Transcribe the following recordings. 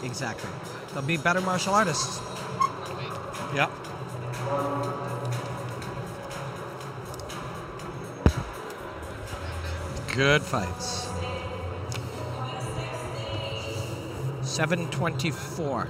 Exactly. They'll be better martial artists. Yep. Good fights. 7:24.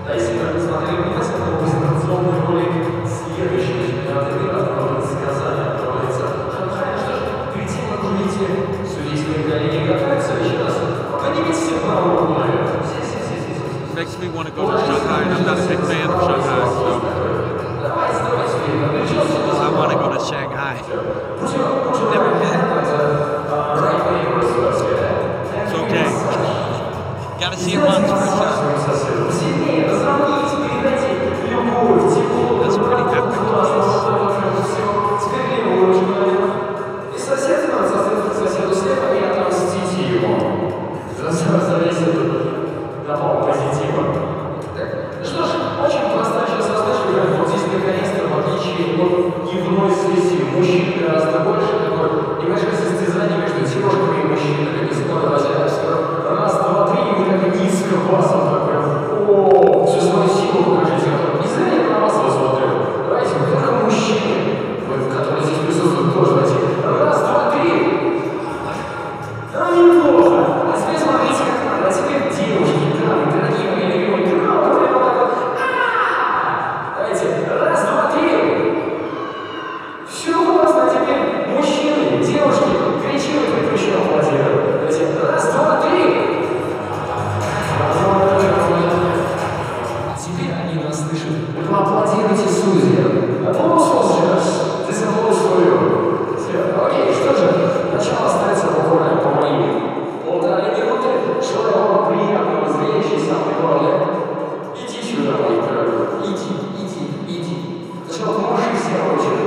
Если вы посмотрели внимательно презентационный ролик, следующий чемпионат мира из Казани откроется в Шанхае. Что ж, перед тем, как увидите судейские коллеги готовятся, еще раз поднимите все правую руку наверх. Makes me want to go to Shanghai, and I'm not a big fan of Shanghai, so I want to go to Shanghai. Never been. it's okay. Gotta see it once for sure. That's pretty epic. И сосед надо соответствовать соседу слева и отомстить ему. Это зависит от того позитива. Так, что ж, очень простая Сначала промашись, я очень.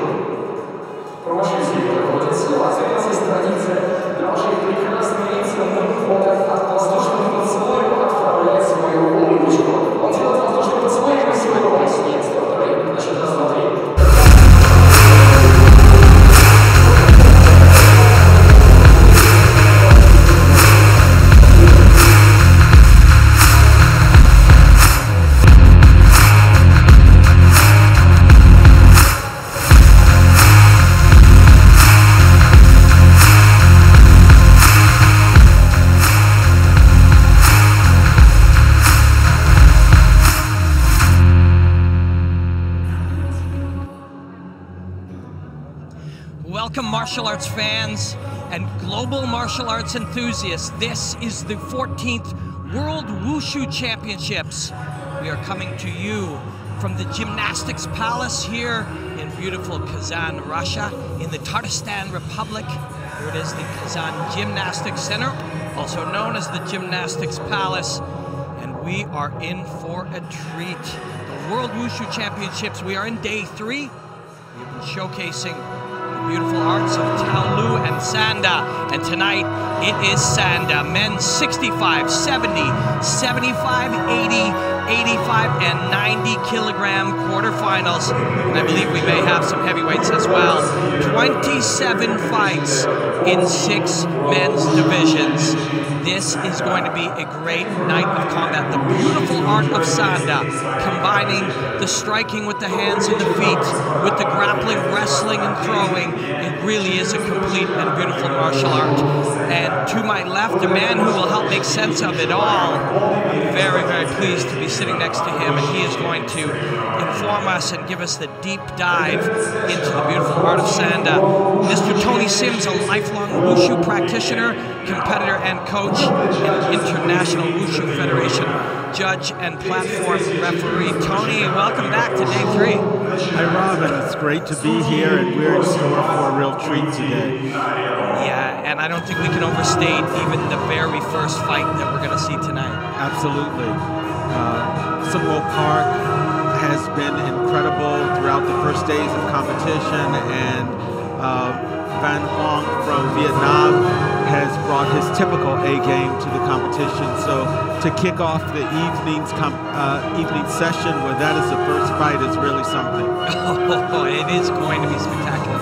Промашись, я молодец. А сейчас есть традиция для ваших прекрасных лиц. Он от воздушных поцелуев отправляет свою улыбочку. Он делает воздушный поцелуй, и красивый голос. Нет, второй. Значит, раз, два, три. Welcome, martial arts fans and global martial arts enthusiasts. This is the 14th World Wushu Championships. We are coming to you from the Gymnastics Palace here in beautiful Kazan, Russia, in the Tatarstan Republic. Here it is, the Kazan Gymnastics Center, also known as the Gymnastics Palace. And we are in for a treat. The World Wushu Championships, we are in day 3. We've been showcasing beautiful arts of Taolu and Sanda, and tonight it is Sanda, men's 65, 70, 75, 80, 85, and 90 kilogram quarterfinals, and I believe we may have some heavyweights as well. 27 fights in 6 men's divisions. This is going to be a great night of combat. The beautiful art of Sanda, combining the striking with the hands and the feet, with the grappling, wrestling, and throwing. It really is a complete and beautiful martial art. And to my left, a man who will help make sense of it all. I'm very, very pleased to be sitting next to him, and he is going to inform us and give us the deep dive into the beautiful art of Sanda. Mr. Tony Sims, a lifelong Wushu practitioner, competitor, and coach, and International Wushu Federation judge and platform referee. Tony, welcome back to day 3. Hi, Robin. It's great to be here, and we're in store for a real treat today. Yeah, and I don't think we can overstate even the very first fight that we're going to see tonight. Absolutely. Simwell Park has been incredible throughout the first days of competition, and Van Hong from Vietnam has brought his typical A game to the competition. So to kick off the evening session where that is the first fight is really something. Oh, it is going to be spectacular.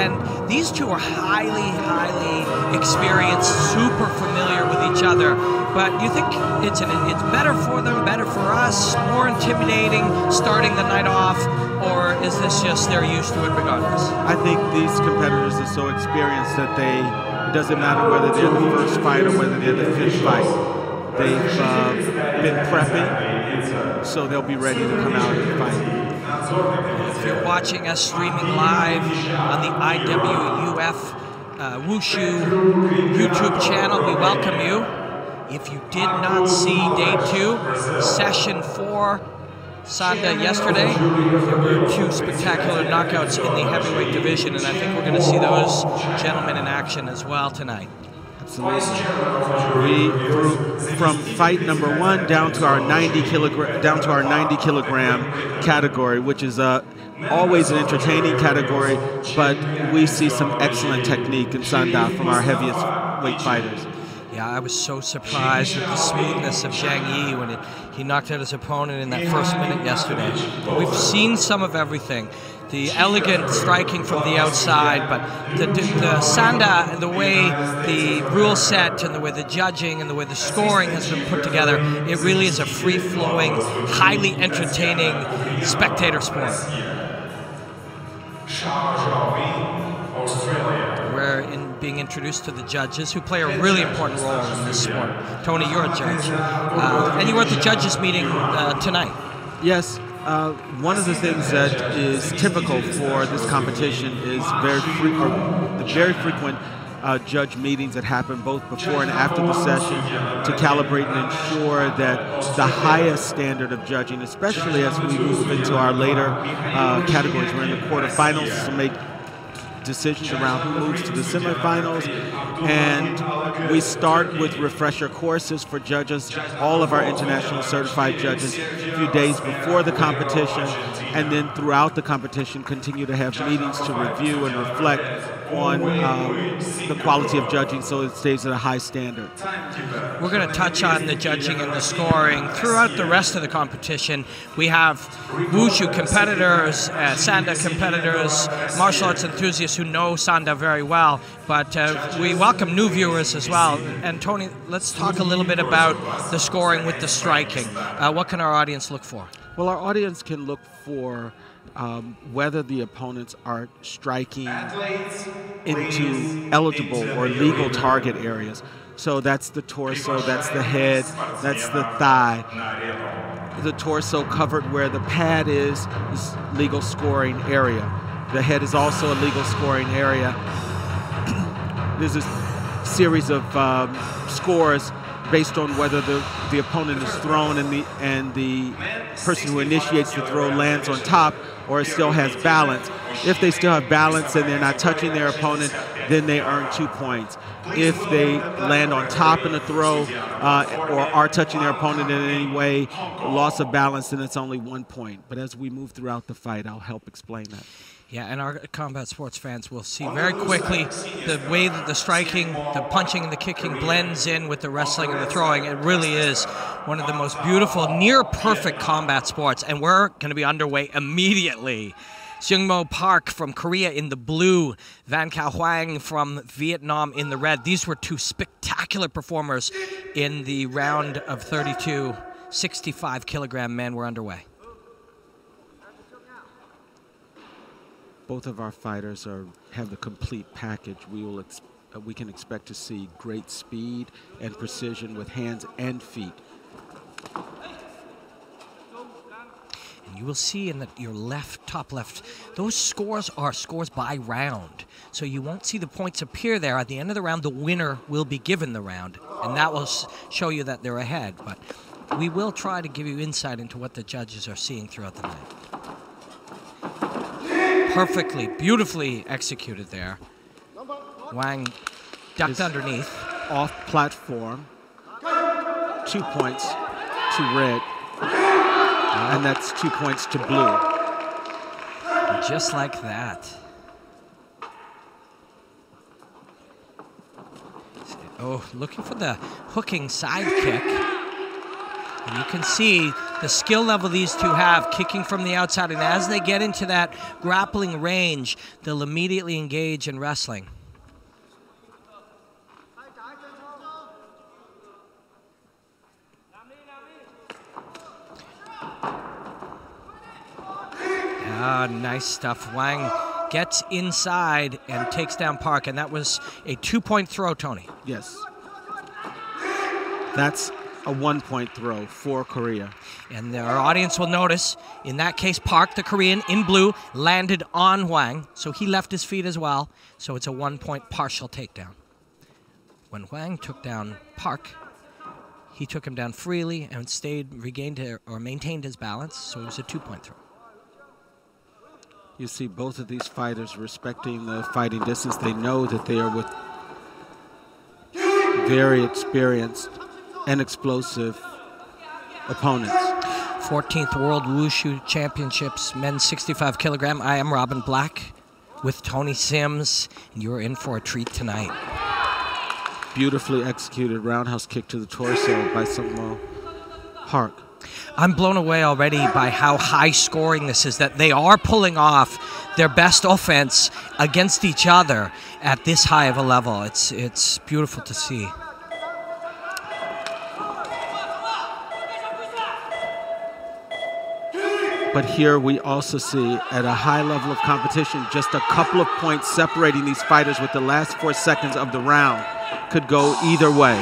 And these two are highly, highly experienced, super familiar with each other. But you think it's better for them, better for us, more intimidating starting the night off, or is this just they're used to it regardless? I think these competitors are so experienced that it doesn't matter whether they're the first fight or whether they're the 5th fight. They've been prepping, so they'll be ready to come out and fight. If you're watching us streaming live on the IWUF Wushu YouTube channel, we welcome you. If you did not see day 2, session 4, Sanda yesterday, there were 2 spectacular knockouts in the heavyweight division, and I think we're going to see those gentlemen in action as well tonight. Absolutely. From fight number 1 down to our 90 kilogram category, which is always an entertaining category, but we see some excellent technique in Sanda from our heaviest weight fighters. Yeah, I was so surprised with the smoothness of Zhang Yi when he knocked out his opponent in that first minute yesterday. We've seen some of everything. The elegant striking from the outside, but the Sanda and the way the rule set and the way the judging and the way the scoring has been put together, it really is a free-flowing, highly entertaining spectator sport. We're being introduced to the judges who play a really important role in this sport. Tony, you're a judge. And you were at the judges meeting tonight. Yes. One of the things that is typical for this competition is the very frequent judge meetings that happen both before and after the session to calibrate and ensure that the highest standard of judging, especially as we move into our later categories, we're in the quarterfinals, decisions around who moves to the semifinals. And we start with refresher courses for judges, all of our international certified judges, a few days before the competition, and then throughout the competition continue to have meetings to review and reflect on the quality of judging so it stays at a high standard. We're going to touch on the judging and the scoring throughout the rest of the competition. We have Wushu competitors, Sanda competitors, martial arts enthusiasts who know Sanda very well, but we welcome new viewers as well. And Tony, let's talk a little bit about the scoring with the striking. What can our audience look for? Well, our audience can look for whether the opponents are striking into eligible or legal target areas. So that's the torso, that's the head, that's the thigh. The torso covered where the pad is legal scoring area. The head is also a legal scoring area. There's a series of scores based on whether the opponent is thrown and the person who initiates the throw lands on top or still has balance. If they still have balance and they're not touching their opponent, then they earn 2 points. If they land on top in the throw or are touching their opponent in any way, loss of balance, then it's only 1 point. But as we move throughout the fight, I'll help explain that. Yeah, and our combat sports fans will see very quickly the way that the striking, the punching, and the kicking blends in with the wrestling and the throwing. It really is one of the most beautiful, near-perfect combat sports, and we're going to be underway immediately. Seungmo Park from Korea in the blue, Van Cao Huang from Vietnam in the red. These were two spectacular performers in the round of 32, 65-kilogram men. We're underway. Both of our fighters have the complete package. We can expect to see great speed and precision with hands and feet. And you will see in your top left, those scores are scores by round. So you won't see the points appear there. At the end of the round, the winner will be given the round, and that will show you that they're ahead. But we will try to give you insight into what the judges are seeing throughout the night. Perfectly, beautifully executed there. Wang ducked underneath. Off platform. 2 points to red. And that's 2 points to blue. Just like that. Oh, looking for the hooking side kick. And you can see the skill level these two have, kicking from the outside. And as they get into that grappling range, they'll immediately engage in wrestling. Ah, nice stuff. Wang gets inside and takes down Park. And that was a 2-point throw, Tony. Yes. That's a 1-point throw for Korea. And our audience will notice, in that case, Park, the Korean, in blue, landed on Wang, so he left his feet as well, so it's a 1-point partial takedown. When Wang took down Park, he took him down freely and maintained his balance, so it was a 2-point throw. You see both of these fighters respecting the fighting distance. They know that they are with very experienced and explosive opponents. 14th World Wushu Championships, men's 65 kilogram. I am Robin Black with Tony Sims, and you're in for a treat tonight. Beautifully executed roundhouse kick to the torso by Seungmo Park. I'm blown away already by how high scoring this is, that they are pulling off their best offense against each other at this high of a level. It's beautiful to see. But here we also see, at a high level of competition, just a couple of points separating these fighters with the last 4 seconds of the round. Could go either way.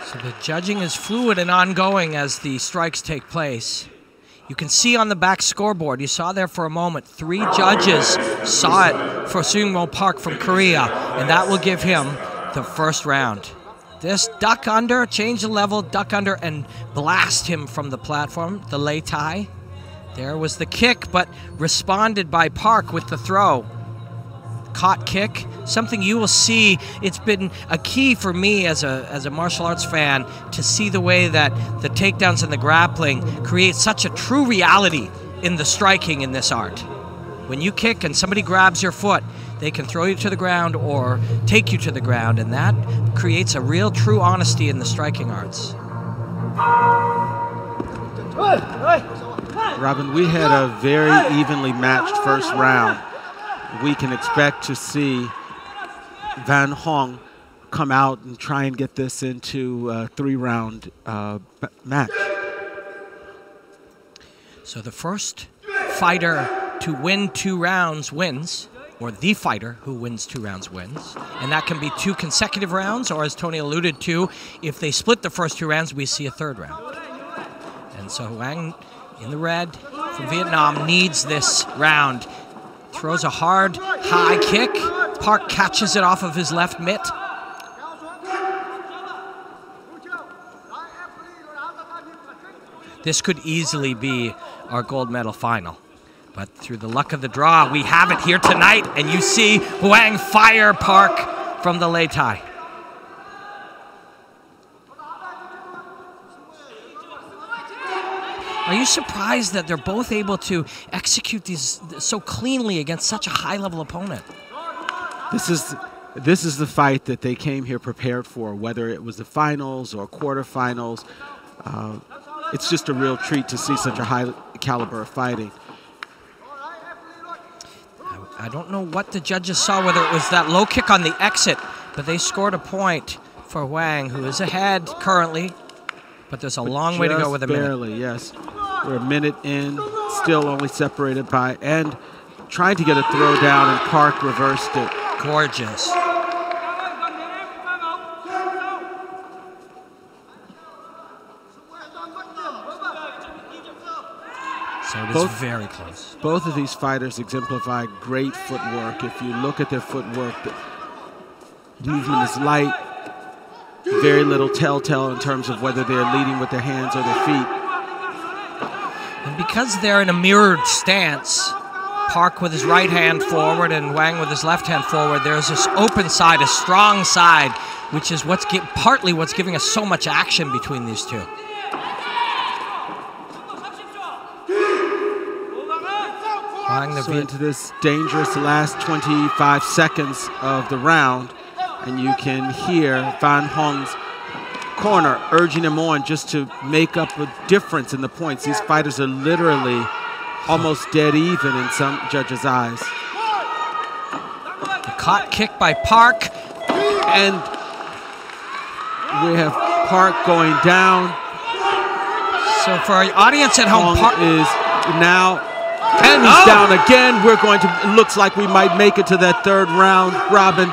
So the judging is fluid and ongoing as the strikes take place. You can see on the back scoreboard, you saw there for a moment, 3 judges saw it for Seungmo Park from Korea, and that will give him the first round. This duck under, change the level, duck under, and blast him from the platform, the lei tai. There was the kick, but responded by Park with the throw. Caught kick, something you will see. It's been a key for me as a martial arts fan to see the way that the takedowns and the grappling create such a true reality in the striking in this art. When you kick and somebody grabs your foot, they can throw you to the ground or take you to the ground, and that creates a real true honesty in the striking arts. Robin, we had a very evenly matched first round. We can expect to see Van Hong come out and try and get this into a 3-round match. So the first fighter to win 2 rounds wins, or the fighter who wins 2 rounds wins. And that can be 2 consecutive rounds, or as Tony alluded to, if they split the first 2 rounds, we see a 3rd round. And so Wang in the red from Vietnam needs this round. Throws a hard, high kick. Park catches it off of his left mitt. This could easily be our gold medal final. But through the luck of the draw, we have it here tonight. And you see Wang fire Park from the Lei Tai. Are you surprised that they're both able to execute these so cleanly against such a high-level opponent? This is the fight that they came here prepared for, whether it was the finals or quarterfinals. It's just a real treat to see such a high caliber of fighting. I don't know what the judges saw, whether it was that low kick on the exit, but they scored a point for Wang, who is ahead currently, but there's a long way to go with a minute. Barely, yes. We're a minute in, still only separated by, and trying to get a throw down, and Park reversed it. Gorgeous. So it is very close. Both of these fighters exemplify great footwork. If you look at their footwork, the movement is light, very little telltale in terms of whether they're leading with their hands or their feet. And because they're in a mirrored stance, Park with his right hand forward and Wang with his left hand forward, there's this open side, a strong side, which is partly what's giving us so much action between these two. So into this dangerous last 25 seconds of the round, and you can hear Van Hong's corner urging him on just to make up a difference in the points. These fighters are literally almost dead even in some judges' eyes. A caught kick by Park. And we have Park going down. So for our audience at home, Park is now, and he's down again. We're going to, looks like we might make it to that 3rd round, Robin.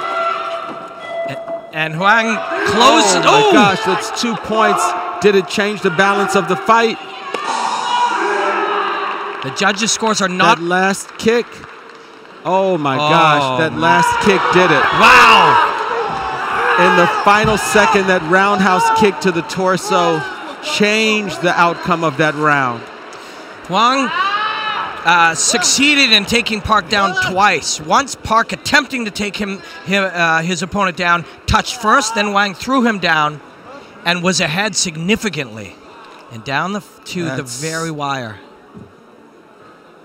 And Wang closes. Oh my gosh, that's 2 points. Did it change the balance of the fight? The judges' scores are not. That last kick. Oh my gosh, that last kick did it. Wow. In the final second, that roundhouse kick to the torso changed the outcome of that round. Wang succeeded in taking Park down twice. Once Park attempting to take his opponent down, touched first, then Wang threw him down and was ahead significantly. And down to the very wire.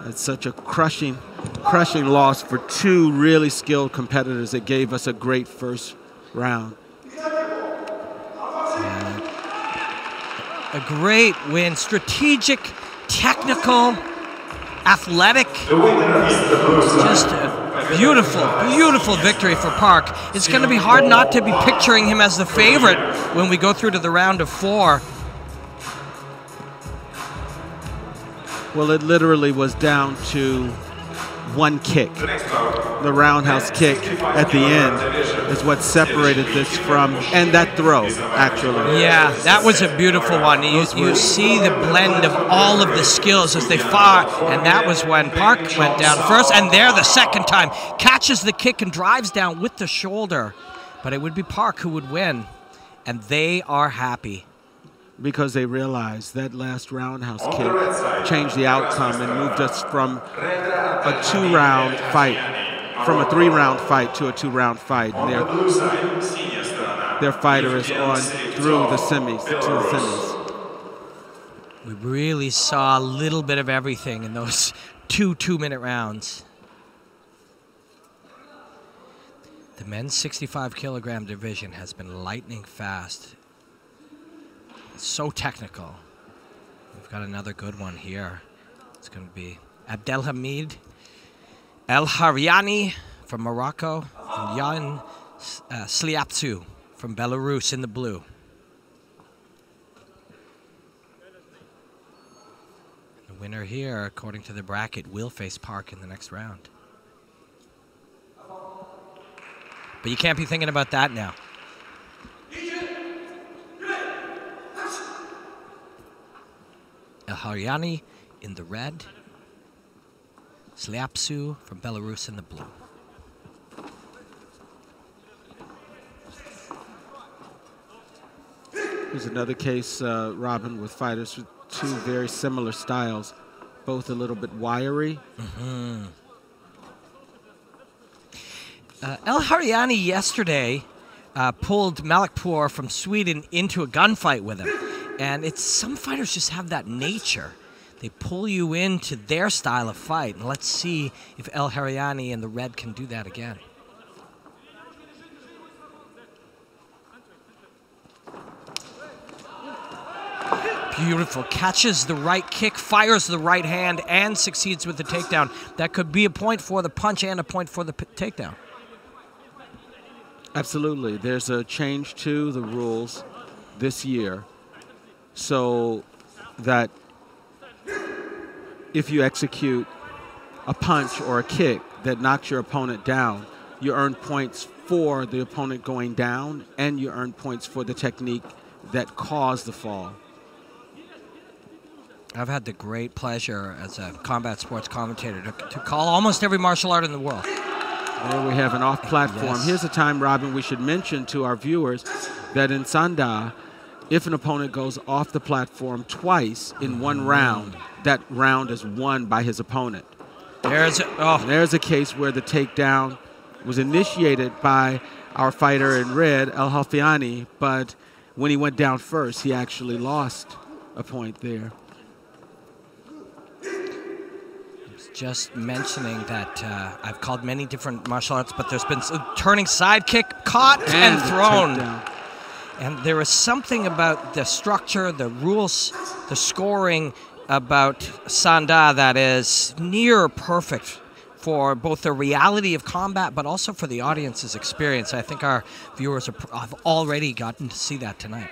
That's such a crushing loss for 2 really skilled competitors. It gave us a great first round. A great win, strategic, technical, athletic, just a beautiful, beautiful victory for Park. It's going to be hard not to be picturing him as the favorite when we go through to the round of 4. Well, it literally was down to 1 kick. The roundhouse kick at the end is what separated this from, and that throw, actually. Yeah, that was a beautiful one. You see the blend of all of the skills as they fought, and that was when Park went down first, and there the second time. Catches the kick and drives down with the shoulder. But it would be Park who would win, and they are happy. because they realized that last roundhouse kick changed the outcome and moved us from a 2-round fight, from a 3-round fight to a 2-round fight. And their fighter is on through the semis, to the semis. We really saw a little bit of everything in those 2-minute rounds. The men's 65-kilogram division has been lightning fast. It's so technical. We've got another good one here. It's going to be Abdelhamid El Haryani from Morocco and Yan Sliapsu from Belarus in the blue. The winner here, according to the bracket, will face Park in the next round. But you can't be thinking about that now. El Haryani in the red. Sliapsu from Belarus in the blue. Here's another case, Robin, with fighters with two very similar styles, both a little bit wiry. El Haryani yesterday pulled Malakpour from Sweden into a gunfight with him. And it's some fighters just have that nature. They pull you into their style of fight. And let's see if El Haryani in the red can do that again. Beautiful. Catches the right kick, fires the right hand, and succeeds with the takedown. That could be a point for the punch and a point for the takedown. Absolutely. There's a change to the rules this year so that if you execute a punch or a kick that knocks your opponent down, you earn points for the opponent going down, and you earn points for the technique that caused the fall. I've had the great pleasure as a combat sports commentator to call almost every martial art in the world. There we have an off-platform. Yes. Here's a time, Robin, we should mention to our viewers that in Sanda, if an opponent goes off the platform twice in one round, that round is won by his opponent. There's a case where the takedown was initiated by our fighter in red, El Haryani, but when he went down first, he actually lost a point there. Just mentioning that I've called many different martial arts, but there's been a turning side kick, caught and thrown. And there is something about the structure, the rules, the scoring about Sanda that is near perfect for both the reality of combat, but also for the audience's experience. I think our viewers have already gotten to see that tonight.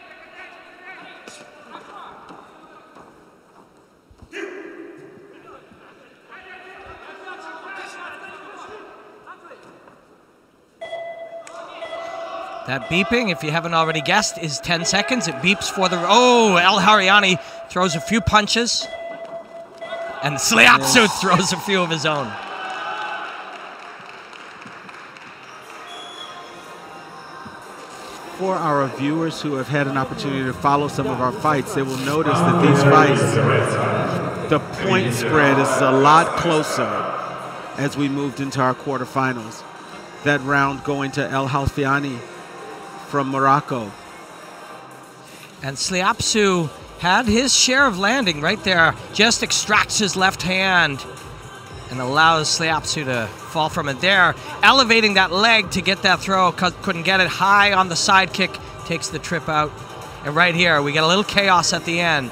That beeping, if you haven't already guessed, is 10 seconds. It beeps for the... Oh, El Haryani throws a few punches. And Sliapsu throws a few of his own. For our viewers who have had an opportunity to follow some of our fights, they will notice that these fights, the point spread is a lot closer as we moved into our quarterfinals. That round going to El Haryani from Morocco. And Sliapsu had his share of landing right there. Just extracts his left hand and allows Sliapsu to fall from it there. Elevating that leg to get that throw. Couldn't get it high on the side kick. Takes the trip out. And right here, we get a little chaos at the end.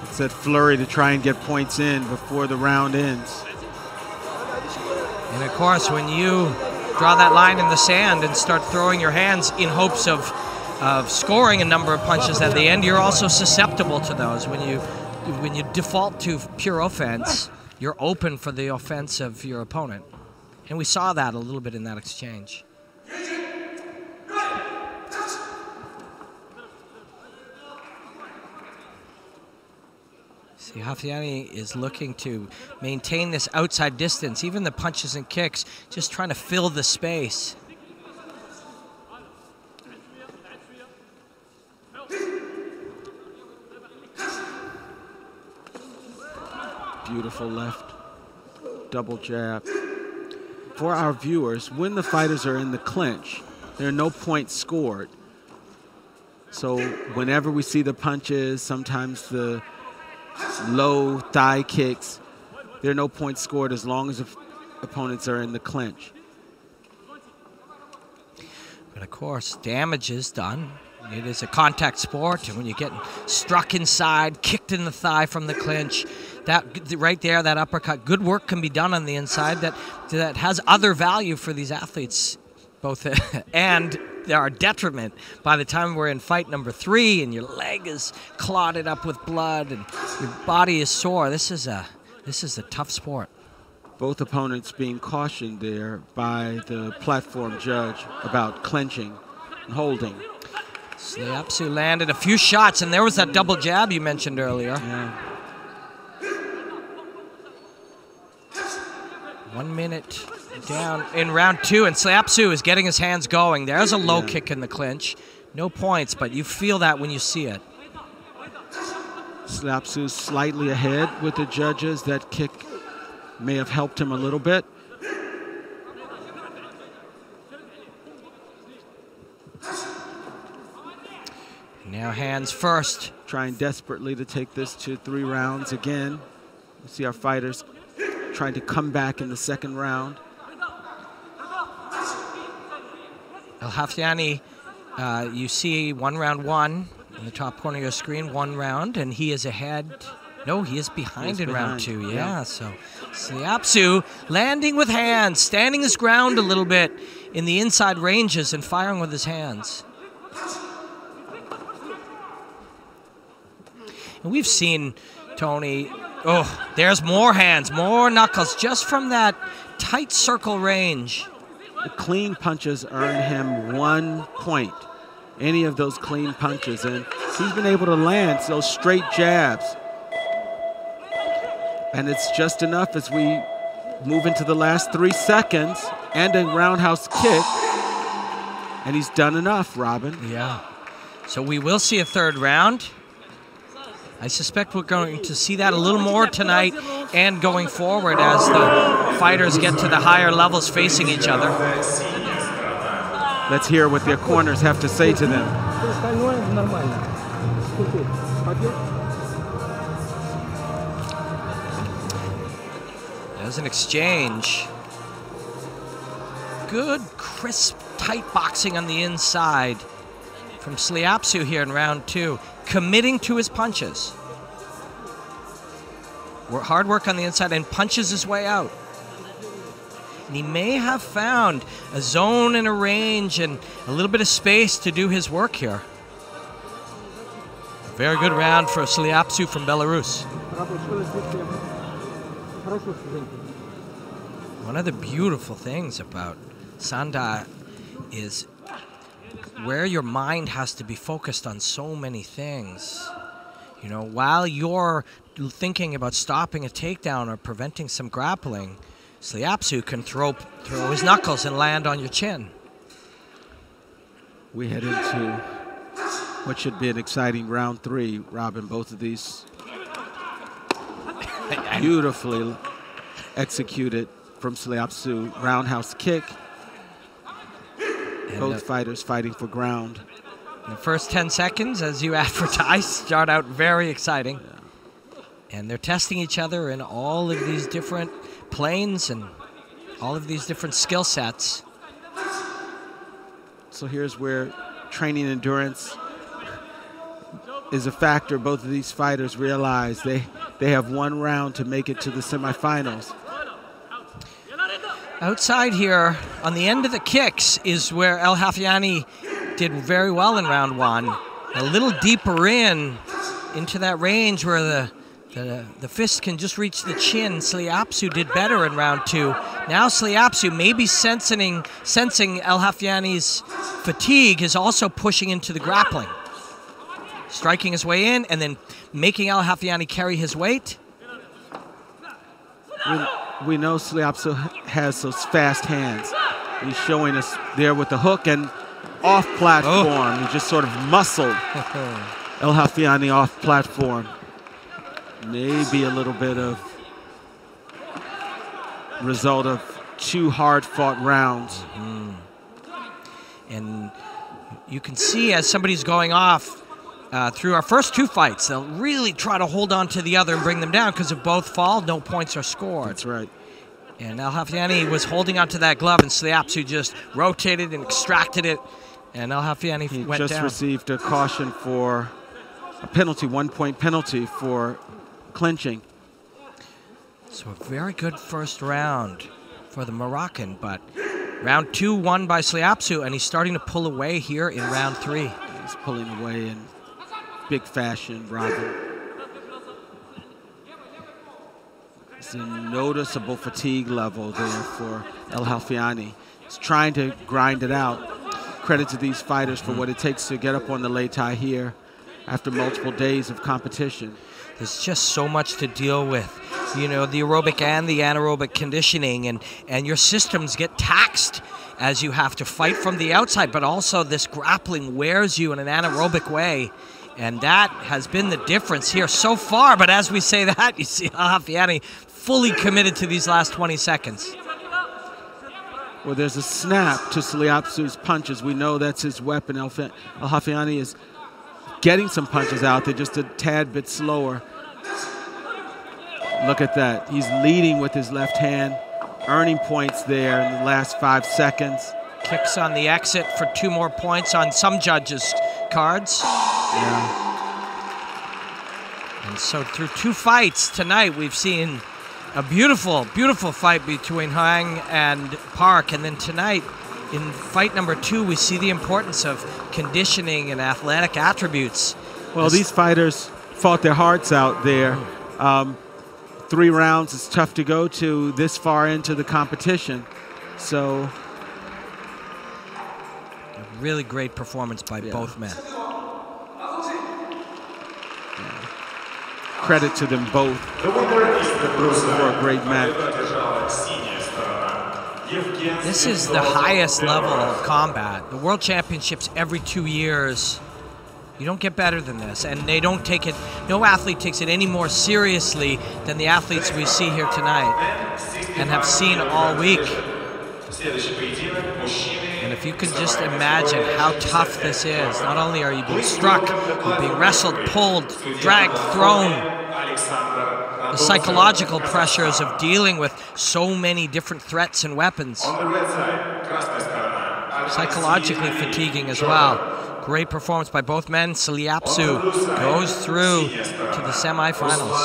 It's that flurry to try and get points in before the round ends. And of course, when you draw that line in the sand and start throwing your hands in hopes of scoring a number of punches at the end, you're also susceptible to those. When you default to pure offense, you're open for the offense of your opponent. And we saw that a little bit in that exchange. Haryani is looking to maintain this outside distance, even the punches and kicks, just trying to fill the space. Beautiful left double jab. For our viewers, when the fighters are in the clinch, there are no points scored. So whenever we see the punches, sometimes the low thigh kicks, there are no points scored as long as the opponents are in the clinch. But of course, damage is done. It is a contact sport, and when you get struck inside, kicked in the thigh from the clinch, that right there, that uppercut, good work can be done on the inside that has other value for these athletes, both and there are detriment by the time we're in fight number 3 and your leg is clotted up with blood and your body is sore. This is a tough sport. Both opponents being cautioned there by the platform judge about clenching and holding. Sliapsu landed a few shots, and there was that double jab you mentioned earlier. Yeah. 1 minute down in round 2, and Sliapsu is getting his hands going. There's a low kick in the clinch. No points, but you feel that when you see it. Sliapsu slightly ahead with the judges. That kick may have helped him a little bit. Now hands first. Trying desperately to take this to 3 rounds again. We see our fighters trying to come back in the second round. El Hafiani, you see round 1 in the top corner of your screen, 1 round, and he is ahead. No, he is behind in round 2. Yeah, so Sliapsu landing with hands, standing his ground a little bit in the inside ranges and firing with his hands. And we've seen, Tony, oh, there's more hands, more knuckles, just from that tight circle range. The clean punches earn him 1 point. Any of those clean punches, and he's been able to land those straight jabs. And it's just enough as we move into the last 3 seconds and a roundhouse kick. And he's done enough, Robin. Yeah. So we will see a 3rd round. I suspect we're going to see that a little more tonight and going forward as the fighters get to the higher levels facing each other. Let's hear what their corners have to say to them. There's an exchange. Good, crisp, tight boxing on the inside from Sliapsu here in round 2, committing to his punches. Hard work on the inside and punches his way out. And he may have found a zone and a range and a little bit of space to do his work here. Very good round for Sliapsu from Belarus. One of the beautiful things about Sanda is where your mind has to be focused on so many things. You know, while you're thinking about stopping a takedown or preventing some grappling, Sliapsu can throw his knuckles and land on your chin. We head into what should be an exciting round 3, Robin. Both of these beautifully executed from Sliapsu. Roundhouse kick. And both fighters fighting for ground. The first 10 seconds, as you advertised, start out very exciting. Yeah. And they're testing each other in all of these different planes and all of these different skill sets. So here's where training endurance is a factor. Both of these fighters realize they have 1 round to make it to the semifinals. Outside here, on the end of the kicks, is where El Hafiani did very well in round 1. A little deeper into that range where the fist can just reach the chin. Sliapsu did better in round 2. Now Sliapsu, maybe sensing El Hafiani's fatigue, is also pushing into the grappling. Striking his way in and then making El Hafiani carry his weight. We know Sliapsu has those fast hands. He's showing us there with the hook and off platform. Oh. He just sort of muscled El Hafiani off platform. Maybe a little bit of result of 2 hard-fought rounds. And you can see as somebody's going off through our first 2 fights, they'll really try to hold on to the other and bring them down, because if both fall, no points are scored. That's right. And El Hafiani was holding onto that glove, and Sliapsu just rotated and extracted it, and El Hafiani went down. He just received a caution for a penalty, 1-point penalty for clinching. So a very good first round for the Moroccan, but round 2 won by Sliapsu, and he's starting to pull away here in round 3. He's pulling away in big fashion, Robin. It's a noticeable fatigue level there for El Hafiani. He's trying to grind it out. Credit to these fighters for what it takes to get up on the lei tai here after multiple days of competition. There's just so much to deal with. You know, the aerobic and the anaerobic conditioning, and your systems get taxed as you have to fight from the outside, but also this grappling wears you in an anaerobic way. And that has been the difference here so far. But as we say that, you see El Hafiani fully committed to these last 20 seconds. Well, there's a snap to Sliapsu's punches. We know that's his weapon. El Hafiani is getting some punches out. They're just a tad bit slower. Look at that. He's leading with his left hand, earning points there in the last 5 seconds. Kicks on the exit for 2 more points on some judges' cards. Yeah. And so through 2 fights tonight, we've seen a beautiful, beautiful fight between Hang and Park. And then tonight, in fight number 2, we see the importance of conditioning and athletic attributes. Well, these fighters fought their hearts out there. 3 rounds is tough to go to this far into the competition. So a really great performance by both men. Credit to them both for a great match. This is the highest level of combat. The World Championships every 2 years. You don't get better than this, and they don't take it, no athlete takes it any more seriously than the athletes we see here tonight and have seen all week. And if you can just imagine how tough this is, not only are you being struck, you're being wrestled, pulled, dragged, thrown. The psychological pressures of dealing with so many different threats and weapons. Psychologically fatiguing as well. Great performance by both men. Sliapsu goes through to the semifinals.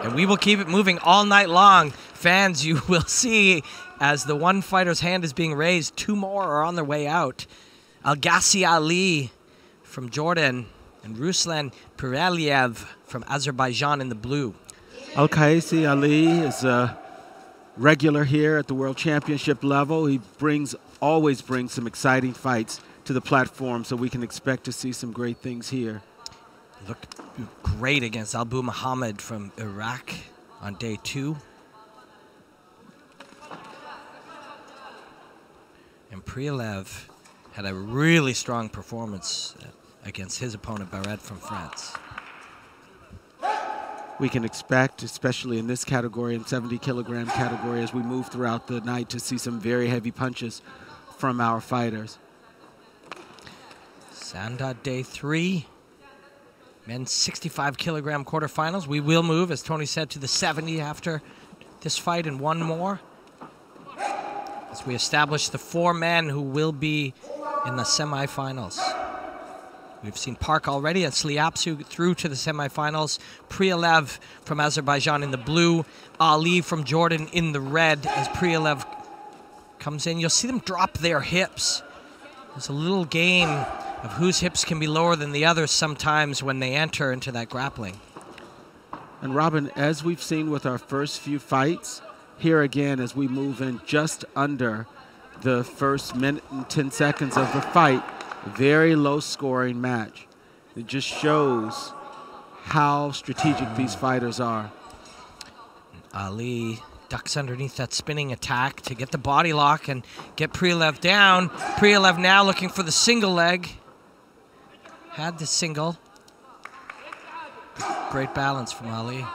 And we will keep it moving all night long. Fans, you will see as the one fighter's hand is being raised, 2 more are on their way out. Al-Ghazi Ali from Jordan and Ruslan Pireliev from Azerbaijan in the blue. Al-Ghazi Ali is a regular here at the World Championship level. He always brings some exciting fights to the platform, so we can expect to see some great things here. Looked great against Abu Muhammad from Iraq on day 2. And Prialev had a really strong performance against his opponent, Barret from France. We can expect, especially in this category, in 70-kilogram category, as we move throughout the night, to see some very heavy punches from our fighters. Sanda, day 3. Men's 65-kilogram quarterfinals. We will move, as Tony said, to the 70 after this fight and 1 more. As we establish the 4 men who will be in the semifinals. We've seen Park already and Sliapsu through to the semifinals. Prialev from Azerbaijan in the blue. Ali from Jordan in the red as Prialev comes in. You'll see them drop their hips. There's a little game of whose hips can be lower than the others sometimes when they enter into that grappling. And Robin, as we've seen with our first few fights, here again as we move in just under the first minute and 10 seconds of the fight, very low scoring match. It just shows how strategic these fighters are. Ali ducks underneath that spinning attack to get the body lock and get Prialev down. Prialev now looking for the single leg. Had the single. Great balance from Ali.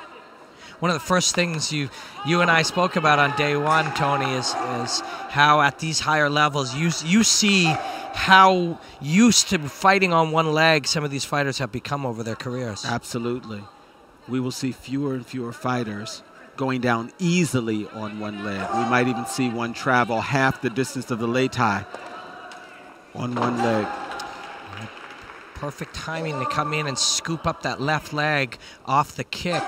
one of the first things you and I spoke about on day one, Tony, is how at these higher levels you see how used to fighting on one leg some of these fighters have become over their careers. Absolutely. We will see fewer and fewer fighters going down easily on one leg. We might even see one travel half the distance of the lei tai on one leg. Perfect timing to come in and scoop up that left leg off the kick.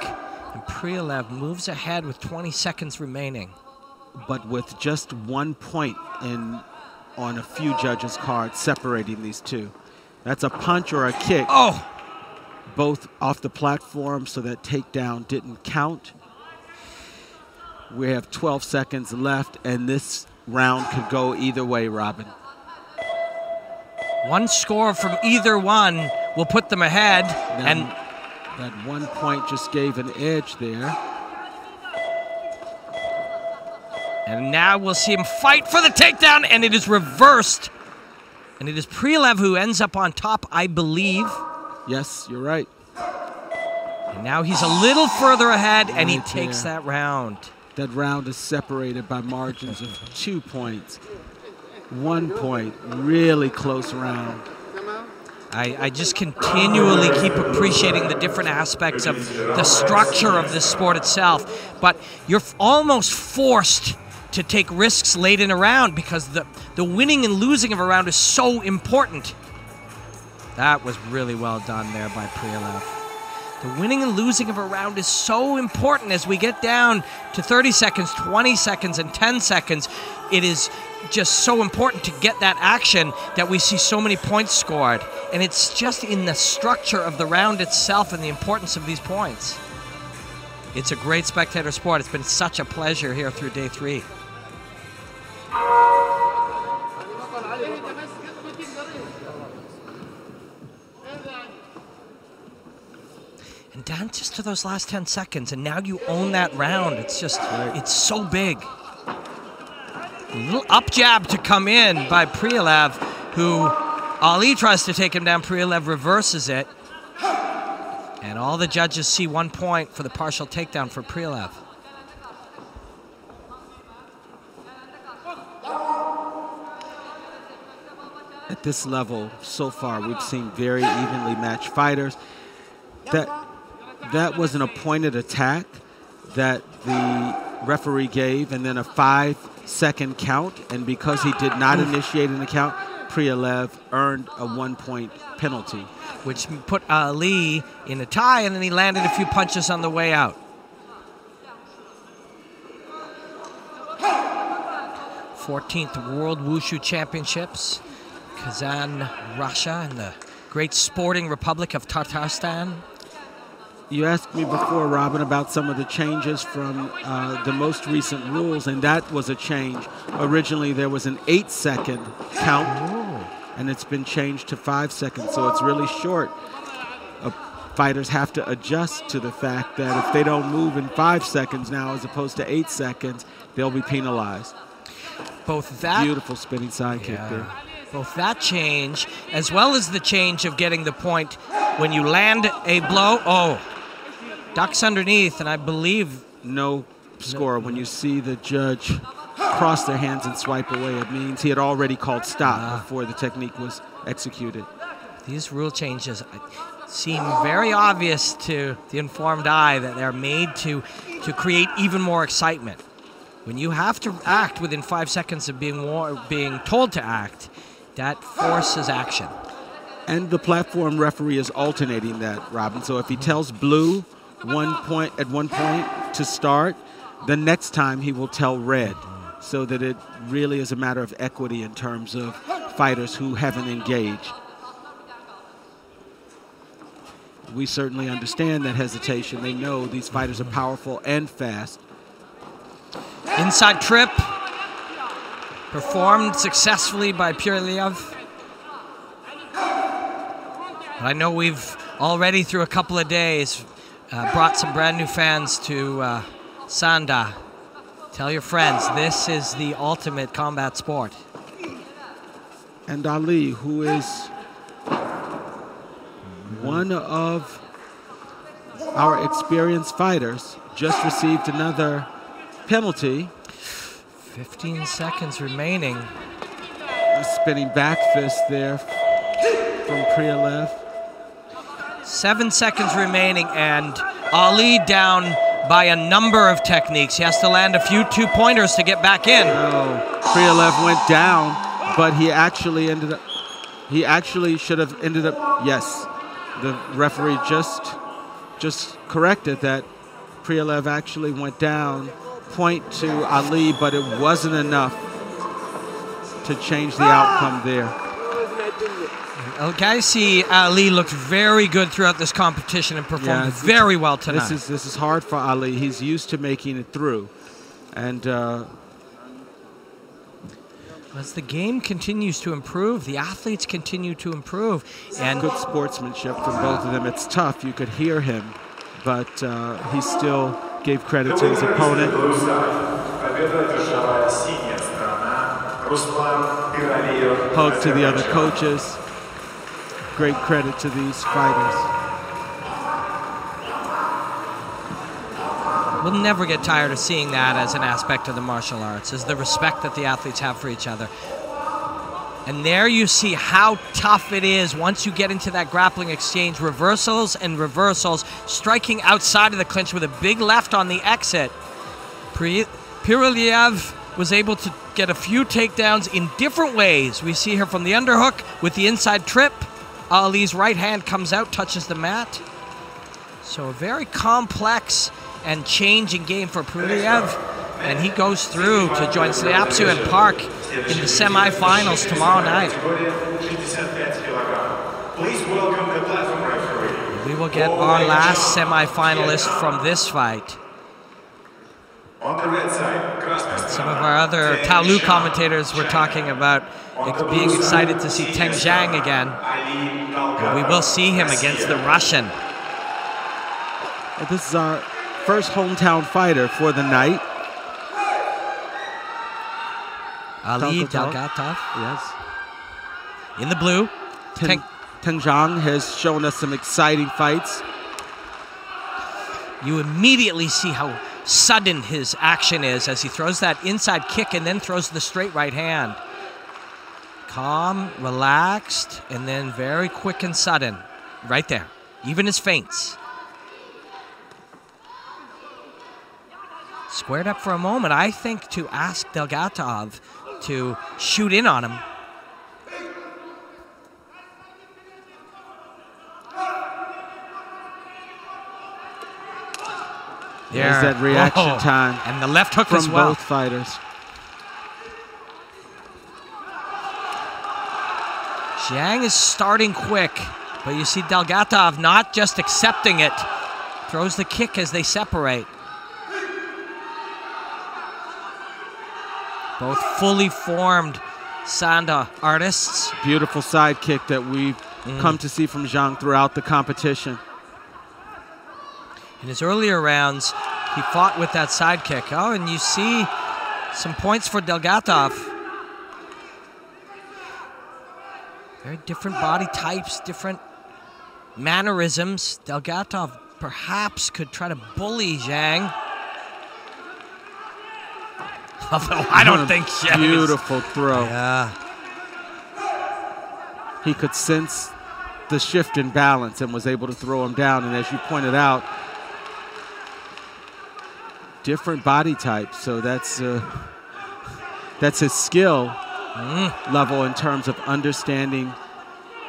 And Prialev moves ahead with 20 seconds remaining. But with just 1 point on a few judges' cards separating these two. That's a punch or a kick. Oh! Both off the platform, so that takedown didn't count. We have 12 seconds left, and this round could go either way, Robin. One score from either one will put them ahead. And that 1 point just gave an edge there. And now we'll see him fight for the takedown, and it is reversed. And it is Prialev who ends up on top, I believe. Yes, you're right. And now he's a little further ahead, and he takes that round. That round is separated by margins of 2 points. 1 point, really close round. I just continually keep appreciating the different aspects of the structure of this sport itself. But you're almost forced to take risks late in a round because the winning and losing of a round is so important. That was really well done there by Prialev. The winning and losing of a round is so important as we get down to 30 seconds, 20 seconds, and 10 seconds. It is just so important to get that action that we see so many points scored. And it's just in the structure of the round itself and the importance of these points. It's a great spectator sport. It's been such a pleasure here through day 3. And down just to those last 10 seconds, and now you own that round. It's just, it's so big. A little up jab to come in by Prialev, who Ali tries to take him down. Prialev reverses it. And all the judges see 1 point for the partial takedown for Prialev. At this level, so far, we've seen very evenly matched fighters. That was an appointed attack that the referee gave, and then a 5-second count. And because he did not initiate an count, Prialev earned a 1 point penalty. Which put Ali in a tie, and then he landed a few punches on the way out. 14th World Wushu Championships, Kazan, Russia, and the great sporting Republic of Tatarstan. You asked me before, Robin, about some of the changes from the most recent rules, and that was a change. Originally, there was an 8-second count, and it's been changed to 5 seconds, so it's really short. Fighters have to adjust to the fact that if they don't move in 5 seconds now as opposed to 8 seconds, they'll be penalized. Both that beautiful spinning side kick there. Both that change, as well as the change of getting the point when you land a blow. Oh, ducks underneath, and I believe no score. When you see the judge cross their hands and swipe away, it means he had already called stop before the technique was executed. These rule changes seem very obvious to the informed eye that they're made to create even more excitement. When you have to act within 5 seconds of being told to act, that forces action. And the platform referee is alternating that, Robin. So if he tells blue at 1 point to start, the next time he will tell red, so that it really is a matter of equity in terms of fighters who haven't engaged. We certainly understand that hesitation. They know these fighters are powerful and fast. Inside trip, performed successfully by Prialev. I know we've already, through a couple of days, brought some brand new fans to Sanda. Tell your friends, this is the ultimate combat sport. And Ali, who is one of our experienced fighters just received another penalty. 15 seconds remaining. A spinning back fist there from Prialev. 7 seconds remaining, and Ali down by a number of techniques. He has to land a few two-pointers to get back in. Oh, Prialev went down, but he actually ended up, he actually should have ended up, yes. The referee just corrected that Prialev actually went down, point to Ali, but it wasn't enough to change the outcome there. Al-Ghazi Ali looked very good throughout this competition and performed very well tonight. This is hard for Ali. He's used to making it through. And as the game continues to improve, the athletes continue to improve. And good sportsmanship from both of them. It's tough. You could hear him, but he still gave credit to his opponent. Hug to the other coaches. Great credit to these fighters. We'll never get tired of seeing that as an aspect of the martial arts, is the respect that the athletes have for each other. And there you see how tough it is once you get into that grappling exchange. Reversals and reversals, striking outside of the clinch with a big left on the exit. Prialev was able to get a few takedowns in different ways. We see her from the underhook with the inside trip. Ali's right hand comes out, touches the mat. So a very complex and changing game for Prialev. And he goes through to join Sliapsu and Park in the semifinals tomorrow night. We will get our last semifinalist from this fight. Some of our other Taolu commentators were talking about being excited to see Teng Zhang again. And we will see him against the Russian. Well, this is our first hometown fighter for the night. Ali Dalgatov. Yes. In the blue. Teng Zhang has shown us some exciting fights. You immediately see how sudden his action is as he throws that inside kick and then throws the straight right hand. Calm, relaxed, and then very quick and sudden. Right there. Even his feints. Squared up for a moment, I think, to ask Dalgatov to shoot in on him. There's that reaction time. And the left hook from as well. Both fighters. Zhang is starting quick, but you see Dalgatov not just accepting it. Throws the kick as they separate. Both fully formed Sanda artists. Beautiful side kick that we've come to see from Zhang throughout the competition. In his earlier rounds, he fought with that side kick. Oh, and you see some points for Dalgatov. Very different body types, different mannerisms. Dalgatov perhaps could try to bully Zhang. Although I don't think Zhang beautiful throw. Yeah. He could sense the shift in balance and was able to throw him down. And as you pointed out, different body types. So that's his skill level in terms of understanding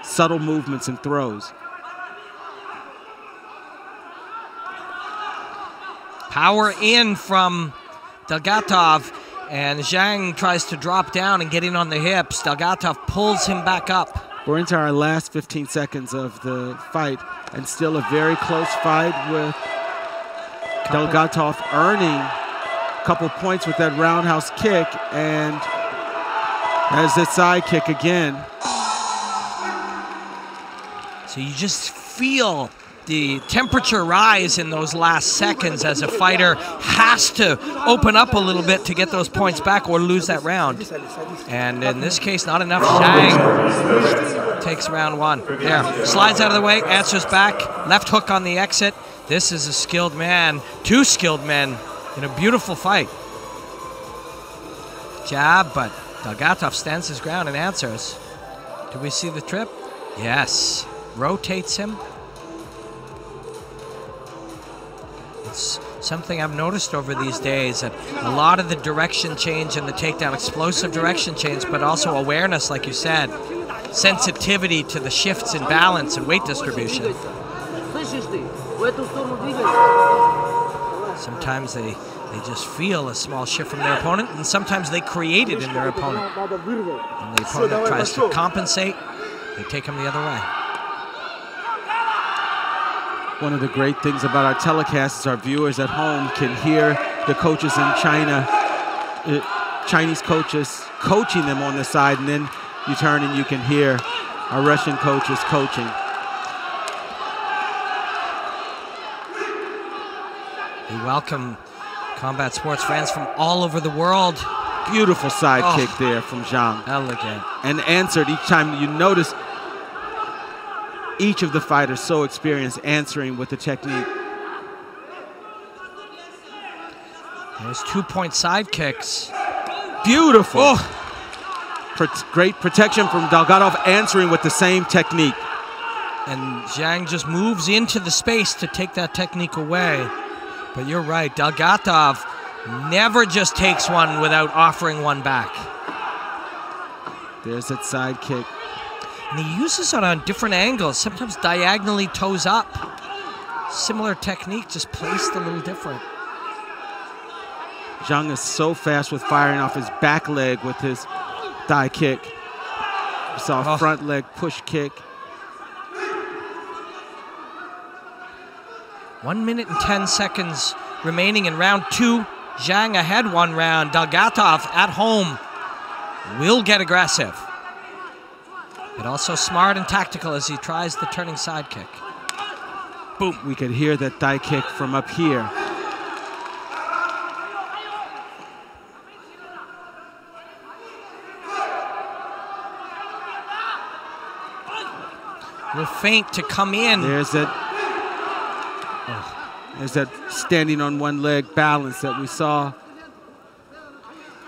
subtle movements and throws. Power in from Dalgatov, and Zhang tries to drop down and get in on the hips. Dalgatov pulls him back up. We're into our last 15 seconds of the fight, and still a very close fight with Dalgatov earning a couple points with that roundhouse kick, and there's that side kick again. So you just feel the temperature rise in those last seconds as a fighter has to open up a little bit to get those points back or lose that round. And in this case, not enough. Zhang takes round 1. There, slides out of the way, answers back, left hook on the exit. This is a skilled man, 2 skilled men in a beautiful fight. Jab, but Dalgatov stands his ground and answers. Do we see the trip? Yes. Rotates him. It's something I've noticed over these days, that a lot of the direction change and the takedown, explosive direction change, but also awareness, like you said, sensitivity to the shifts in balance and weight distribution. Sometimes they just feel a small shift from their opponent, and sometimes they create it in their opponent. And the opponent tries to compensate, they take him the other way. One of the great things about our telecast is our viewers at home can hear the coaches in China, Chinese coaches coaching them on the side, and then you turn and you can hear our Russian coaches coaching. We welcome combat sports fans from all over the world. Beautiful side kick there from Zhang. Elegant. And answered each time. You notice each of the fighters so experienced answering with the technique. There's 2-point side kicks. Beautiful. Oh. Great protection from Dalgatov, answering with the same technique. And Zhang just moves into the space to take that technique away. But you're right, Dalgatov never just takes one without offering one back. There's that side kick. And he uses it on different angles, sometimes diagonally toes up. Similar technique, just placed a little different. Zhang is so fast with firing off his back leg with his thigh kick. We saw a front leg push kick. 1 minute and 10 seconds remaining in round 2. Zhang ahead 1 round. Dalgatov at home will get aggressive, but also smart and tactical as he tries the turning side kick. Boom. We could hear that thigh kick from up here. Will feint to come in. There's that standing on one leg balance that we saw.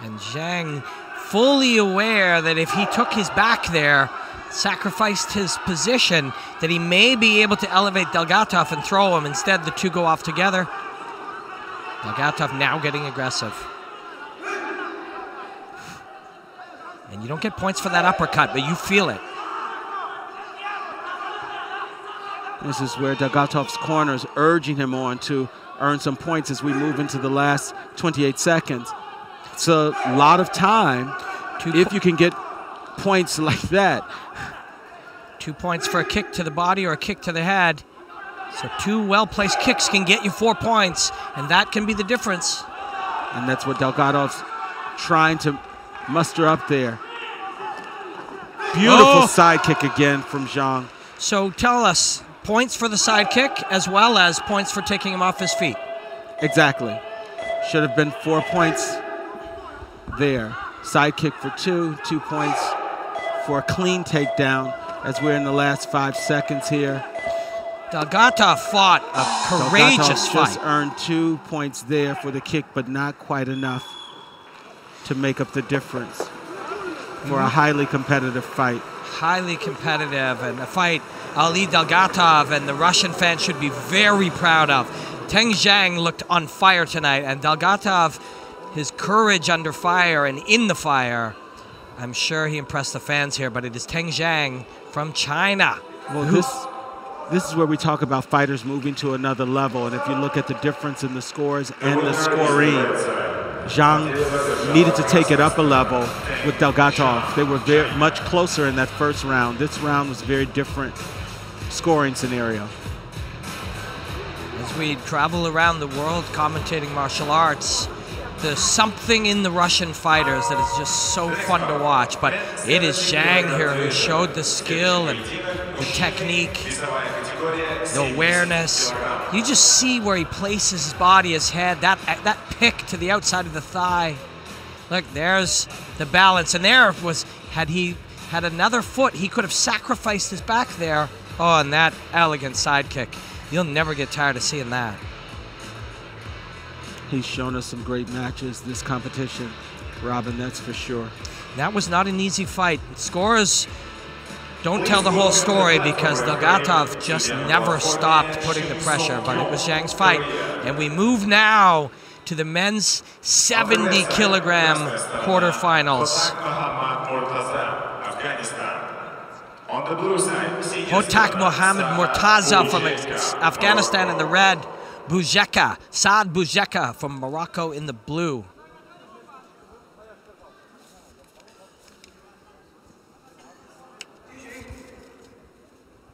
And Zhang fully aware that if he took his back there, sacrificed his position, that he may be able to elevate Dalgatov and throw him. Instead, the two go off together. Dalgatov now getting aggressive. And you don't get points for that uppercut, but you feel it. This is where Dalgatov's corner is urging him on to earn some points as we move into the last 28 seconds. It's a lot of time if you can get points like that. 2 points for a kick to the body or a kick to the head. So 2 well-placed kicks can get you 4 points, and that can be the difference. And that's what Dalgatov's trying to muster up there. Beautiful side kick again from Zhang. So tell us, points for the side kick as well as points for taking him off his feet. Exactly. Should have been 4 points there. Side kick for 2, 2 points for a clean takedown as we're in the last 5 seconds here. Dalgatov fought a courageous fight. Just earned 2 points there for the kick, but not quite enough to make up the difference for a highly competitive fight. Highly competitive, and a fight Ali Dalgatov and the Russian fans should be very proud of. Teng Zhang looked on fire tonight, and Dalgatov, his courage under fire and in the fire, I'm sure he impressed the fans here, but it is Teng Zhang from China. Well, this is where we talk about fighters moving to another level, and if you look at the difference in the scores and the scoring, Zhang needed to take it up a level with Dalgatov. They were very much closer in that first round. This round was a very different scoring scenario. As we travel around the world commentating martial arts, there's something in the Russian fighters that is just so fun to watch, but it is Zhang here who showed the skill and the technique. the awareness. You just see where he places his body, his head, that pick to the outside of the thigh. Look, there's the balance. And there was, had he had another foot, he could have sacrificed his back there. Oh, and that elegant side kick. You'll never get tired of seeing that. He's shown us some great matches this competition, Robin, that's for sure. That was not an easy fight. Scores don't tell the whole story because Dalgatov just never stopped putting the pressure, but it was Zhang's fight. And we move now to the men's 70-kilogram quarterfinals. On the blue side, Hotak Mohammed Murtaza from Afghanistan in the red. Bujeka, Saad Bujeka from Morocco in the blue.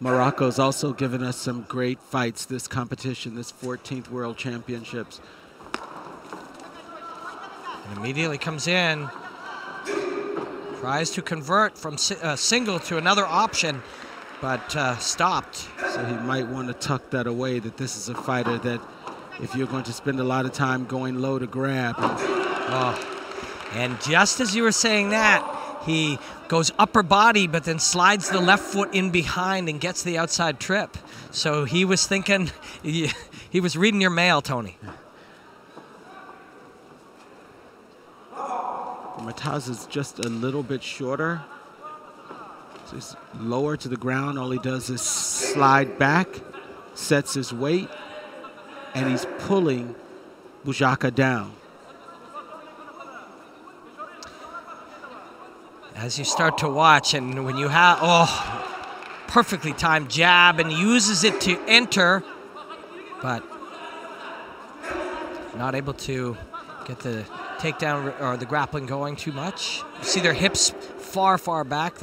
Morocco's also given us some great fights this competition, this 14th World Championships. And immediately comes in, tries to convert from single to another option, but stopped. So he might want to tuck that away, that this is a fighter that if you're going to spend a lot of time going low to grab. And just as you were saying that, he goes upper body, but then slides the left foot in behind and gets the outside trip. So he was thinking, he was reading your mail, Tony. Murtaza's just a little bit shorter. So he's lower to the ground. All he does is slide back, sets his weight, and he's pulling Bujeka down. As you start to watch, and when you have, perfectly timed jab, and uses it to enter, but not able to get the takedown or the grappling going too much. You see their hips far, far back.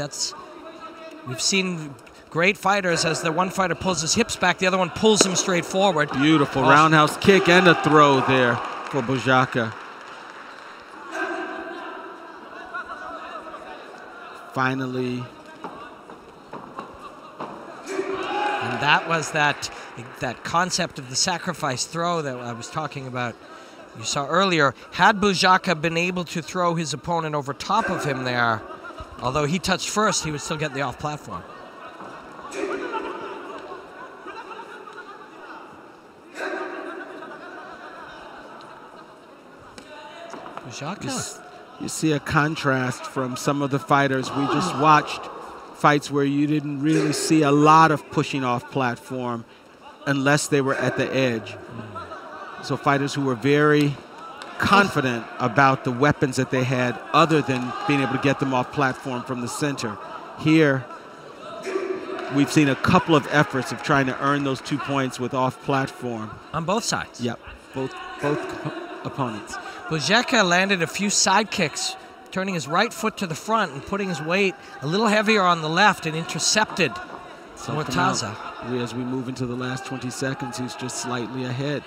We've seen great fighters as the one fighter pulls his hips back, the other one pulls him straight forward. Beautiful roundhouse kick and a throw there for Bujeka. Finally. And that was that concept of the sacrifice throw that I was talking about. You saw earlier, had Bujeka been able to throw his opponent over top of him there, although he touched first, he would still get the off platform. Bujeka. You see a contrast from some of the fighters. We just watched fights where you didn't really see a lot of pushing off platform unless they were at the edge. So fighters who were very confident about the weapons that they had other than being able to get them off platform from the center. Here, we've seen a couple of efforts of trying to earn those 2 points with off platform. On both sides? Yep, both opponents. Bujeka landed a few side kicks, turning his right foot to the front and putting his weight a little heavier on the left and intercepted Murtaza. As we move into the last 20 seconds, he's just slightly ahead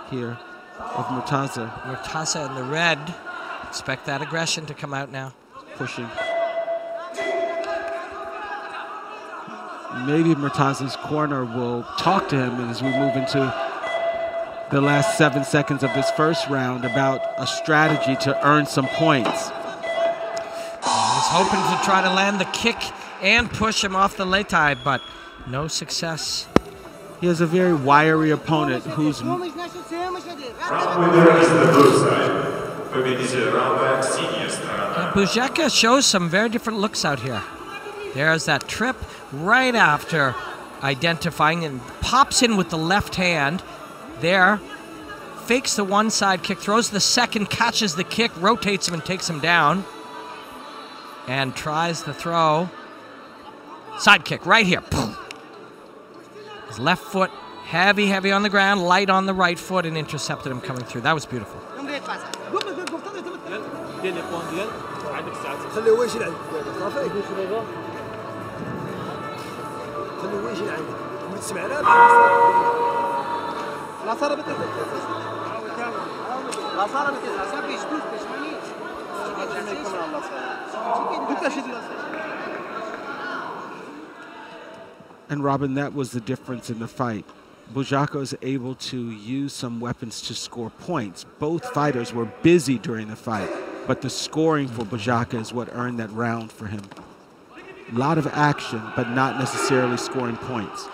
here of Murtaza. Murtaza in the red. Expect that aggression to come out now. Pushing. Maybe Murtaza's corner will talk to him as we move into the last 7 seconds of this first round about a strategy to earn some points. He's hoping to try to land the kick and push him off the Leitai, but no success. He has a very wiry opponent who's... Round winner is the blue side. Победитель раунда синяя сторона. Bujeka shows some very different looks out here. There's that trip right after identifying and pops in with the left hand. There, fakes the one side kick, throws the second, catches the kick, rotates him and takes him down. And tries the throw. Side kick right here. His left foot heavy on the ground, light on the right foot, and intercepted him coming through. That was beautiful. And Robin, that was the difference in the fight. Bujaka was able to use some weapons to score points. Both fighters were busy during the fight, but the scoring for Bujaka is what earned that round for him. A lot of action, but not necessarily scoring points.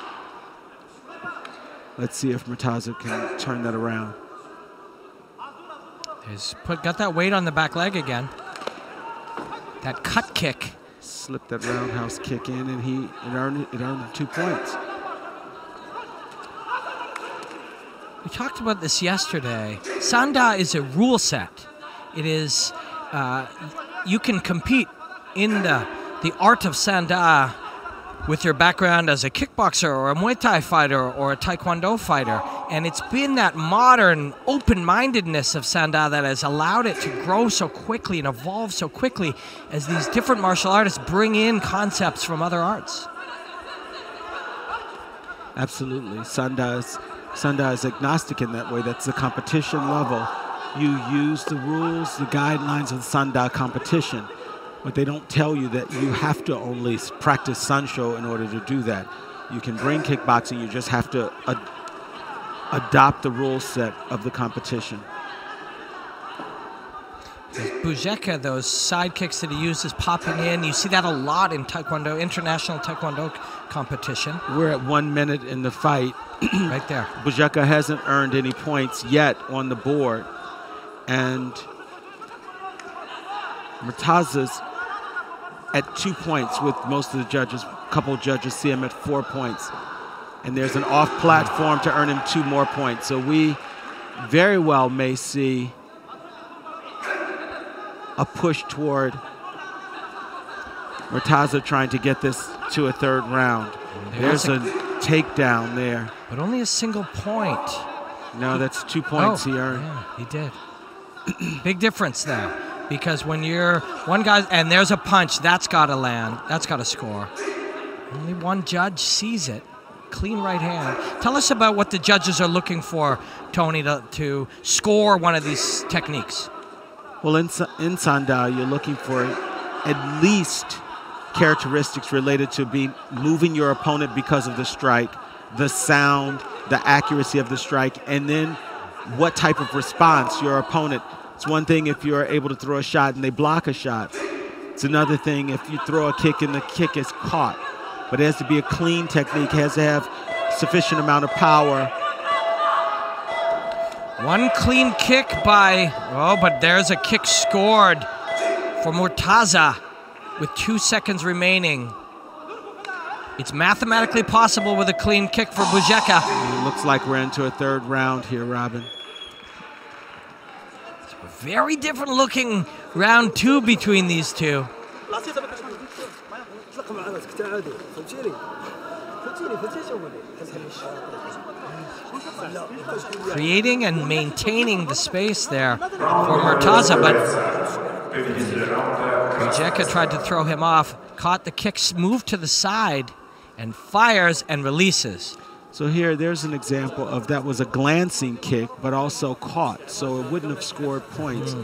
Let's see if Murtaza can turn that around. He's got that weight on the back leg again. That cut kick. Slipped that roundhouse kick in, and it earned him 2 points. We talked about this yesterday. Sanda is a rule set. It is, you can compete in the art of Sanda with your background as a kickboxer or a Muay Thai fighter or a Taekwondo fighter. And it's been that modern open-mindedness of Sanda that has allowed it to grow so quickly and evolve so quickly as these different martial artists bring in concepts from other arts. Absolutely. Sanda is agnostic in that way. That's the competition level. You use the rules, the guidelines of the Sanda competition, but they don't tell you that you have to only practice Sansho in order to do that. You can bring kickboxing, you just have to adopt the rule set of the competition. Bujaka, those side kicks that he uses popping in, you see that a lot in Taekwondo, international Taekwondo competition. We're at 1 minute in the fight. Right there. Bujaka hasn't earned any points yet on the board. And Murtaza's at 2 points with most of the judges. A couple judges see him at 4 points. And there's an off platform to earn him 2 more points. So we very well may see a push toward Murtaza trying to get this to a 3rd round. There's a takedown there. But only a single point. No, that's 2 points he earned. Yeah, he did. Big difference there. Because when you're one guy, and there's a punch, that's got to land. That's got to score. Only one judge sees it. Clean right hand. Tell us about what the judges are looking for, Tony, to score one of these techniques. Well, in Sanda, you're looking for at least characteristics related to moving your opponent because of the strike, the sound, the accuracy of the strike, and then what type of response your opponent. It's one thing if you're able to throw a shot and they block a shot. It's another thing if you throw a kick and the kick is caught. But it has to be a clean technique. It has to have sufficient amount of power. One clean kick but there's a kick scored for Murtaza with 2 seconds remaining. It's mathematically possible with a clean kick for Bujaka. It looks like we're into a 3rd round here, Robin. It's a very different looking round 2 between these two. Creating and maintaining the space there for Murtaza, but Bujaka tried to throw him off, caught the kicks, moved to the side, and fires and releases. So there's an example of that was a glancing kick, but also caught, so it wouldn't have scored points.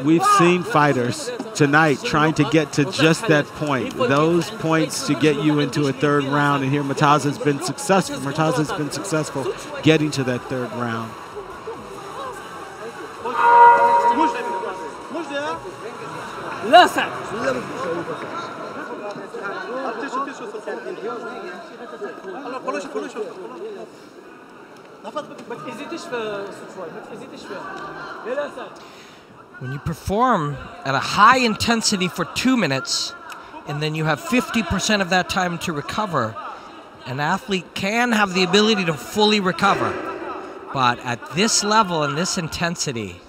We've seen fighters tonight trying to get to just that point, those points to get you into a 3rd round, and here Murtaza's been successful. Murtaza's been successful getting to that 3rd round. When you perform at a high intensity for 2 minutes, and then you have 50% of that time to recover, an athlete can have the ability to fully recover. But at this level and this intensity,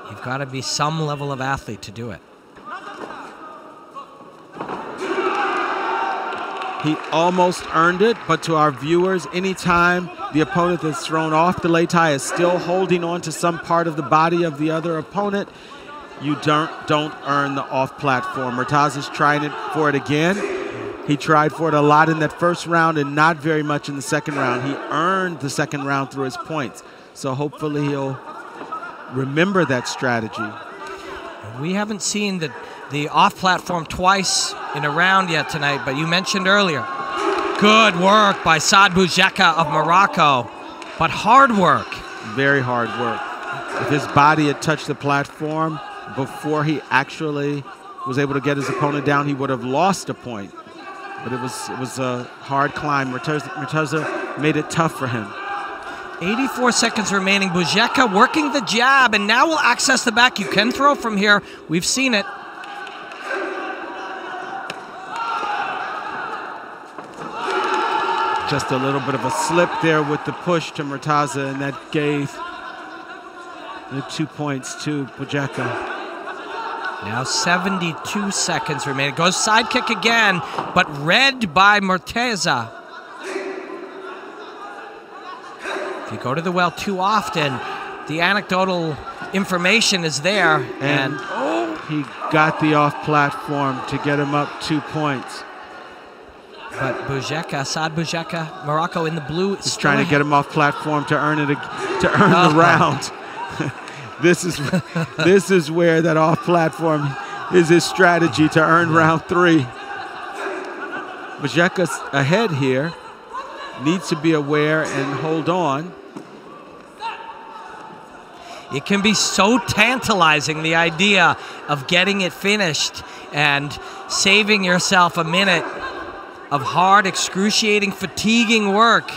you've got to be some level of athlete to do it. He almost earned it, but to our viewers, anytime the opponent that's thrown off the lei tai is still holding on to some part of the body of the other opponent, you don't earn the off platform. Murtaza's trying for it again. He tried for it a lot in that 1st round and not very much in the 2nd round. He earned the 2nd round through his points. So hopefully he'll remember that strategy. We haven't seen the off-platform twice in a round yet tonight, but you mentioned earlier. Good work by Saad Bouzeka of Morocco, but hard work. Very hard work. If his body had touched the platform before he actually was able to get his opponent down, he would have lost a point. But it was a hard climb. Murtaza made it tough for him. 84 seconds remaining. Bouzeka working the jab, and now will access the back. You can throw from here. We've seen it. Just a little bit of a slip there with the push to Murtaza, and that gave the 2 points to Bouzeka. Now 72 seconds remaining. Goes side kick again, but read by Murtaza. If you go to the well too often, the anecdotal information is there. And he got the off platform to get him up 2 points. But Bouzeka, Saad Bouzeka, Morocco in the blue. He's trying to get him off platform to earn the round. This is where that off platform is his strategy to earn round 3. Bouzeka's ahead here, needs to be aware and hold on. It can be so tantalizing, the idea of getting it finished and saving yourself a minute of hard, excruciating, fatiguing work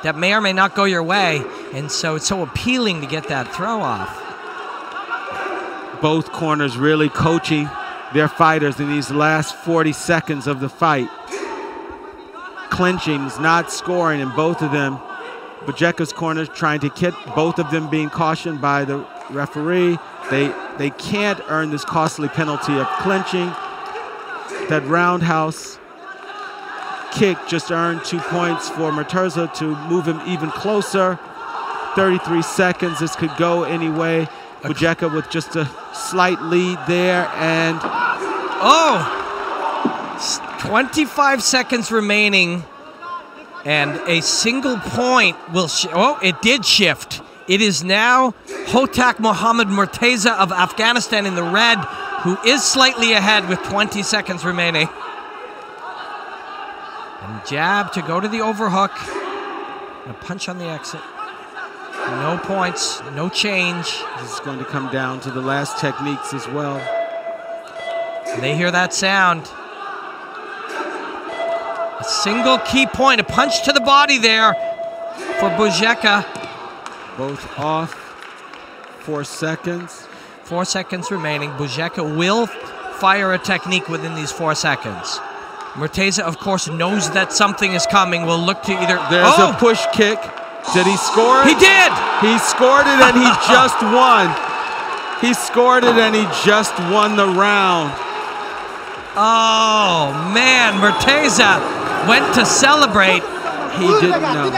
that may or may not go your way. And so it's so appealing to get that throw off. Both corners really coaching their fighters in these last 40 seconds of the fight. Clinchings, not scoring in both of them. Bouzeka's corner trying to get both of them being cautioned by the referee. They can't earn this costly penalty of clinching. That roundhouse kick just earned 2 points for Murtaza to move him even closer. 33 seconds, this could go anyway. Bouzeka with just a slight lead there, and 25 seconds remaining, and a single point will it did shift. It is now Hotak Mohammad Murtaza of Afghanistan in the red, who is slightly ahead with 20 seconds remaining. And jab to go to the overhook. And a punch on the exit. No points, no change. This is going to come down to the last techniques as well. And they hear that sound. A single key point, a punch to the body there for Bouzeka. Both off, 4 seconds. 4 seconds remaining. Bouzeka will fire a technique within these 4 seconds. Murtaza, of course, knows that something is coming. Will look to either... There's a push kick. Did he score it? He did! He scored it and he just won. He scored it and he just won the round. Oh, man. Murtaza went to celebrate. He didn't know.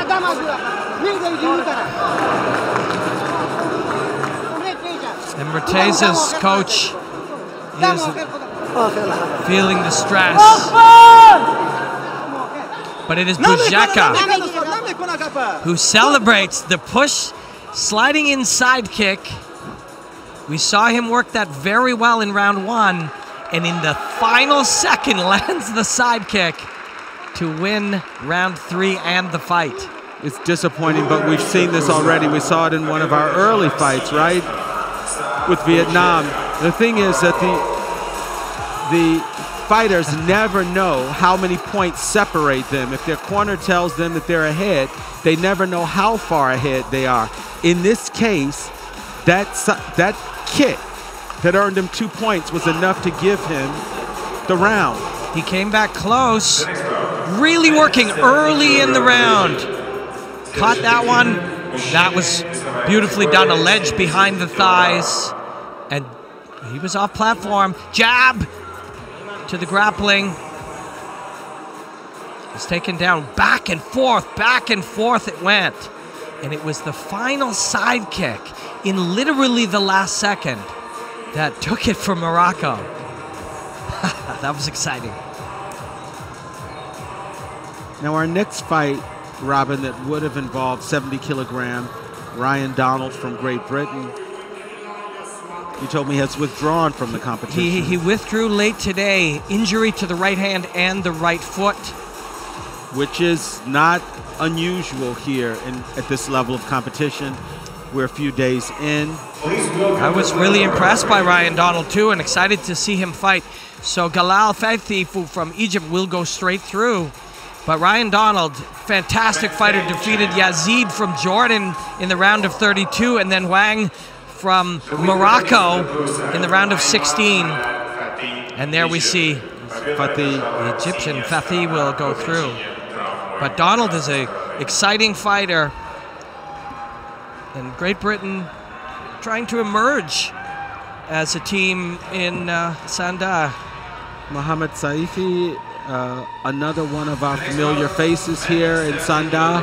And Murtaza's coach is feeling the stress. But it is Bouzeka who celebrates the push, sliding inside kick. We saw him work that very well in round 1, and in the final second lands the side kick to win round 3 and the fight. It's disappointing, but we've seen this already. We saw it in one of our early fights, right? With Vietnam. The thing is that the fighters never know how many points separate them. If their corner tells them that they're ahead, they never know how far ahead they are. In this case, that kick that earned him 2 points was enough to give him the round. He came back close, really working early in the round. Caught that one. That was beautifully done, a ledge behind the thighs. And he was off platform. Jab to the grappling. It's taken down, back and forth it went. And it was the final side kick in literally the last second that took it for Morocco. That was exciting. Now our next fight, Robin, that would have involved 70 kilogram Ryan Donald from Great Britain. you told me has withdrawn from the competition. He withdrew late today. Injury to the right hand and the right foot. Which is not unusual here at this level of competition. We're a few days in. I was really impressed by Ryan Donald too, and excited to see him fight. So Galal Fatifu from Egypt will go straight through. But Ryan Donald, fantastic fighter, defeated Yazid from Jordan in the round of 32, and then Wang from Morocco in the round of 16. And there we see the Egyptian Fatih will go through. But Donald is an exciting fighter. And Great Britain trying to emerge as a team in Sanda. Mohamed Saifi, another one of our familiar faces here in Sanda.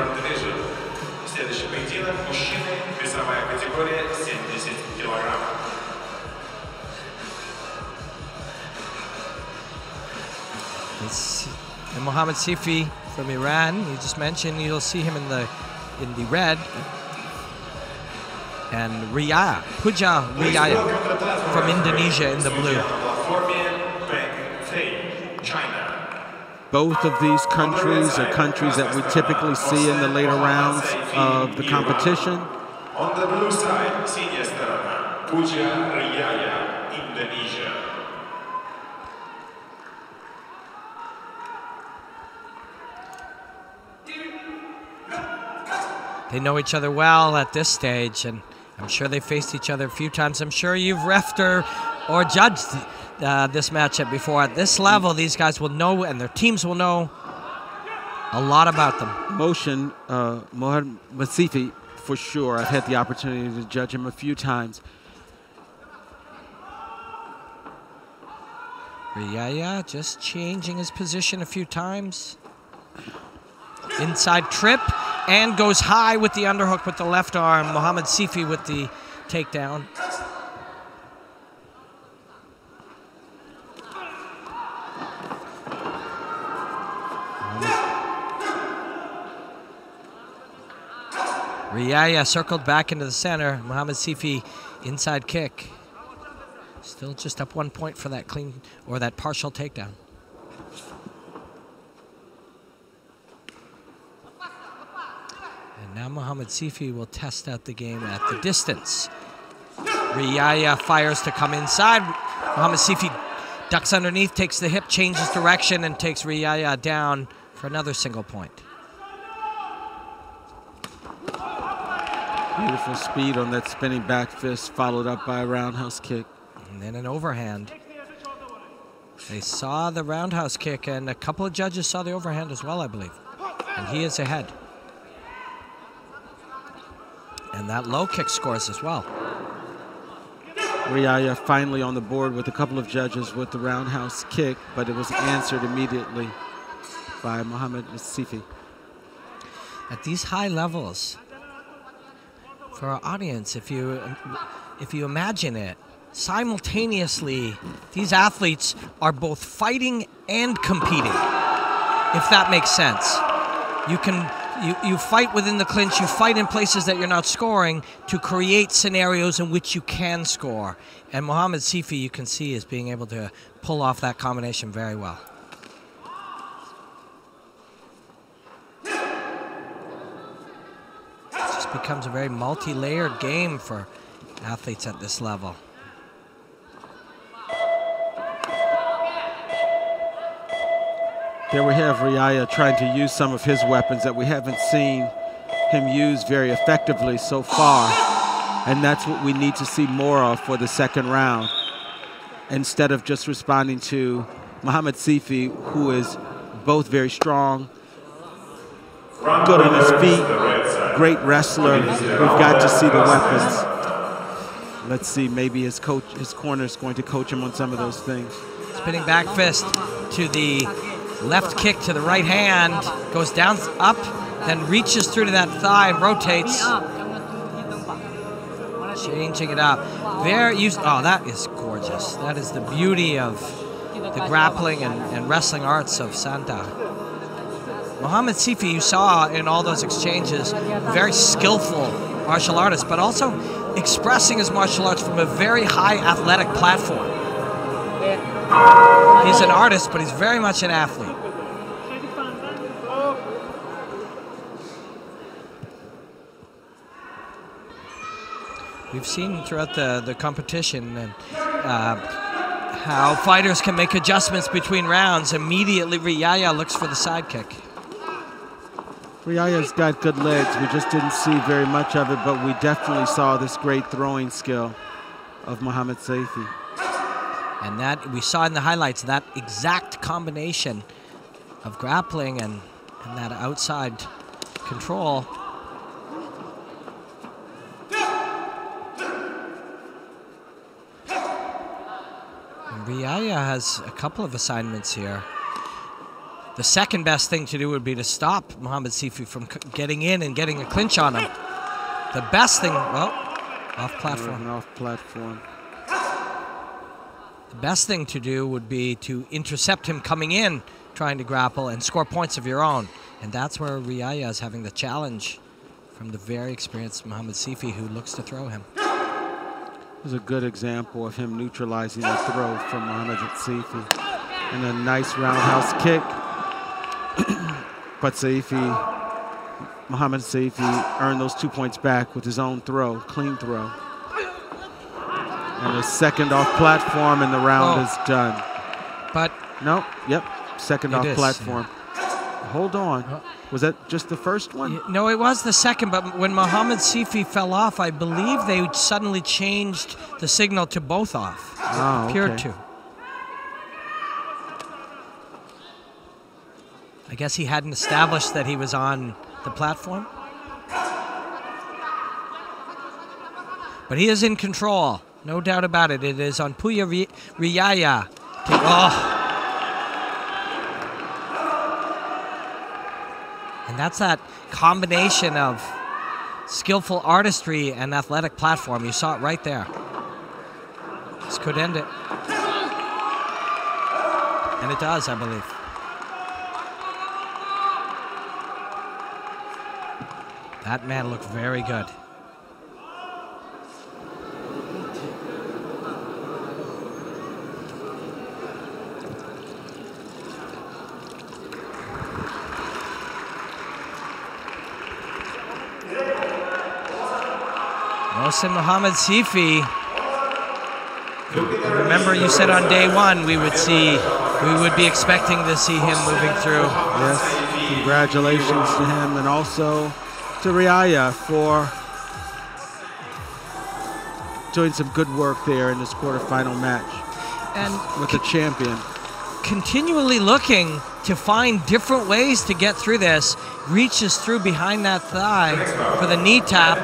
And Mohamed Sifi from Iran, you just mentioned, you'll see him in the red. And Puja Riyaya from Indonesia in the blue. Both of these countries are countries that we typically see in the later rounds of the competition. On the blue side, senior star, Puja Riyaya, Indonesia. They know each other well at this stage, and I'm sure they faced each other a few times. I'm sure you've refed or judged this matchup before. At this level, these guys will know, and their teams will know a lot about them. Motion, Mohamed Sifi, for sure. I've had the opportunity to judge him a few times. Riyaya just changing his position a few times. Inside trip, and goes high with the underhook with the left arm. Mohamed Sifi with the takedown. Riyaya circled back into the center. Mohamed Sifi inside kick. Still just up 1 point for that clean or that partial takedown. And now Mohamed Sifi will test out the game at the distance. Riyaya fires to come inside. Mohamed Sifi ducks underneath, takes the hip, changes direction, and takes Riyaya down for another single point. Beautiful speed on that spinning back fist, followed up by a roundhouse kick. And then an overhand. They saw the roundhouse kick, and a couple of judges saw the overhand as well, I believe. And he is ahead. And that low kick scores as well. Riyaya finally on the board with a couple of judges with the roundhouse kick, but it was answered immediately by Mohamed Sifi. At these high levels, for our audience, if you imagine it, simultaneously, these athletes are both fighting and competing, if that makes sense. You fight within the clinch, you fight in places that you're not scoring to create scenarios in which you can score. And Mohamed Sifi, you can see, is being able to pull off that combination very well. It just becomes a very multi-layered game for athletes at this level. There we have Riyaya trying to use some of his weapons that we haven't seen him use very effectively so far. And that's what we need to see more of for the second round. Instead of just responding to Mohamed Sifi, who is both very strong, good on his feet, great wrestler. We've got to see the weapons. Let's see, maybe his corner is going to coach him on some of those things. Spinning back fist to the left kick to the right hand, goes down, up, then reaches through to that thigh and rotates. Changing it up. Oh, that is gorgeous. That is the beauty of the grappling and wrestling arts of Sanda. Mohamed Sifi, you saw in all those exchanges, very skillful martial artist, but also expressing his martial arts from a very high athletic platform. He's an artist, but he's very much an athlete. We've seen throughout the competition and how fighters can make adjustments between rounds. Immediately, Riyaya looks for the sidekick. Riyaya's got good legs. We just didn't see very much of it, but we definitely saw this great throwing skill of Mohamed Saifi. And that we saw in the highlights, that exact combination of grappling and that outside control. And Riyaya has a couple of assignments here. The second best thing to do would be to stop Mohamed Saifi from getting in and getting a clinch on him. The best thing, well, off platform. Off platform. The best thing to do would be to intercept him coming in, trying to grapple and score points of your own. And that's where Riyaya is having the challenge from the very experienced Mohamed Saifi, who looks to throw him. It was a good example of him neutralizing the throw from Mohamed Saifi. And a nice roundhouse kick. But Mohamed Saifi earned those 2 points back with his own throw, clean throw. And a second off platform, and the round is done. But no, yep, second off platform. Yeah. Hold on. Was that just the first one? No, it was the second, but when Mohamed Saifi fell off, I believe they suddenly changed the signal to both off. Oh, appeared okay. to. I guess he hadn't established that he was on the platform. But he is in control, no doubt about it. It is on Puya Riyaya. And that's that combination of skillful artistry and athletic platform. You saw it right there. This could end it. And it does, I believe. That man looked very good. Mohsen Mohamed Saifi. Remember, you said on day one we would be expecting to see him moving through. Yes, congratulations to him, and also to Riyaya for doing some good work there in this quarterfinal match and with the champion. Continually looking to find different ways to get through this. Reaches through behind that thigh for the knee tap,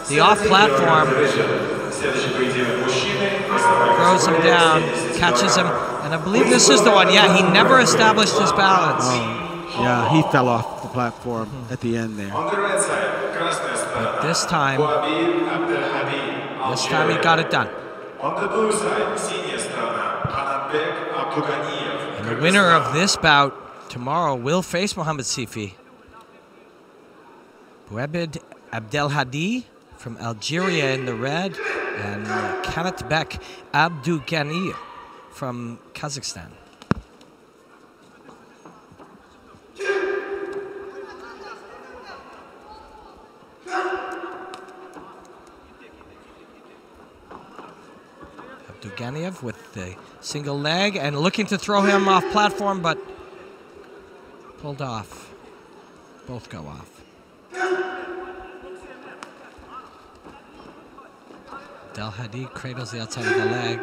the off platform. Throws him down, catches him, and I believe this is the one. Yeah, he never established his balance. Oh, yeah, he fell off the platform at the end there. But this time he got it done. On the blue side, And the winner of this bout tomorrow will face Mohamed Saifi. Bouabed Abdelhadi from Algeria in the red, and Kanatbek Abdoughani from Kazakhstan. Abdoughaniyev with the single leg and looking to throw him off platform, but pulled off. Both go off. Del Hadi cradles the outside of the leg.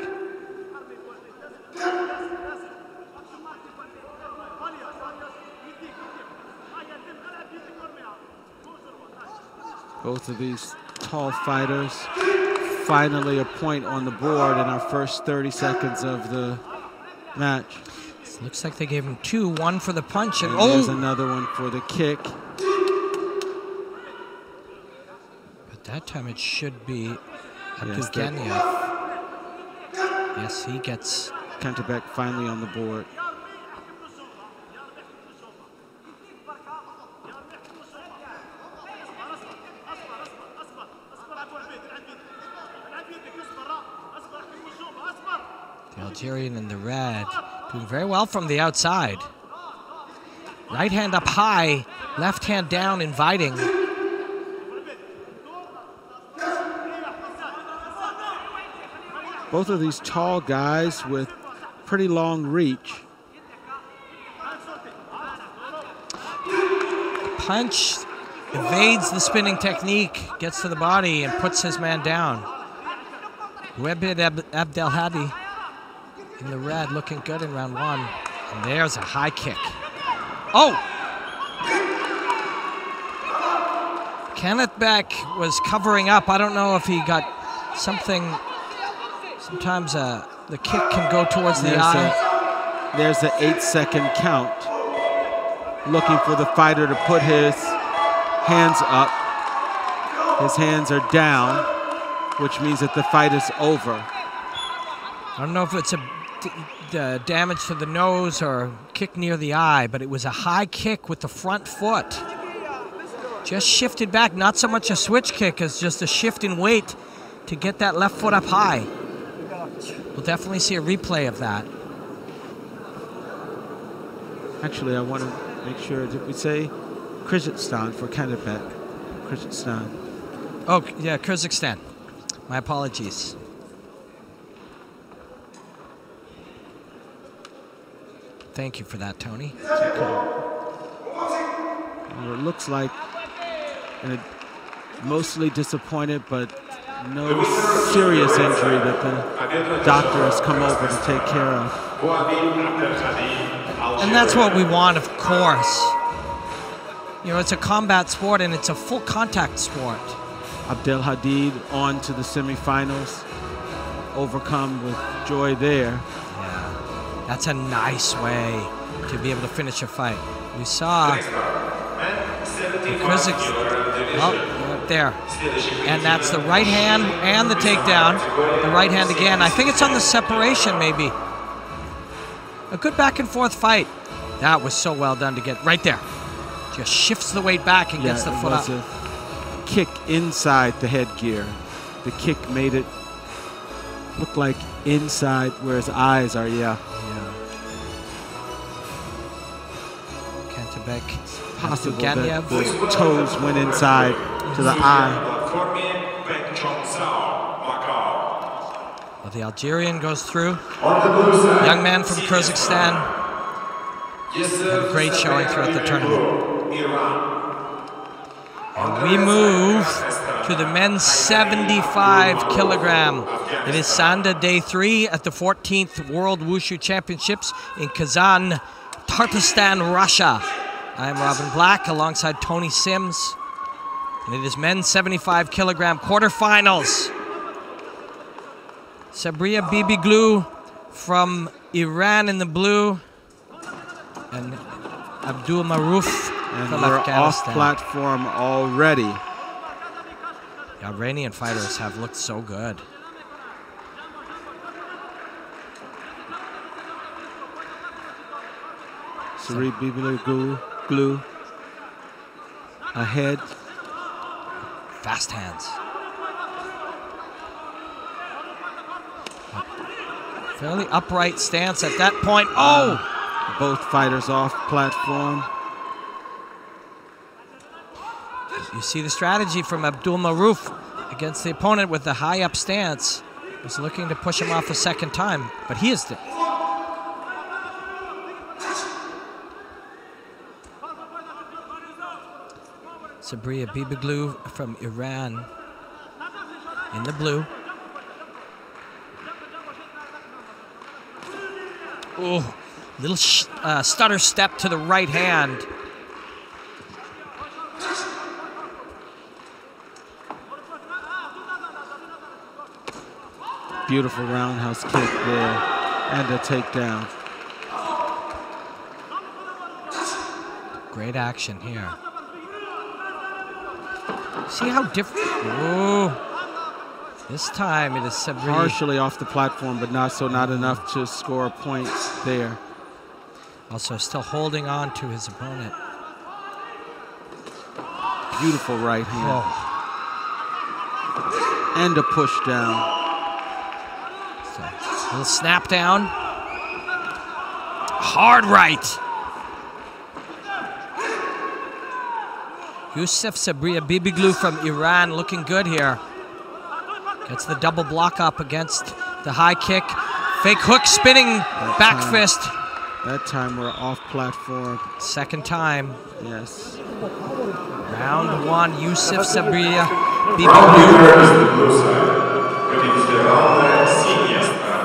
Both of these tall fighters, finally a point on the board in our first 30 seconds of the match. It looks like they gave him two, one for the punch, and there's another one for the kick. But that time it should be Abdoughaniyev. Yes, he gets Kantabek finally on the board. Algerian in the red, doing very well from the outside. Right hand up high, left hand down, inviting. Both of these tall guys with pretty long reach. Punch evades the spinning technique, gets to the body and puts his man down. Webid Abdelhadi in the red, looking good in round one. And there's a high kick. Oh! Kenneth Beck was covering up. I don't know if he got something. Sometimes the kick can go towards the eye. There's the 8-second count. Looking for the fighter to put his hands up. His hands are down, which means that the fight is over. I don't know if it's a damage to the nose or kick near the eye, but it was a high kick with the front foot. Just shifted back, not so much a switch kick as just a shift in weight to get that left foot up high. We'll definitely see a replay of that. Actually, I want to make sure, did we say Kyrgyzstan for Kenneth? Kyrgyzstan. Oh, yeah, Kyrgyzstan. My apologies. Thank you for that, Tony. Well, it looks like mostly disappointed, but no serious injury that the doctor has come over to take care of. And that's what we want, of course. You know, it's a combat sport and it's a full contact sport. Abdelhadid on to the semifinals, overcome with joy there. Yeah, that's a nice way to be able to finish a fight. We saw right there. And that's the right hand and the takedown. The right hand again. I think it's on the separation, maybe. A good back and forth fight. That was so well done to get right there. Just shifts the weight back and gets the foot up. A kick inside the headgear. The kick made it look like inside where his eyes are, yeah. Kantabek. Possible that the toes went inside to the eye. Well, the Algerian goes through. Young man from Kyrgyzstan. Had a great showing throughout the tournament. And we move to the men's 75 kilogram. It is Sanda day 3 at the 14th World Wushu Championships in Kazan, Tatarstan, Russia. I am Robin Black alongside Tony Sims. And it is men's 75 kilogram quarterfinals. Sabriya Bibiglu from Iran in the blue. And Abdul Maruf from we're Afghanistan. Off platform already. The Iranian fighters have looked so good. Sabriya Bibiglu ahead. Fast hands. Fairly upright stance at that point. Oh! Both fighters off platform. You see the strategy from Abdul Maruf against the opponent with the high up stance. He's looking to push him off a second time, but he is. Sabriya Bibiglu from Iran in the blue. Oh, little stutter step to the right hand. Beautiful roundhouse kick there and a takedown. Great action here. See how different. Oh, this time it is Sabriya. Partially off the platform, but not enough to score a point there. Also still holding on to his opponent. Beautiful right hand. Oh. And a push down. So, Little snap down. Hard right. Yusuf Sabria Bibiglu from Iran looking good here. Gets the double block up against the high kick. Fake hook spinning back fist. That time we're off platform. Second time. Yes. Round one, Yusuf Sabria Round Bibiglu. winner is the blue side. Победитель раунда синяя сторона.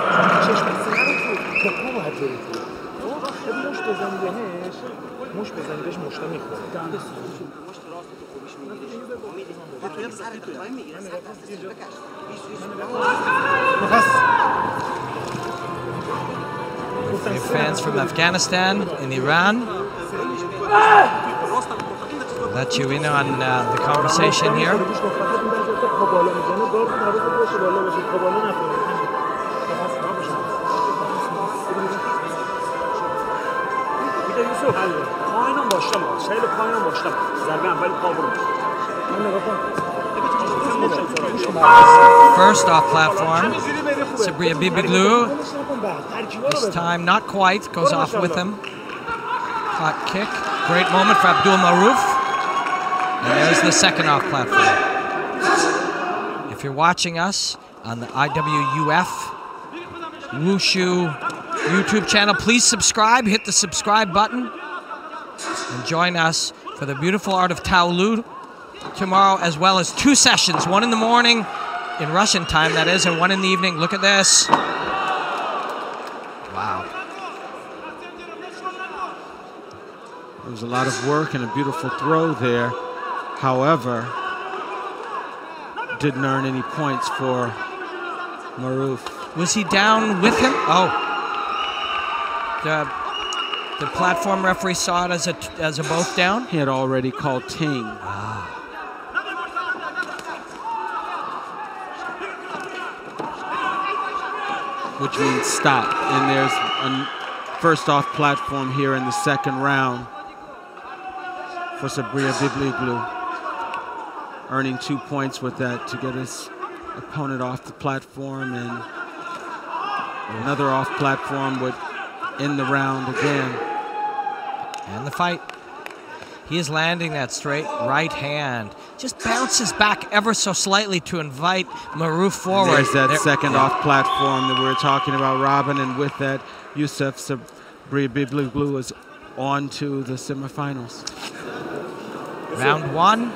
We have fans from Afghanistan and Iran. Let you in on the conversation here. First off platform, Sabria Bibiglu. This time not quite, goes off with him. Hot kick, great moment for Abdul Maruf. And there's the second off platform. If you're watching us on the IWUF Wushu YouTube channel, please subscribe, hit the subscribe button, and join us for the beautiful art of Taolu tomorrow, as well as 2 sessions, one in the morning in Russian time, that is, and one in the evening. Look at this. Wow. There was a lot of work and a beautiful throw there. However, didn't earn any points for Maruf. Was he down with him? Oh. The platform referee saw it as a both down? He had already called ting. Which means stop. And there's a first off platform here in the second round for Sabria Bibiglu, earning 2 points with that to get his opponent off the platform, and another off platform would end the round again. And the fight. He is landing that straight right hand. Just bounces back ever so slightly to invite Maruf forward. There's that second off platform that we were talking about, Robin, and with that, Yusuf Sabria Bibiglu is on to the semifinals. Round one,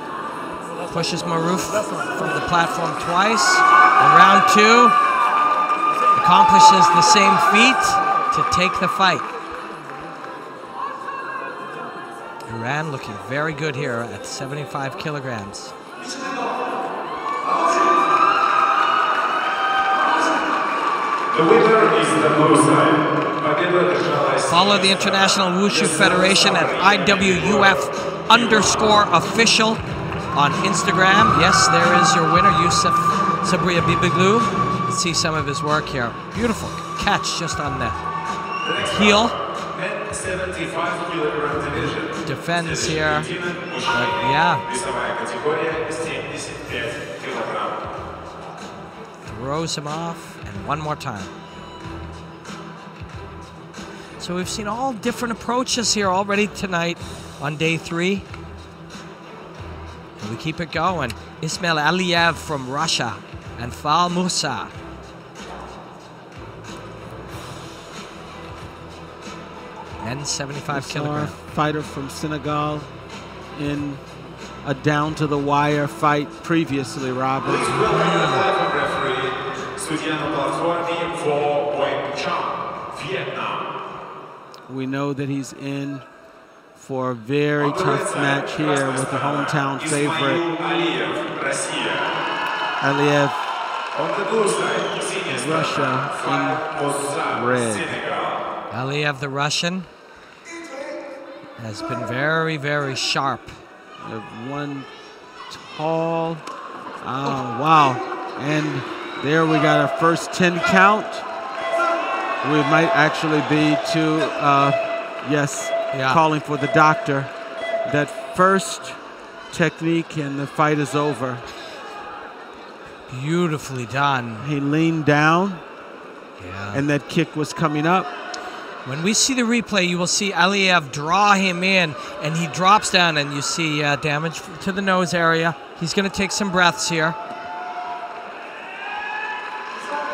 pushes Maruf from the platform twice. And round two, accomplishes the same feat to take the fight. Iran looking very good here at 75 kilograms. The winner is the blue side. Follow the International Wushu Federation at IWUF_official on Instagram. Yes, there is your winner, Yusuf Sabria Bibiglu. See some of his work here. Beautiful catch just on the heel. 75 kilogram division. Defends here. But yeah. Throws him off, and one more time. So we've seen all different approaches here already tonight on day 3. And we keep it going. Ismail Aliyev from Russia and Fal Musa. Men's 75 kilogram. Fighter from Senegal in a down-to-the-wire fight previously, Robert. We know that he's in for a very tough match here with the hometown favorite, Aliyev, Russia in red. Aliyev, the Russian, has been very, very sharp. One tall, wow. And there we got our first 10 count. We might actually be calling for the doctor. That first technique and the fight is over. Beautifully done. He leaned down. Yeah. and that kick was coming up. When we see the replay, you will see Aliyev draw him in, and he drops down, and you see damage to the nose area. He's going to take some breaths here.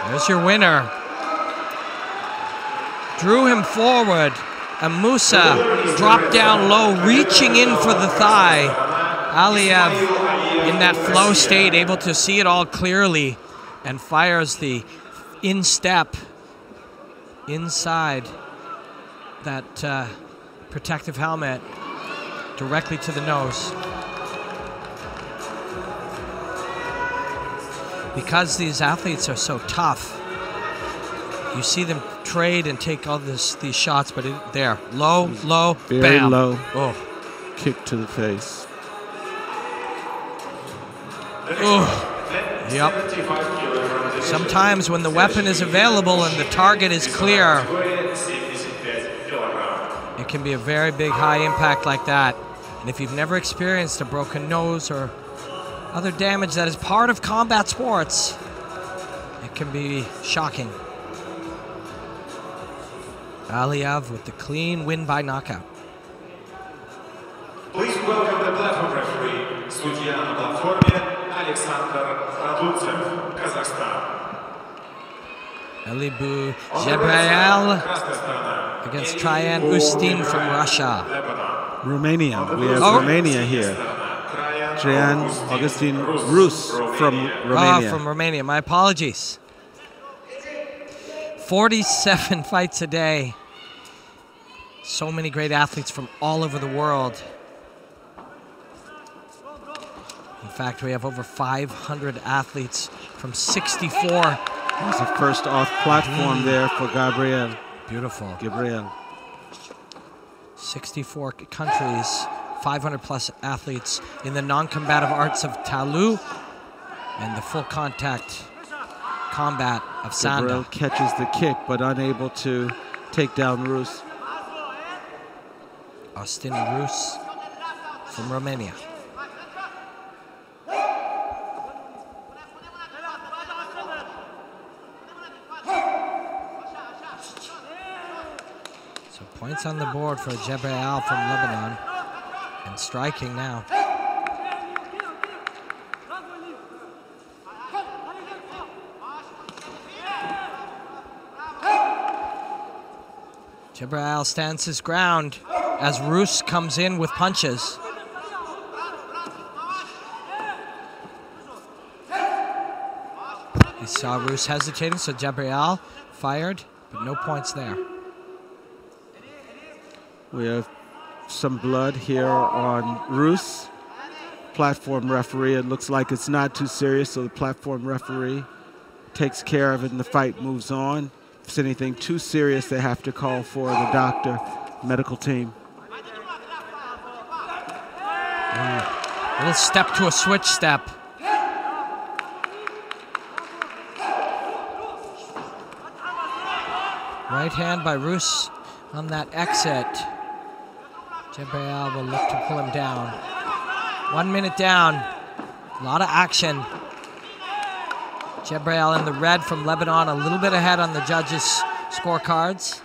There's your winner. Drew him forward, and Musa dropped down low, reaching in for the thigh. Aliyev in that flow state, able to see it all clearly, and fires the instep inside that protective helmet directly to the nose. Because these athletes are so tough, you see them trade and take all these shots, but there, low, Very bam. low. Oh. Kick to the face. Oh. Yep. Sometimes when the weapon is available and the target is clear, it can be a very big high impact like that. And if you've never experienced a broken nose or other damage that is part of combat sports, it can be shocking. Aliyev with the clean win by knockout. Please welcome the platform referee, судья на платформе Александр Радулцев, Kazakhstan. Elibu Jebrail against Traian Ustin from Russia. Romania. We have Romania here. Traian Augustin Rus from Romania. From Romania. My apologies. 47 fights a day. So many great athletes from all over the world. In fact, we have over 500 athletes from 64. There's the first off platform there for Gabriel. Beautiful. Gabriel. 64 countries, 500 plus athletes in the non-combative arts of Talu and the full contact combat of Sanda. Gabriel catches the kick, but unable to take down Rus. Austin Rus from Romania. So points on the board for Jebrail from Lebanon, and striking now. Jebrail stands his ground as Rus comes in with punches. He saw Rus hesitating, so Jebrail fired, but no points there. We have some blood here on Rus. Platform referee, it looks like it's not too serious, so the platform referee takes care of it and the fight moves on. If it's anything too serious, they have to call for the doctor, medical team. A little step to a switch step. Right hand by Rus on that exit. Jebrail will look to pull him down. 1 minute down. A lot of action. Jebrail in the red from Lebanon, a little bit ahead on the judges' scorecards.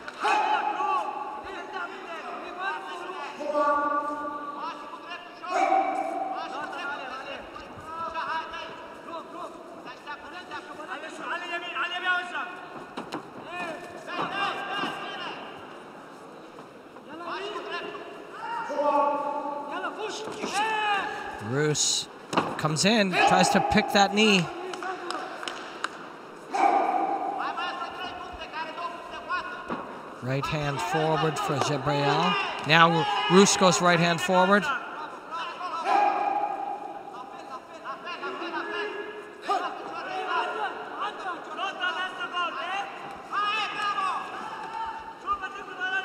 Rus comes in, tries to pick that knee. Right hand forward for Jebrail. Now Rus goes right hand forward.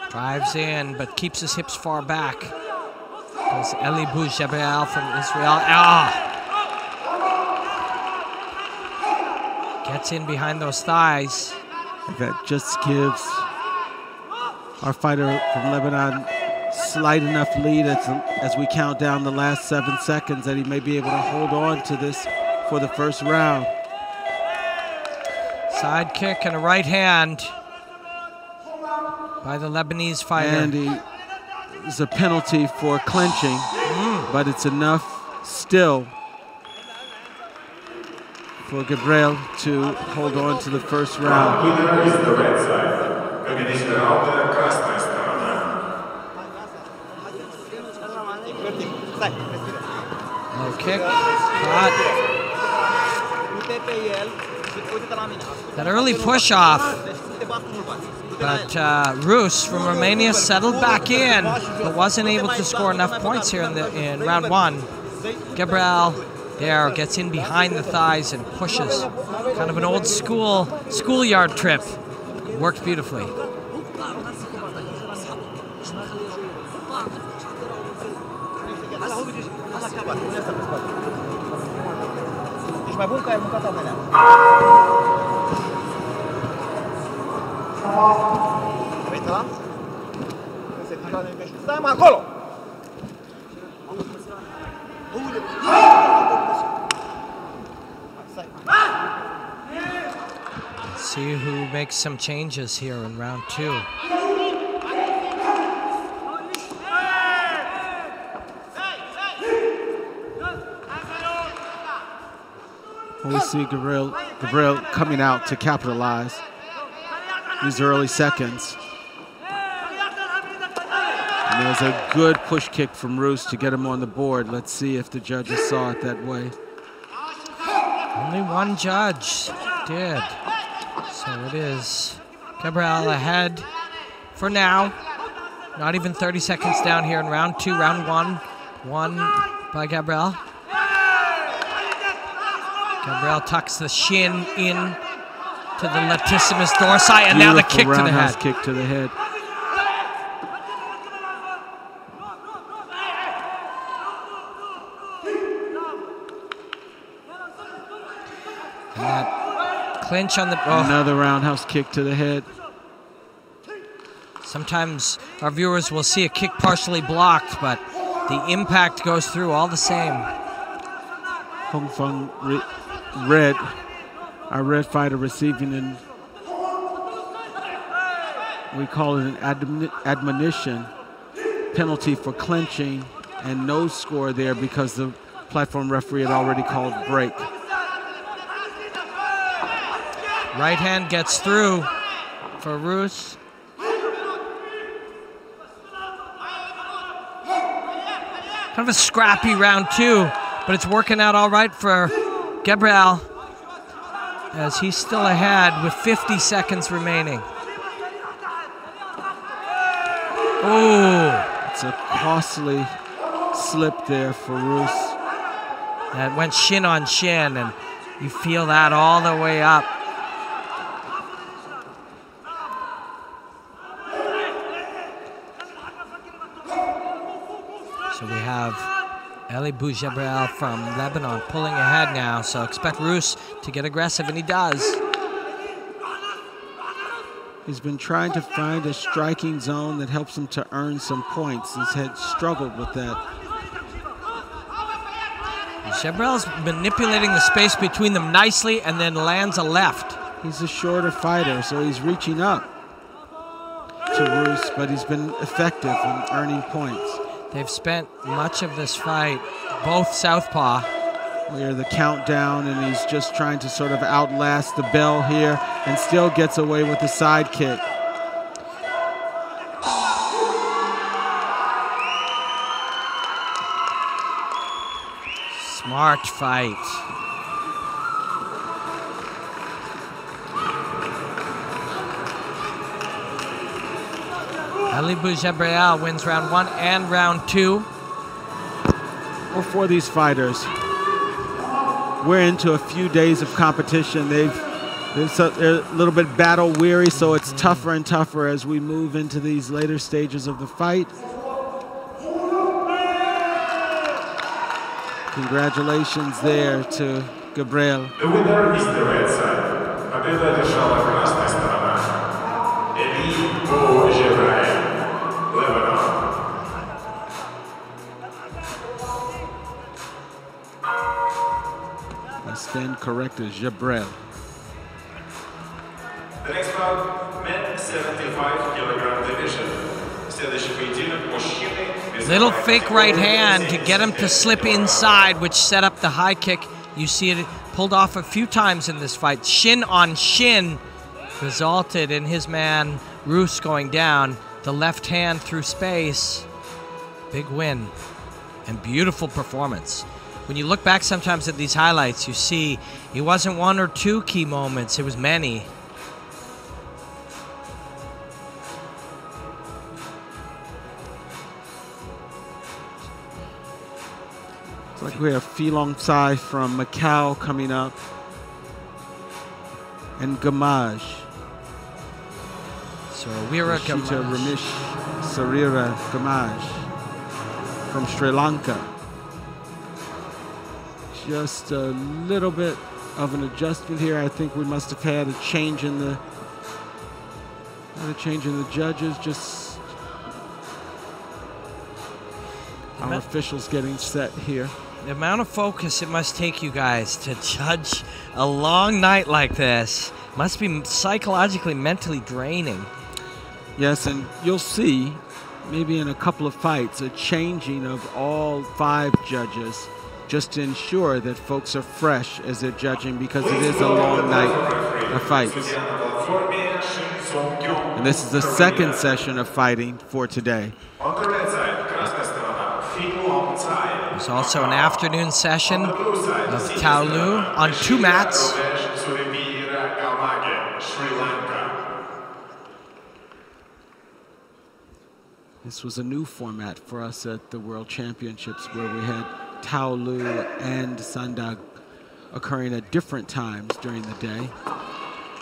Drives in, but keeps his hips far back. Goes Elibu Jebrail from Israel. Gets in behind those thighs. That just gives our fighter from Lebanon slight enough lead as we count down the last 7 seconds that he may be able to hold on to this for the first round. Side kick and a right hand by the Lebanese fighter. And it's a penalty for clinching, but it's enough still for Gabriel to hold on to the first round. Winner is the red side. Победитель раунда красная сторона. Low kick, caught. That early push off, but Rus from Romania settled back in, but wasn't able to score enough points here in round one. Gabriel there gets in behind the thighs and pushes. Kind of an old schoolyard trip. Worked beautifully. See who makes some changes here in round two. We see Gabriel coming out to capitalize these early seconds. And there's a good push kick from Rus to get him on the board. Let's see if the judges saw it that way. Only one judge did. So it is Gabriel ahead for now. Not even 30 seconds down here in round two. Round one, won by Gabriel. Gabriel tucks the shin in to the latissimus dorsi, and now the kick to the head. Kick to the head. And that clinch on the... Another roundhouse kick to the head. Sometimes our viewers will see a kick partially blocked, but the impact goes through all the same. Hong Feng Red, our red fighter, receiving an, we call it an admonition penalty for clinching, and no score there because the platform referee had already called break. Right hand gets through for Rus. Kind of a scrappy round two, but it's working out all right for Gabriel as he's still ahead with 50 seconds remaining. Oh, it's a costly slip there for Rus. That went shin on shin, and you feel that all the way up. So we have Ali Boujabrel from Lebanon pulling ahead now, so expect Rus to get aggressive, and he does. He's been trying to find a striking zone that helps him to earn some points. He's had struggled with that. Jabrel's manipulating the space between them nicely and then lands a left. He's a shorter fighter, so he's reaching up to Rus, but he's been effective in earning points. They've spent much of this fight, both southpaw. Where the countdown, and he's just trying to sort of outlast the bell here and still gets away with the side kick. Smart fight. Ali Boujabrel wins round one and round two. Well, for these fighters, we're into a few days of competition. They're a little bit battle weary, so it's tougher and tougher as we move into these later stages of the fight. Congratulations there to Gabriel. The winner is the red side. Победа одержала красная сторона. Ali Boujabrel, Lebanon. I stand corrected, Jabrel. The next bout, men 75-kilogram division. Следующий поединок мужчины. Little fake right hand to get him to slip inside, which set up the high kick. You see it pulled off a few times in this fight. Shin on shin resulted in his man Roos going down. The left hand through space. Big win and beautiful performance. When you look back sometimes at these highlights, you see it wasn't one or two key moments, it was many. It's like we have Filong Tsai from Macau coming up, and Gamaj. Sarawira Gamaj. Ramesh Sarira Gamaj from Sri Lanka. Just a little bit of an adjustment here. I think we must have had a change in the judges. Just our officials getting set here. The amount of focus it must take you guys to judge a long night like this must be psychologically, mentally draining. Yes, and you'll see maybe in a couple of fights a changing of all 5 judges just to ensure that folks are fresh as they're judging, because it is a long night of fights. And this is the second session of fighting for today. There's also an afternoon session of Taolu on 2 mats. This was a new format for us at the World Championships, where we had Taolu and Sanda occurring at different times during the day.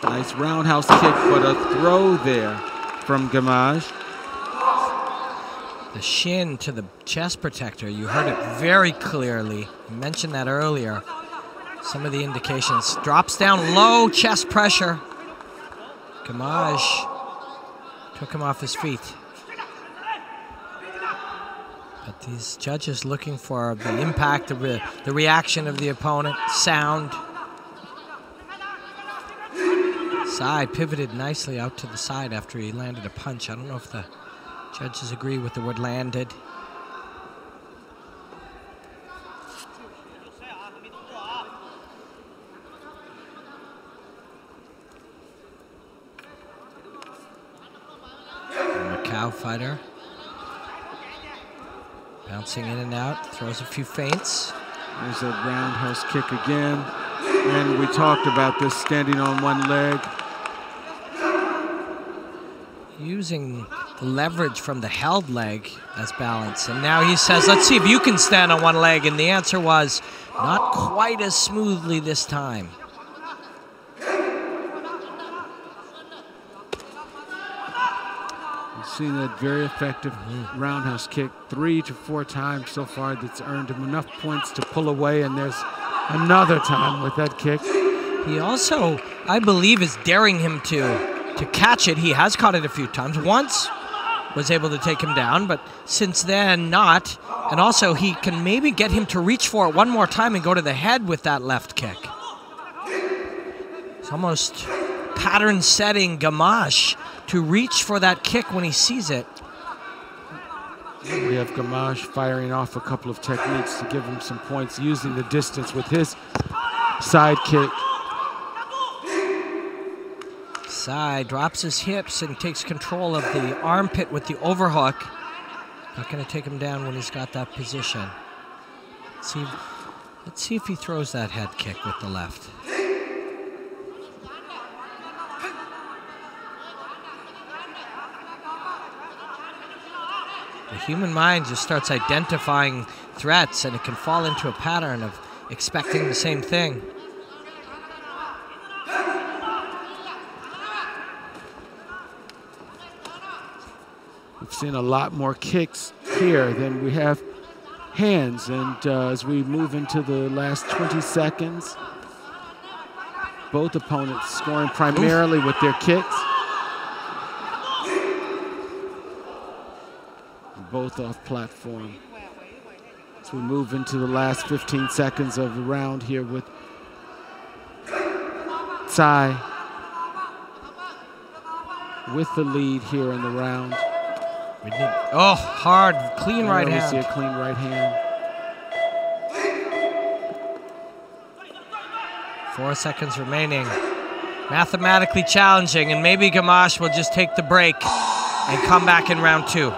Nice roundhouse kick, but a throw there from Gamaj. The shin to the chest protector, you heard it very clearly. I mentioned that earlier. Some of the indications. Drops down low, chest pressure. Gamaj took him off his feet. But these judges looking for the impact of the reaction of the opponent, sound. Sai pivoted nicely out to the side after he landed a punch. I don't know if the judges agree with the word landed. Macau fighter. Bouncing in and out, throws a few feints. There's a roundhouse kick again. And we talked about this standing on one leg. Using the leverage from the held leg as balance. And now he says, let's see if you can stand on one leg. And the answer was not quite as smoothly this time. We've seen that very effective roundhouse kick 3 to 4 times so far that's earned him enough points to pull away. And there's another time with that kick. He also, I believe, is daring him to catch it. He has caught it a few times. Once was able to take him down, but since then not. And also he can maybe get him to reach for it one more time and go to the head with that left kick. It's almost pattern setting Gamaj to reach for that kick when he sees it. We have Gamaj firing off a couple of techniques to give him some points, using the distance with his side kick. Sai drops his hips and takes control of the armpit with the overhook. Not going to take him down when he's got that position. Let's see if he throws that head kick with the left. The human mind just starts identifying threats, and it can fall into a pattern of expecting the same thing. We've seen a lot more kicks here than we have hands, and as we move into the last 20 seconds, both opponents scoring primarily with their kicks. Both off platform. As we move into the last 15 seconds of the round here with Tsai. with the lead here in the round. Oh, hard, clean right hand. We see a clean right hand. 4 seconds remaining. Mathematically challenging, and maybe Gamache will just take the break and come back in round 2.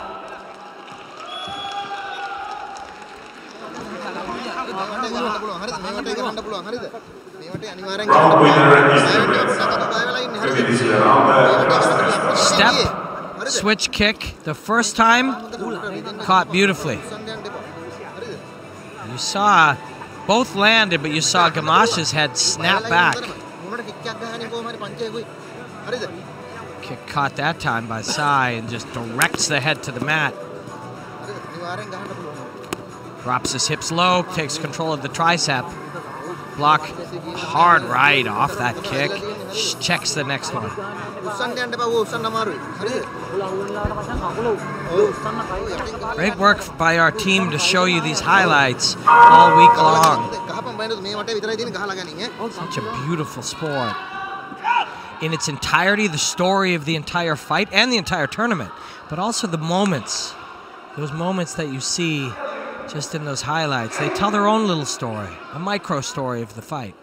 Round winner is the Step, switch kick, the first time, caught beautifully. You saw, both landed, but you saw Gamache's head snap back. Kick caught that time by Sai and just directs the head to the mat. Drops his hips low, takes control of the tricep. Block, hard right off that kick. Checks the next one. Great work by our team to show you these highlights all week long. Such a beautiful sport. In its entirety, the story of the entire fight and the entire tournament, but also the moments, those moments that you see just in those highlights. They tell their own little story, a micro story of the fight.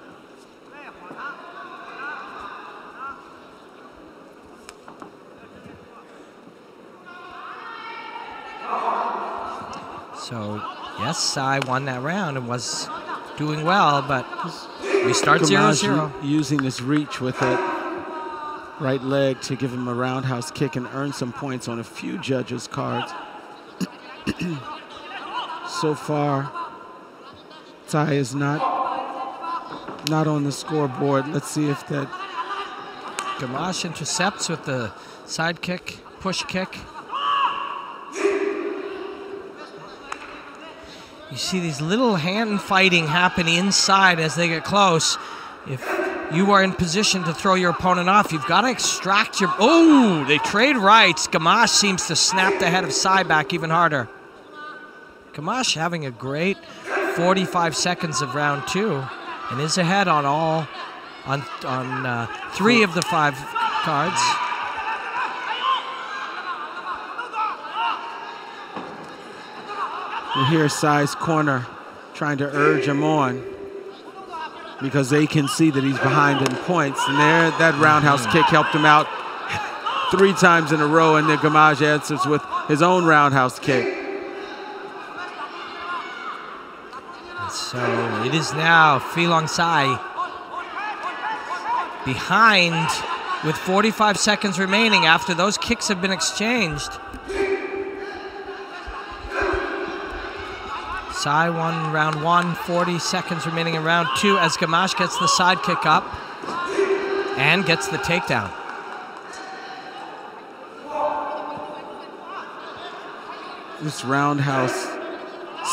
So, yes, Sai won that round and was doing well, but we start 0-0. Using his reach with it. Right leg to give him a roundhouse kick and earn some points on a few judges' cards. So far, Tsai is not on the scoreboard. Let's see if that... Gamache intercepts with the side kick, push kick. You see these little hand fighting happen inside as they get close. If you are in position to throw your opponent off, you've got to extract your... Oh, they trade rights. Gamache seems to snap the head of Sai back even harder. Gamache having a great 45 seconds of round 2 and is ahead on all, on 3 of the 5 cards. You hear Sai's corner trying to urge him on because they can see that he's behind in points. And there, that roundhouse kick helped him out 3 times in a row, and then Gamache answers with his own roundhouse kick. So it is now Filong Sai behind with 45 seconds remaining after those kicks have been exchanged. Sai won round 1, 40 seconds remaining in round 2 as Gamache gets the side kick up and gets the takedown. This roundhouse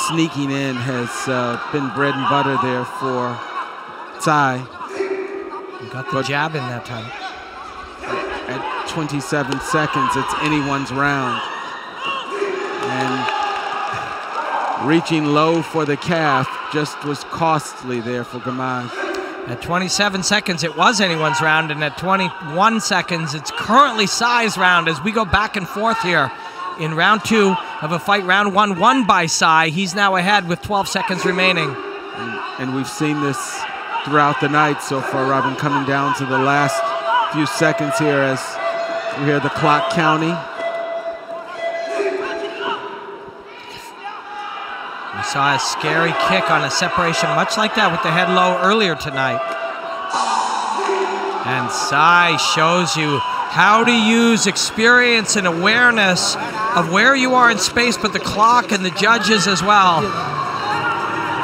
sneaking in has been bread and butter there for Tsai. Got the jab in that time. At 27 seconds, it's anyone's round. And reaching low for the calf just was costly there for Gamache. At 27 seconds, it was anyone's round, and at 21 seconds, it's currently Sai's round as we go back and forth here. In round 2 of a fight, round 1 won by Sai. He's now ahead with 12 seconds remaining. And we've seen this throughout the night so far, Robin, coming down to the last few seconds here as we hear the clock counting. We saw a scary kick on a separation much like that with the head low earlier tonight. And Sai shows you how to use experience and awareness of where you are in space, but the clock and the judges as well.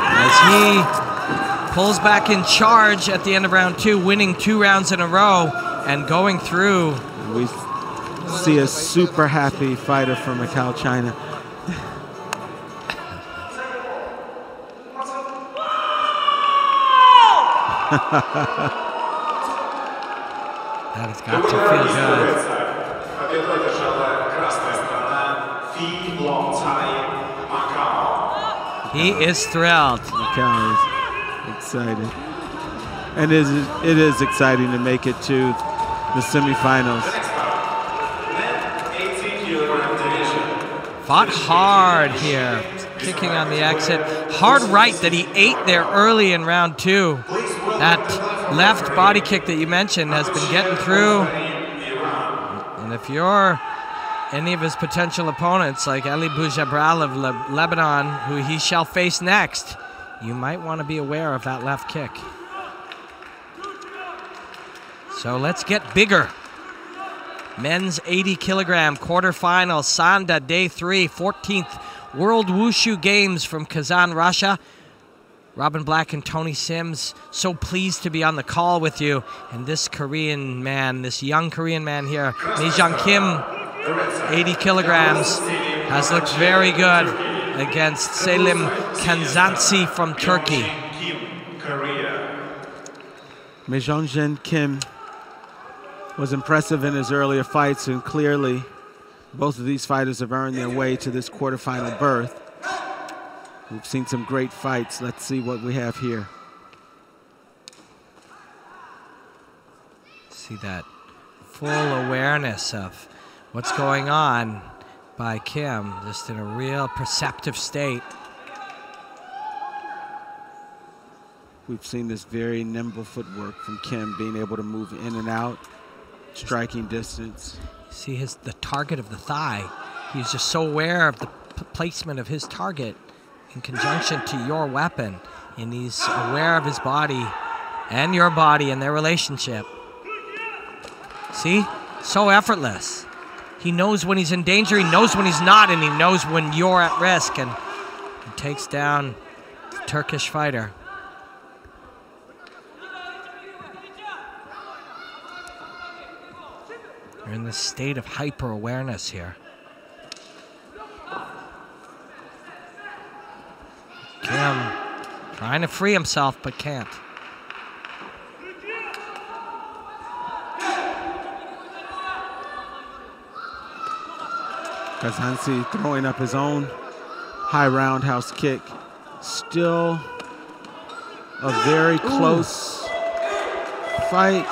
As he pulls back in charge at the end of round 2, winning 2 rounds in a row and going through. We see a super happy fighter from Macau, China. That has got to feel good. He is thrilled. Macau is excited. And it is exciting to make it to the semifinals. Fought hard here, kicking on the exit. Hard right that he ate there early in round 2. That left body kick that you mentioned has been getting through. And if you're any of his potential opponents, like Ali Boujabral of Lebanon, who he shall face next, you might want to be aware of that left kick. So let's get bigger. Men's 80-kilogram quarterfinals, Sanda, day 3, 14th World Wushu Games from Kazan, Russia. Robin Black and Tony Sims, so pleased to be on the call with you. And this Korean man, this young Korean man here, Mi-jung Kim, 80 kilograms, has looked very good against Selim Kanzansi from Turkey. Mi-jung Kim was impressive in his earlier fights, and clearly both of these fighters have earned their way to this quarterfinal berth. We've seen some great fights. Let's see what we have here. See that full awareness of what's going on by Kim, just in a real perceptive state. We've seen this very nimble footwork from Kim, being able to move in and out, striking distance. See the target of the thigh. He's just so aware of the placement of his target in conjunction to your weapon, and he's aware of his body and your body and their relationship. See? So effortless. He knows when he's in danger, he knows when he's not, and he knows when you're at risk, and he takes down the Turkish fighter. You're in this state of hyper-awareness here. Kim trying to free himself, but can't. Kazansi throwing up his own high roundhouse kick. Still a very close fight.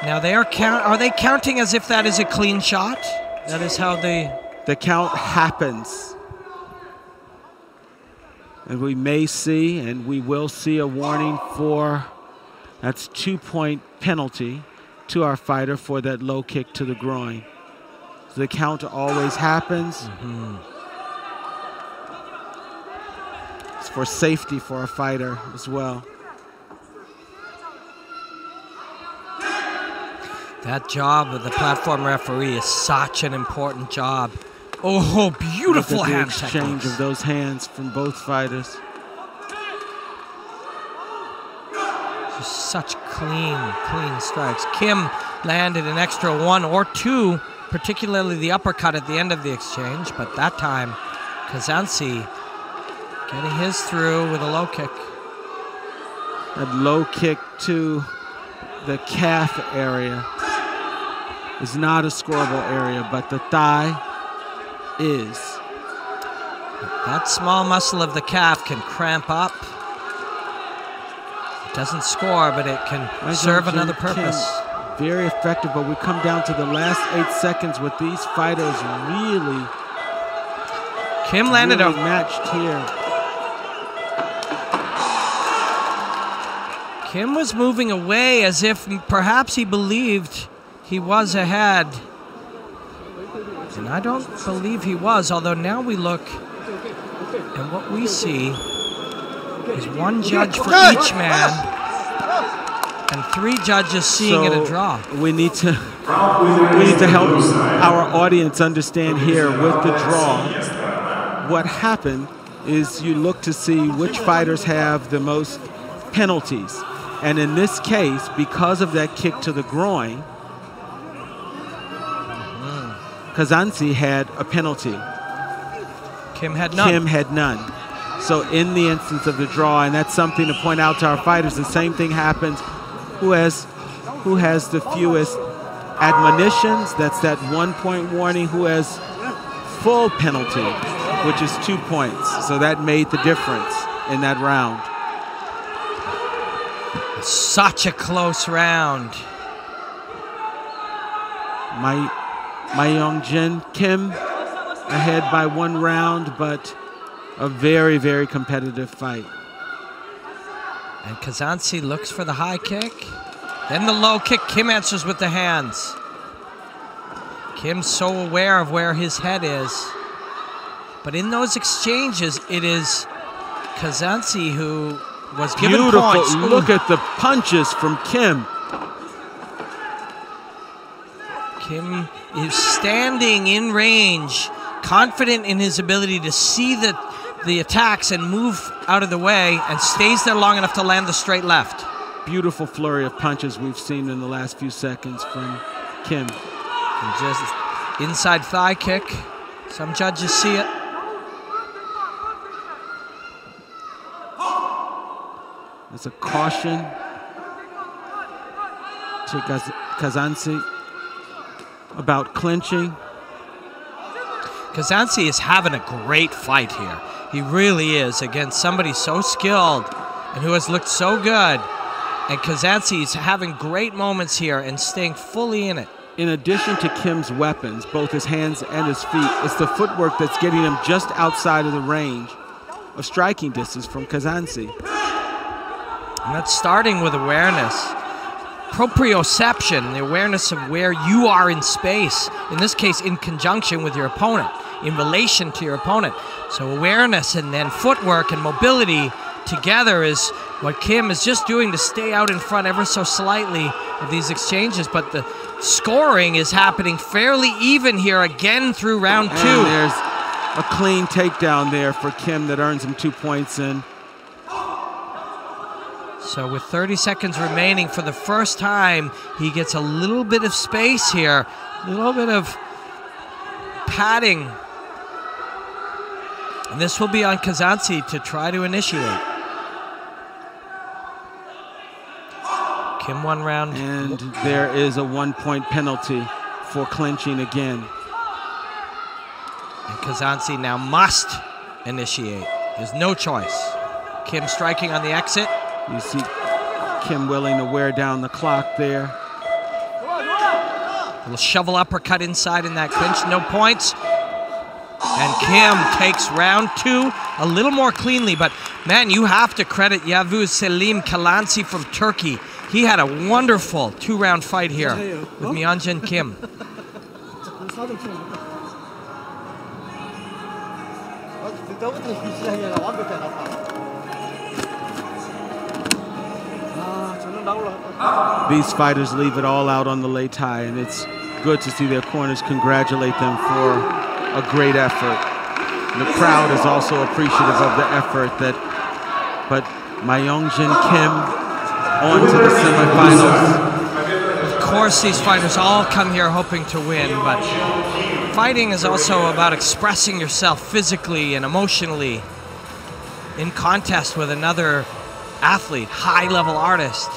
Now are they counting as if that is a clean shot? That is how the count happens. And we may see, and we will see, a warning for, that's 2-point penalty to our fighter for that low kick to the groin. So the count always happens. It's for safety for a fighter as well. That job of the platform referee is such an important job. Oh, beautiful hand exchange of those hands from both fighters. Just such clean strikes. Kim landed an extra 1 or 2, particularly the uppercut at the end of the exchange, but that time Kazansi getting his through with a low kick. That low kick to the calf area is not a scoreable area, but the thigh is. That small muscle of the calf can cramp up. It doesn't score, but it can serve another purpose. Very effective, but we come down to the last 8 seconds with these fighters really. Kim landed really matched here. Kim was moving away as if perhaps he believed he was ahead. And I don't believe he was, although now we look and what we see is 1 judge for each man and 3 judges seeing it a draw. We need to help our audience understand here with the draw. What happened is you look to see which fighters have the most penalties. And in this case, because of that kick to the groin, Kazansi had a penalty. Kim had none. Kim had none. So in the instance of the draw, and that's something to point out to our fighters, the same thing happens. Who has the fewest admonitions? That's that 1-point warning. Who has full penalty, which is 2 points. So that made the difference in that round. Such a close round. Myung-Jin Kim ahead by 1 round, but a very, very competitive fight. And Kazansi looks for the high kick. Then the low kick. Kim answers with the hands. Kim's so aware of where his head is. But in those exchanges, it is Kazansi who was given Beautiful. points. Look at the punches from Kim. Kim is standing in range, confident in his ability to see the attacks and move out of the way, and stays there long enough to land the straight left. Beautiful flurry of punches we've seen in the last few seconds from Kim. And just inside thigh kick. Some judges see it. It's a caution to Kazansi about clinching. Kazansi is having a great fight here. He really is, against somebody so skilled and who has looked so good. And Kazansi is having great moments here and staying fully in it. In addition to Kim's weapons, both his hands and his feet, it's the footwork that's getting him just outside of the range of striking distance from Kazansi. And that's starting with awareness. Proprioception, the awareness of where you are in space, in this case in conjunction with your opponent, in relation to your opponent. So awareness and then footwork and mobility together is what Kim is just doing to stay out in front ever so slightly of these exchanges. But the scoring is happening fairly even here again through round 2. And there's a clean takedown there for Kim that earns him 2 points in. So with 30 seconds remaining, for the first time, he gets a little bit of space here, a little bit of padding. And this will be on Kazansi to try to initiate. Kim 1 round. And there is a 1-point penalty for clinching again. And Kazansi now must initiate. There's no choice. Kim striking on the exit. You see Kim willing to wear down the clock there. A little shovel uppercut inside in that clinch, no points. And Kim takes round 2 a little more cleanly, but man, you have to credit Yavuz Selim Kalansi from Turkey. He had a wonderful 2-round fight here with Myung-Jin Kim. These fighters leave it all out on the lei tai, and it's good to see their corners congratulate them for a great effort. And the crowd is also appreciative of the effort but Myung-Jin Kim on to the semifinals. Of course, these fighters all come here hoping to win, but fighting is also about expressing yourself physically and emotionally in contest with another athlete, high-level artist.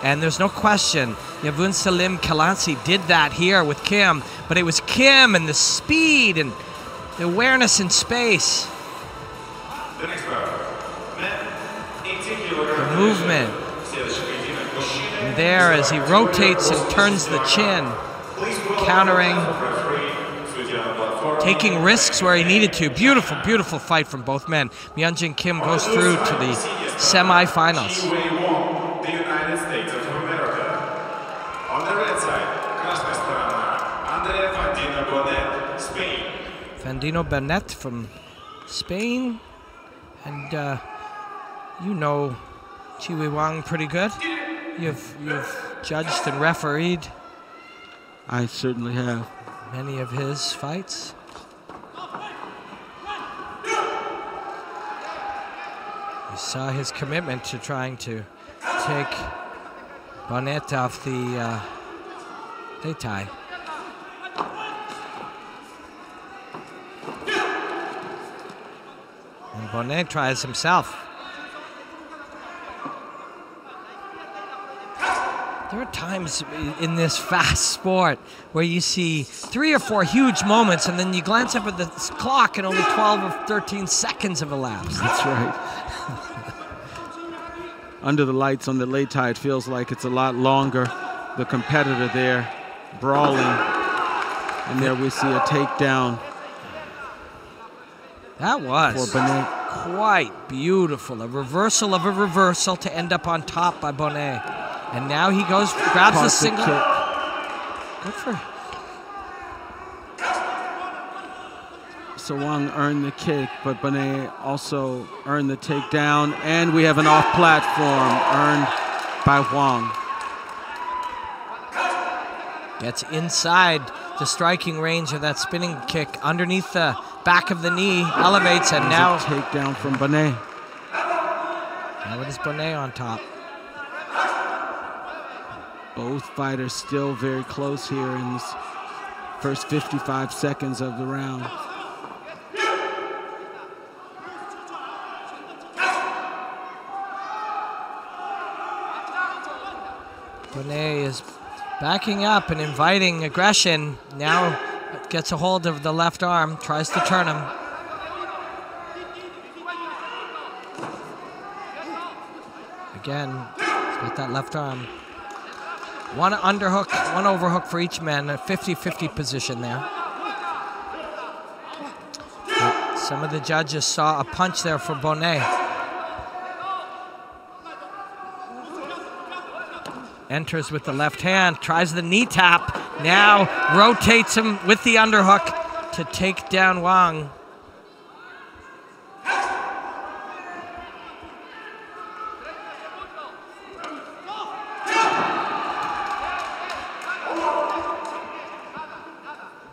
And there's no question, Yavuz Selim Kalansi did that here with Kim, but it was Kim and the speed and the awareness in space. The movement. And there as he rotates and turns the chin, countering, taking risks where he needed to. Beautiful, beautiful fight from both men. Myung-Jin Kim goes through to the semifinals. The United States of America. On the red side, красная сторона, Fandino Burnett, Spain. Fandino Burnett from Spain. And you know Chiwi Wang pretty good. You've judged and refereed. I certainly have. Many of his fights. You saw his commitment to trying to take Burnett off the lei tai. And Burnett tries himself. There are times in this fast sport where you see 3 or 4 huge moments and then you glance up at the clock and only 12 or 13 seconds have elapsed. That's right. Under the lights on the lei tai, it feels like it's a lot longer. The competitor there brawling And there we see a takedown. That was for Bonnet. Quite beautiful. A reversal of a reversal to end up on top by Bonnet. And now he goes, grabs the single. Kick. Good for him. So Wang earned the kick, but Bonnet also earned the takedown. And we have an off platform earned by Wang. Gets inside the striking range of that spinning kick underneath the back of the knee, elevates, and now a takedown from Bonnet. Now it is Bonnet on top. Both fighters still very close here in this first 55 seconds of the round. Bonnet is backing up and inviting aggression. Now gets a hold of the left arm, tries to turn him. Again, he's got that left arm. One underhook, one overhook for each man, a 50-50 position there. But some of the judges saw a punch there for Bonnet. Enters with the left hand, tries the knee tap, now rotates him with the underhook to take down Wang.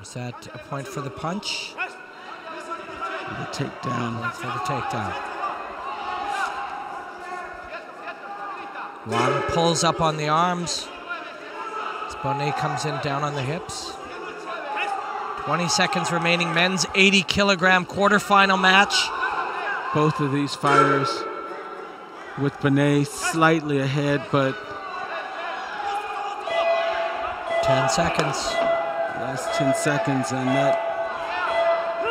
Was that a point for the punch? The takedown. For the takedown. Wang pulls up on the arms. As Bonnet comes in down on the hips. 20 seconds remaining. Men's 80-kilogram quarterfinal match. Both of these fighters with Bonnet slightly ahead, but 10 seconds. Last 10 seconds, and that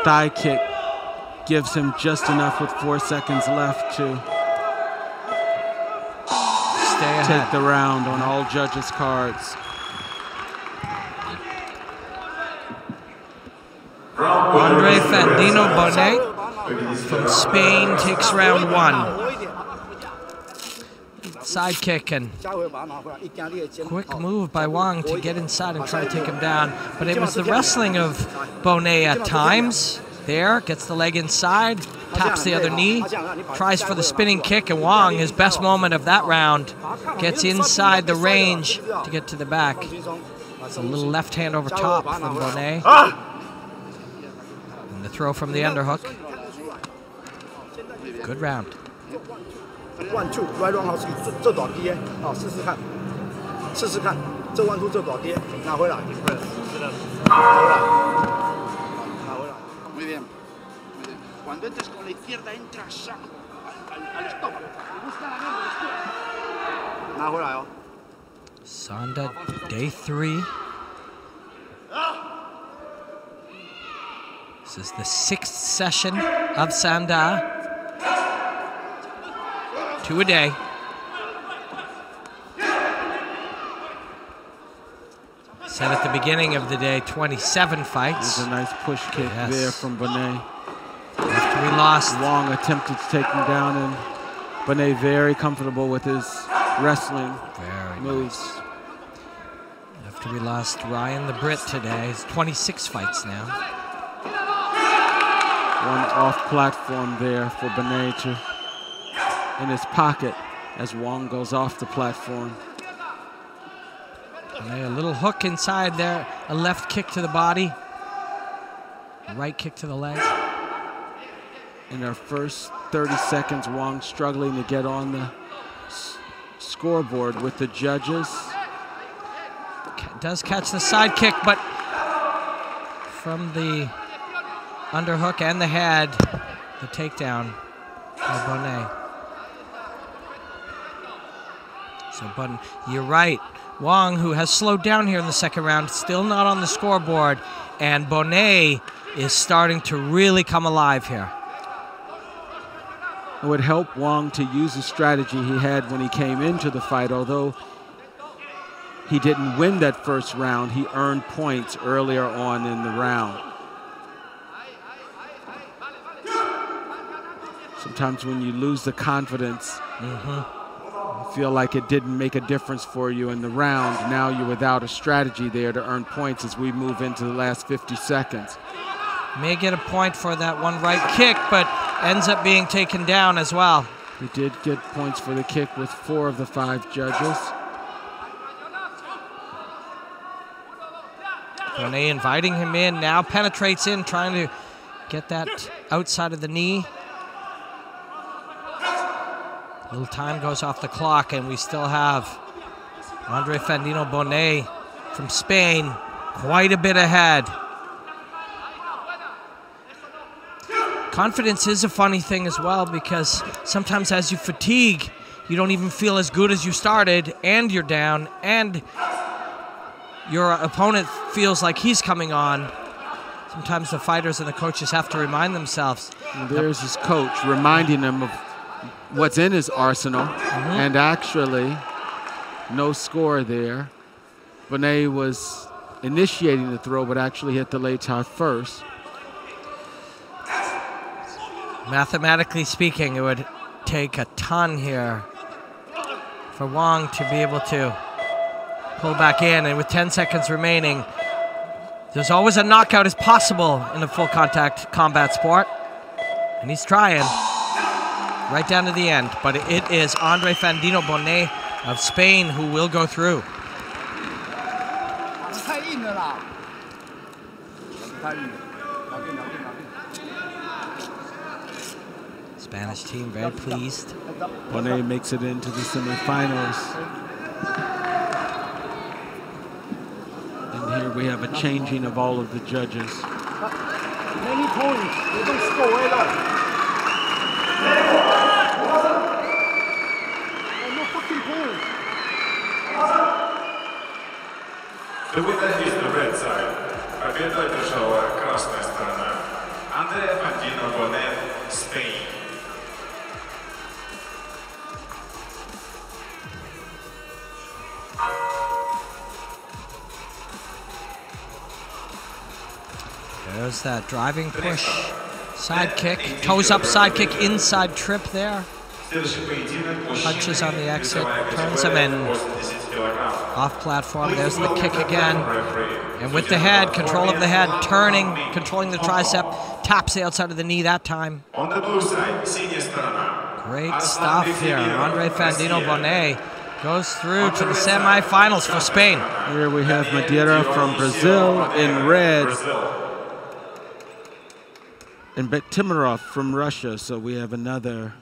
thigh kick gives him just enough with 4 seconds left to take the round on all judges' cards. Andre Fandino Bonnet from Spain takes round one. Side kick and quick move by Wang to get inside and try to take him down. But it was the wrestling of Bonnet at times. There, gets the leg inside, taps the other knee, tries for the spinning kick, and Wang, his best moment of that round, gets inside the range to get to the back. It's a little left hand over top from Bonnet. And the throw from the underhook. Good round. 1 2 right wrong 好，这短跌，好，试试看，试试看，这1 2这短跌，拿回来，拿回来，拿回来。Muy bien, muy bien. Cuando entres con la izquierda entras al estómago. Busca la mano después. 拿回来哦。Sanda, day 3. This is the 6th session of Sanda. 2 a day. Said at the beginning of the day, 27 fights. There's a nice push kick there from Bonnet. After we lost, Wang attempted to take him down, and Bonnet very comfortable with his wrestling moves. Nice. After we lost Ryan the Brit today, it's 26 fights now. One off platform there for Bonnet to in his pocket as Wang goes off the platform. And a little hook inside there, a left kick to the body, a right kick to the leg. In our first 30 seconds, Wang struggling to get on the scoreboard with the judges. Does catch the side kick, but from the underhook and the head, the takedown by Bonnet. So, but you're right. Wang, who has slowed down here in the second round, still not on the scoreboard, and Bonnet is starting to really come alive here. It would help Wang to use the strategy he had when he came into the fight, although he didn't win that first round. He earned points earlier on in the round. Sometimes when you lose the confidence, you feel like it didn't make a difference for you in the round. Now you're without a strategy there to earn points as we move into the last 50 seconds. May get a point for that one right kick, but ends up being taken down as well. He did get points for the kick with 4 of the 5 judges. Bonnet inviting him in, now penetrates in, trying to get that outside of the knee. A little time goes off the clock, and we still have Andre Fandino Bonnet from Spain quite a bit ahead. Confidence is a funny thing as well, because sometimes as you fatigue, you don't even feel as good as you started, and you're down, and your opponent feels like he's coming on. Sometimes the fighters and the coaches have to remind themselves. And there's his coach reminding him of what's in his arsenal, and actually, no score there. Bonnet was initiating the throw, but actually hit the Leitai first. Mathematically speaking, it would take a ton here for Wong to be able to pull back in, and with 10 seconds remaining, there's always a knockout as possible in a full contact combat sport, and he's trying right down to the end, but it is Andre Fandino Bonnet of Spain who will go through. Spanish team very pleased. Bonnet makes it into the semifinals. And here we have a changing of all of the judges. Many points, they don't score at all. No fucking points. The winner is the red side. Победу одержала красная сторона. Andre Fandino Bonnet, Spain. There's that driving push, side kick, toes up side kick, inside trip there. Punches on the exit, turns him in. Off platform, there's the kick again. And with the head, control of the head, turning, controlling the tricep, taps the outside of the knee that time. On the blue side, senior Great stuff here. Andre Fandino Bonnet goes through to the semifinals for Spain. Here we have Madeira from Brazil in red. And Bektimirov from Russia, so we have another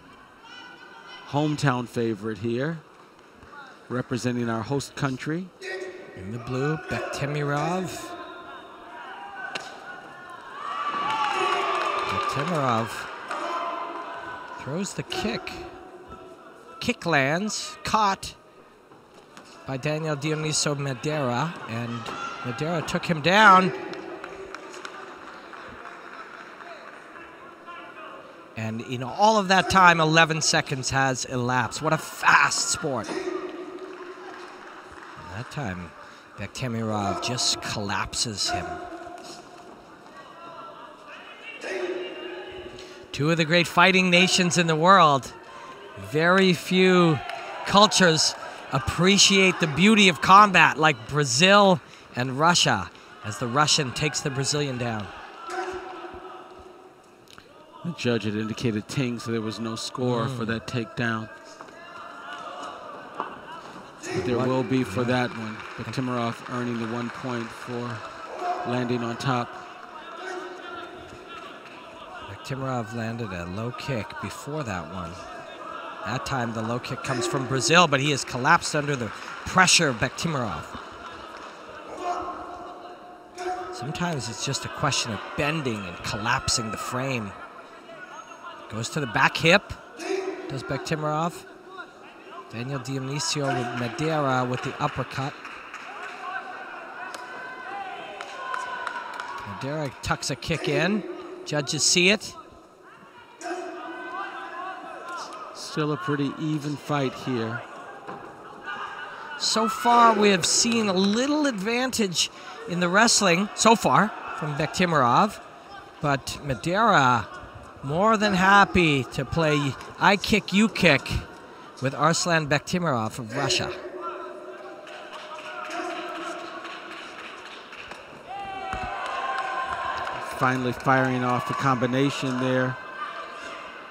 hometown favorite here, representing our host country. In the blue, Bektimirov. Bektimirov throws the kick. Kick lands, caught by Daniel Dioniso Madeira, and Madeira took him down. And in all of that time, 11 seconds has elapsed. What a fast sport. And that time, Bektimirov just collapses him. Two of the great fighting nations in the world. Very few cultures appreciate the beauty of combat like Brazil and Russia, as the Russian takes the Brazilian down. The judge had indicated ting, so there was no score for that takedown. But there will be for that one. Bektimirov earning the 1 point for landing on top. Bektimirov landed a low kick before that one. That time the low kick comes from Brazil, but he has collapsed under the pressure of Bektimirov. Sometimes it's just a question of bending and collapsing the frame. Goes to the back hip, does Bektimirov. Daniel Dionisio with Madeira with the uppercut. Madeira tucks a kick in. Judges see it. Still a pretty even fight here. So far, we have seen a little advantage in the wrestling, so far, from Bektimirov. But Madeira, more than happy to play I kick, you kick with Arslan Bektimirov of Russia. Finally firing off a combination there.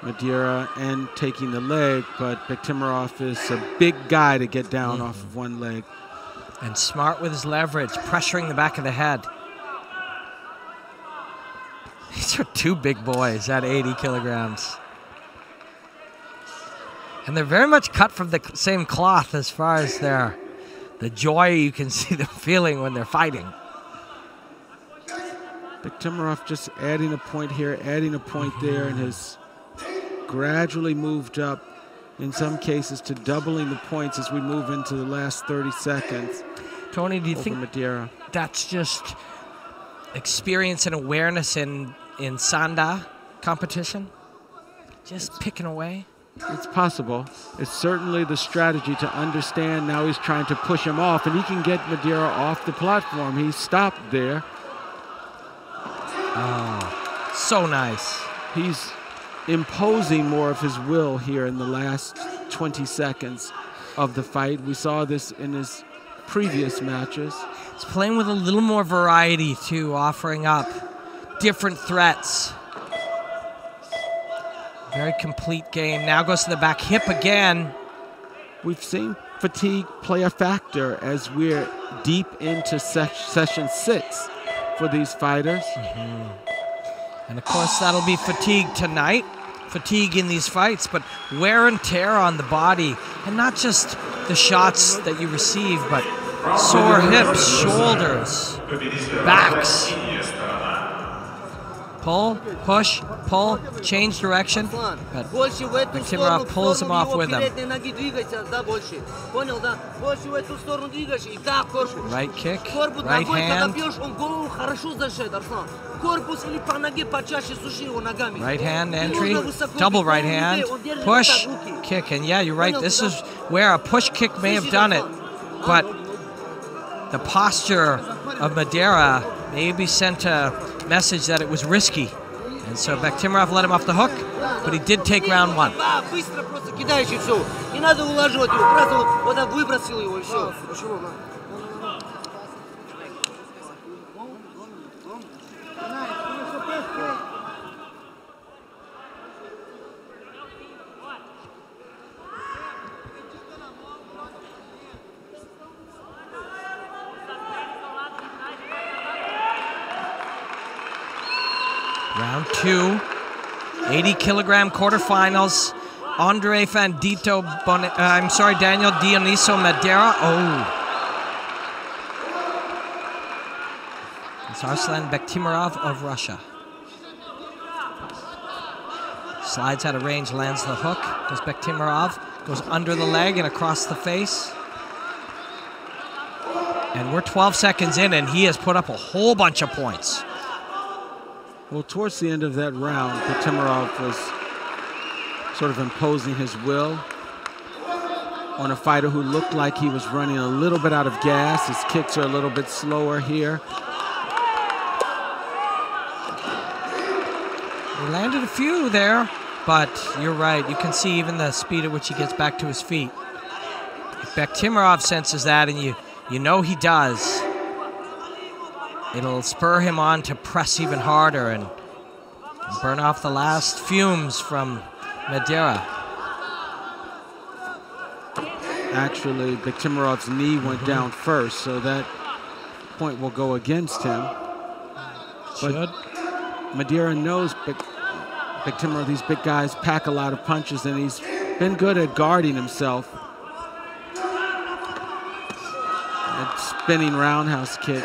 Madeira and taking the leg, but Bektimirov is a big guy to get down off of one leg. And smart with his leverage, pressuring the back of the head. These are two big boys at 80 kilograms. And they're very much cut from the same cloth as far as the joy you can see them feeling when they're fighting. Bektimirov just adding a point here, adding a point there, and has gradually moved up, in some cases, to doubling the points as we move into the last 30 seconds. Tony, do you think Madeira. That's just experience and awareness in Sanda competition? Just picking away? It's possible. It's certainly the strategy to understand. Now he's trying to push him off, and he can get Madeira off the platform. He stopped there. Oh, so nice. He's imposing more of his will here in the last 20 seconds of the fight. We saw this in his previous matches. He's playing with a little more variety too, offering up different threats. Very complete game. Now goes to the back hip again. We've seen fatigue play a factor as we're deep into session 6 for these fighters. And of course that'll be fatigue tonight. Fatigue in these fights, but wear and tear on the body. And not just the shots that you receive, but sore hips, shoulders, backs. Pull, push, pull, change direction. But Bektimirov pulls him off with him. Right kick, right hand. Right hand entry, double right hand, push, kick. And yeah, you're right, this is where a push kick may have done it. But the posture of Madeira maybe sent a message that it was risky. And so Bektimirov let him off the hook, but he did take round 1. Round 2, 80 kilogram quarterfinals. Daniel Dioniso Madeira. Oh. It's Arslan Bektimirov of Russia. Slides out of range, lands the hook. Goes Bektimirov, goes under the leg and across the face. And we're 12 seconds in, and he has put up a whole bunch of points. Well, towards the end of that round, Bektimirov was sort of imposing his will on a fighter who looked like he was running a little bit out of gas. His kicks are a little bit slower here. He landed a few there, but you're right. You can see even the speed at which he gets back to his feet. If Bektimirov senses that, and you know he does, it'll spur him on to press even harder and burn off the last fumes from Madeira. Actually, Bektimirov's knee went down first, so that point will go against him. Should. But Madeira knows Bektimirov, these big guys pack a lot of punches, and he's been good at guarding himself. A spinning roundhouse kick.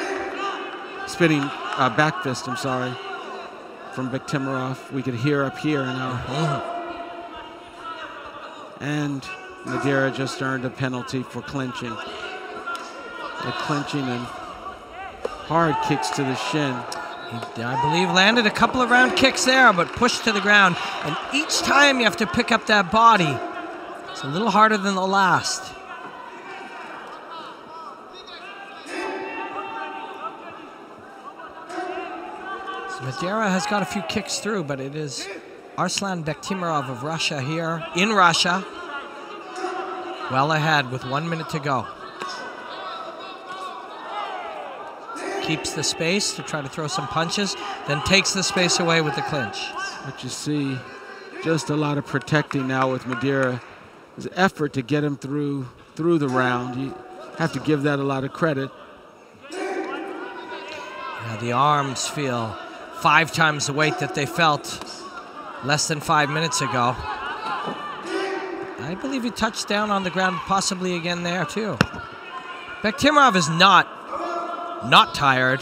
Spinning back fist, I'm sorry, from Bektimirov. We could hear up here now. And Madeira just earned a penalty for clinching. The clinching and hard kicks to the shin. He, I believe, landed a couple of round kicks there, but pushed to the ground. And each time you have to pick up that body. It's a little harder than the last. Madeira has got a few kicks through, but it is Arslan Bektimirov of Russia here, in Russia, well ahead with 1 minute to go. Keeps the space to try to throw some punches, then takes the space away with the clinch. But you see just a lot of protecting now with Madeira. His effort to get him through the round. You have to give that a lot of credit. Now the arms feel 5 times the weight that they felt less than 5 minutes ago. I believe he touched down on the ground, possibly again there too. Bektimirov is not tired,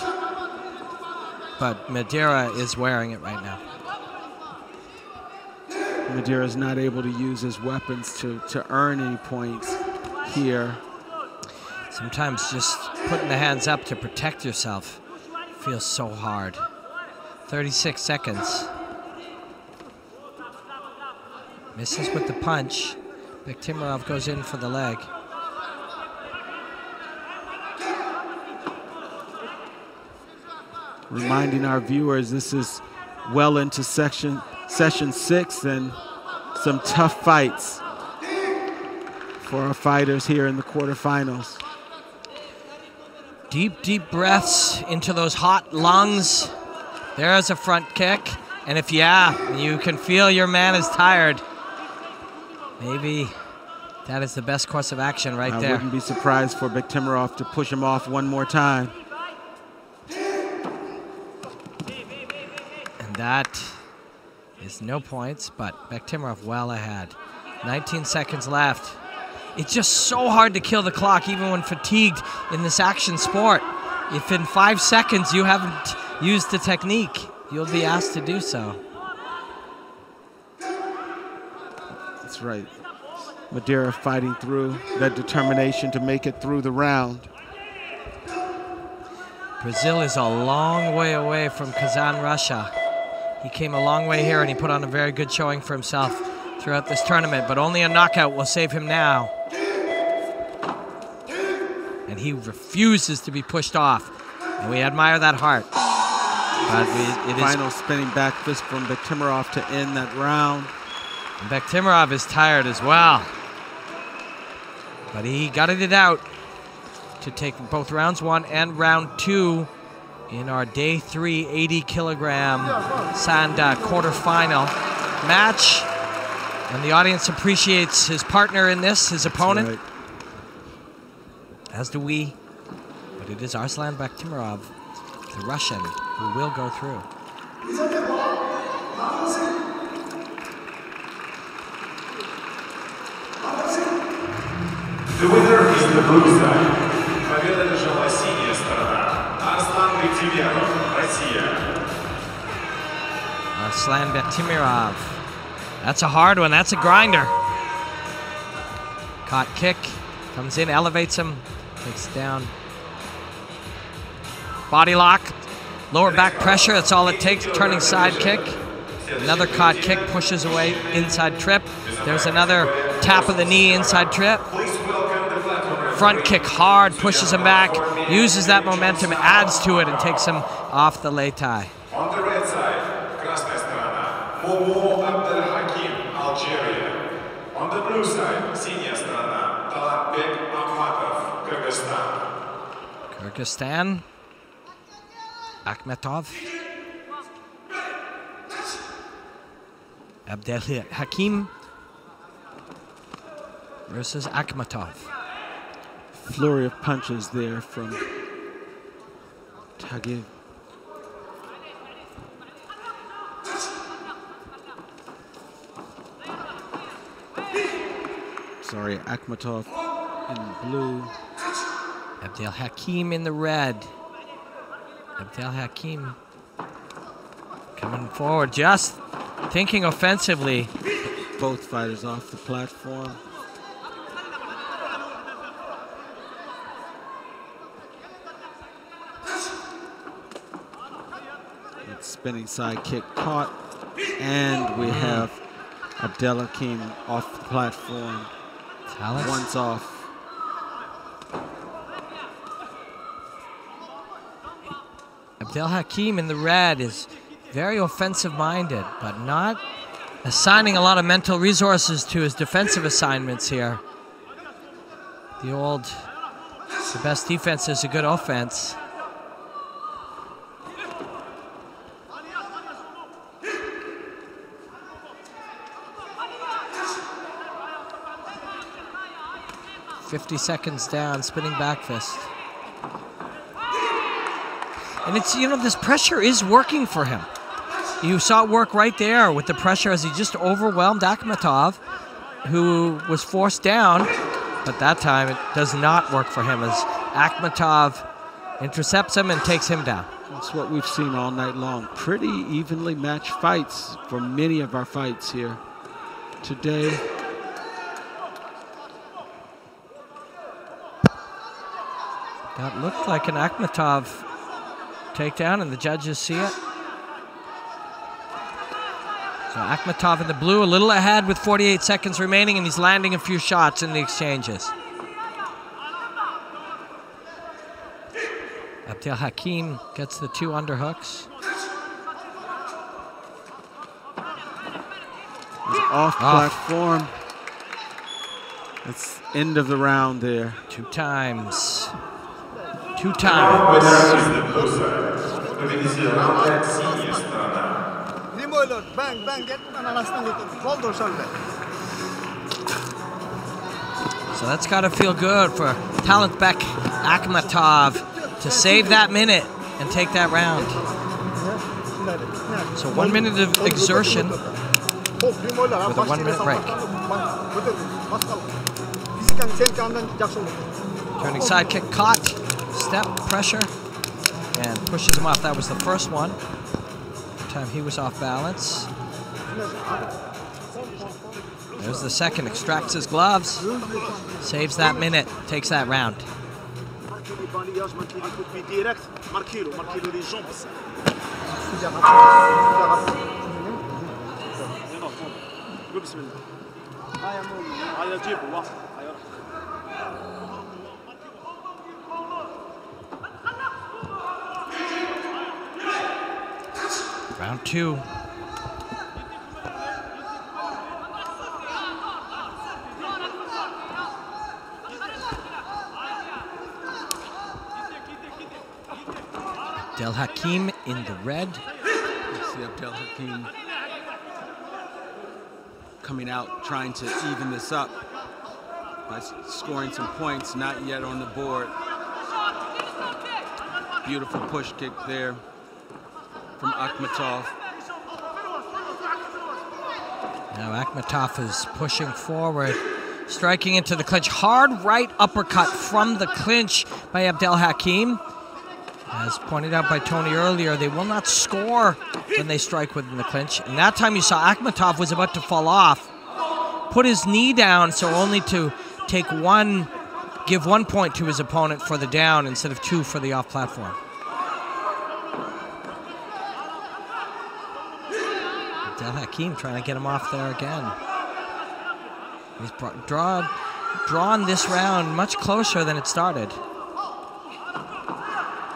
but Madeira is wearing it right now. Madeira is not able to use his weapons to earn any points here. Sometimes just putting the hands up to protect yourself feels so hard. 36 seconds. Misses with the punch. Bektimirov goes in for the leg. Reminding our viewers, this is well into session 6 and some tough fights for our fighters here in the quarterfinals. Deep, deep breaths into those hot lungs. There's a front kick. And if, you can feel your man is tired, maybe that is the best course of action right there. I wouldn't be surprised for Bektimirov to push him off one more time. And that is no points, but Bektimirov well ahead. 19 seconds left. It's just so hard to kill the clock, even when fatigued in this action sport. If in 5 seconds you haven't used the technique, you'll be asked to do so. That's right. Madeira fighting through that determination to make it through the round. Brazil is a long way away from Kazan, Russia. He came a long way here and he put on a very good showing for himself throughout this tournament, but only a knockout will save him now. And he refuses to be pushed off. And we admire that heart. But Final spinning back fist from Bektimirov to end that round. Bektimirov is tired as well. But he gutted it out to take both rounds 1 and round 2 in our day 3 80-kilogram Sanda quarterfinal match. And the audience appreciates his partner in this, his opponent. Right. As do we. But it is Arslan Bektimirov, the Russian, who will go through. The winner is the blue side. Победа лежала синяя сторона. Arslan Bektimirov, Россия. Arslan Bektimirov. That's a hard one. That's a grinder. Caught kick. Comes in, elevates him. Takes down. Body lock. Lower back pressure. That's all it takes. Turning side kick. Another caught kick. Pushes away. Inside trip. There's another tap of the knee. Inside trip. Front kick hard. Pushes him back. Uses that momentum. Adds to it and takes him off the lei tai. On the red side, красная сторона. Momo Abdelhakim, Algeria. On the blue side, синяя сторона. Talatbek Akhmatov, Kyrgyzstan. Kyrgyzstan. Akhmatov. Abdelhakim versus Akhmatov. Flurry of punches there from Tagib. Sorry, Akhmatov in blue. Abdelhakim in the red. Abdelhakim coming forward, just thinking offensively. Both fighters off the platform. Spinning side kick caught, and we have Abdelhakim off the platform. Talent. Once off. Abdelhakim in the red is Very offensive-minded, but not assigning a lot of mental resources to his defensive assignments here. The best defense is a good offense. "50 seconds down, spinning back fist." And it's, you know, this pressure is working for him. You saw it work right there with the pressure as he just overwhelmed Akhmatov, who was forced down, but that time it does not work for him as Akhmatov intercepts him and takes him down. That's what we've seen all night long. Pretty evenly matched fights for many of our fights here today. That looked like an Akhmatov takedown, and the judges see it. So Akhmatov in the blue, a little ahead with 48 seconds remaining, and he's landing a few shots in the exchanges. Abdelhakim gets the 2 underhooks. He's off platform. That's end of the round there. 2 times. 2 Winner times. is the blue side. Победитель синяя сторона. So that's got to feel good for Talentbek Akhmatov to save that minute and take that round. So 1 minute of exertion with a 1 minute break. Turning side kick caught, step, pressure, and pushes him off. That was the first one. Time he was off balance. There's the second, extracts his gloves, saves that minute, takes that round. Round 2. Abdelhakim in the red. You see Abdelhakim coming out, trying to even this up by scoring some points, not yet on the board. Beautiful push kick there from Akhmatov. Now Akhmatov is pushing forward, striking into the clinch. Hard right uppercut from the clinch by Abdelhakim. As pointed out by Tony earlier, they will not score when they strike within the clinch. And that time you saw Akhmatov was about to fall off, put his knee down so only to give 1 point to his opponent for the down instead of 2 for the off platform. Abdelhakim trying to get him off there again. He's drawn this round much closer than it started.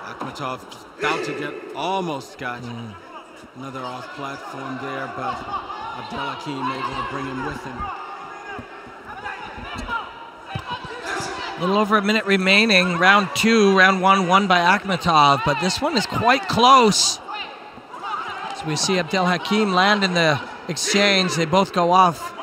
Akhmatov about to get, almost got another off platform there, but Abdelhakim able to bring him with him. A little over a minute remaining. Round 2, round 1 won by Akhmatov, but this one is quite close. So we see Abdelhakim land in the exchange. They both go off.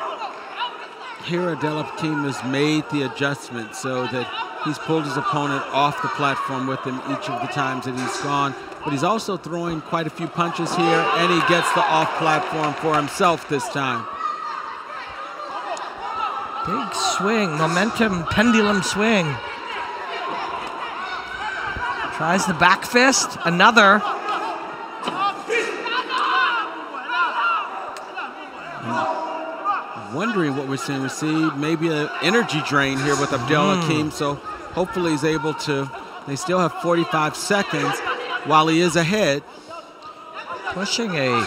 Here Abdelhakim has made the adjustment so that he's pulled his opponent off the platform with him each of the times that he's gone. But he's also throwing quite a few punches here, and he gets the off platform for himself this time. Big swing, momentum, pendulum swing. Tries the back fist, another. Wondering what we're seeing. We see maybe an energy drain here with Abdelhakim, so hopefully he's able to. They still have 45 seconds while he is ahead. Pushing a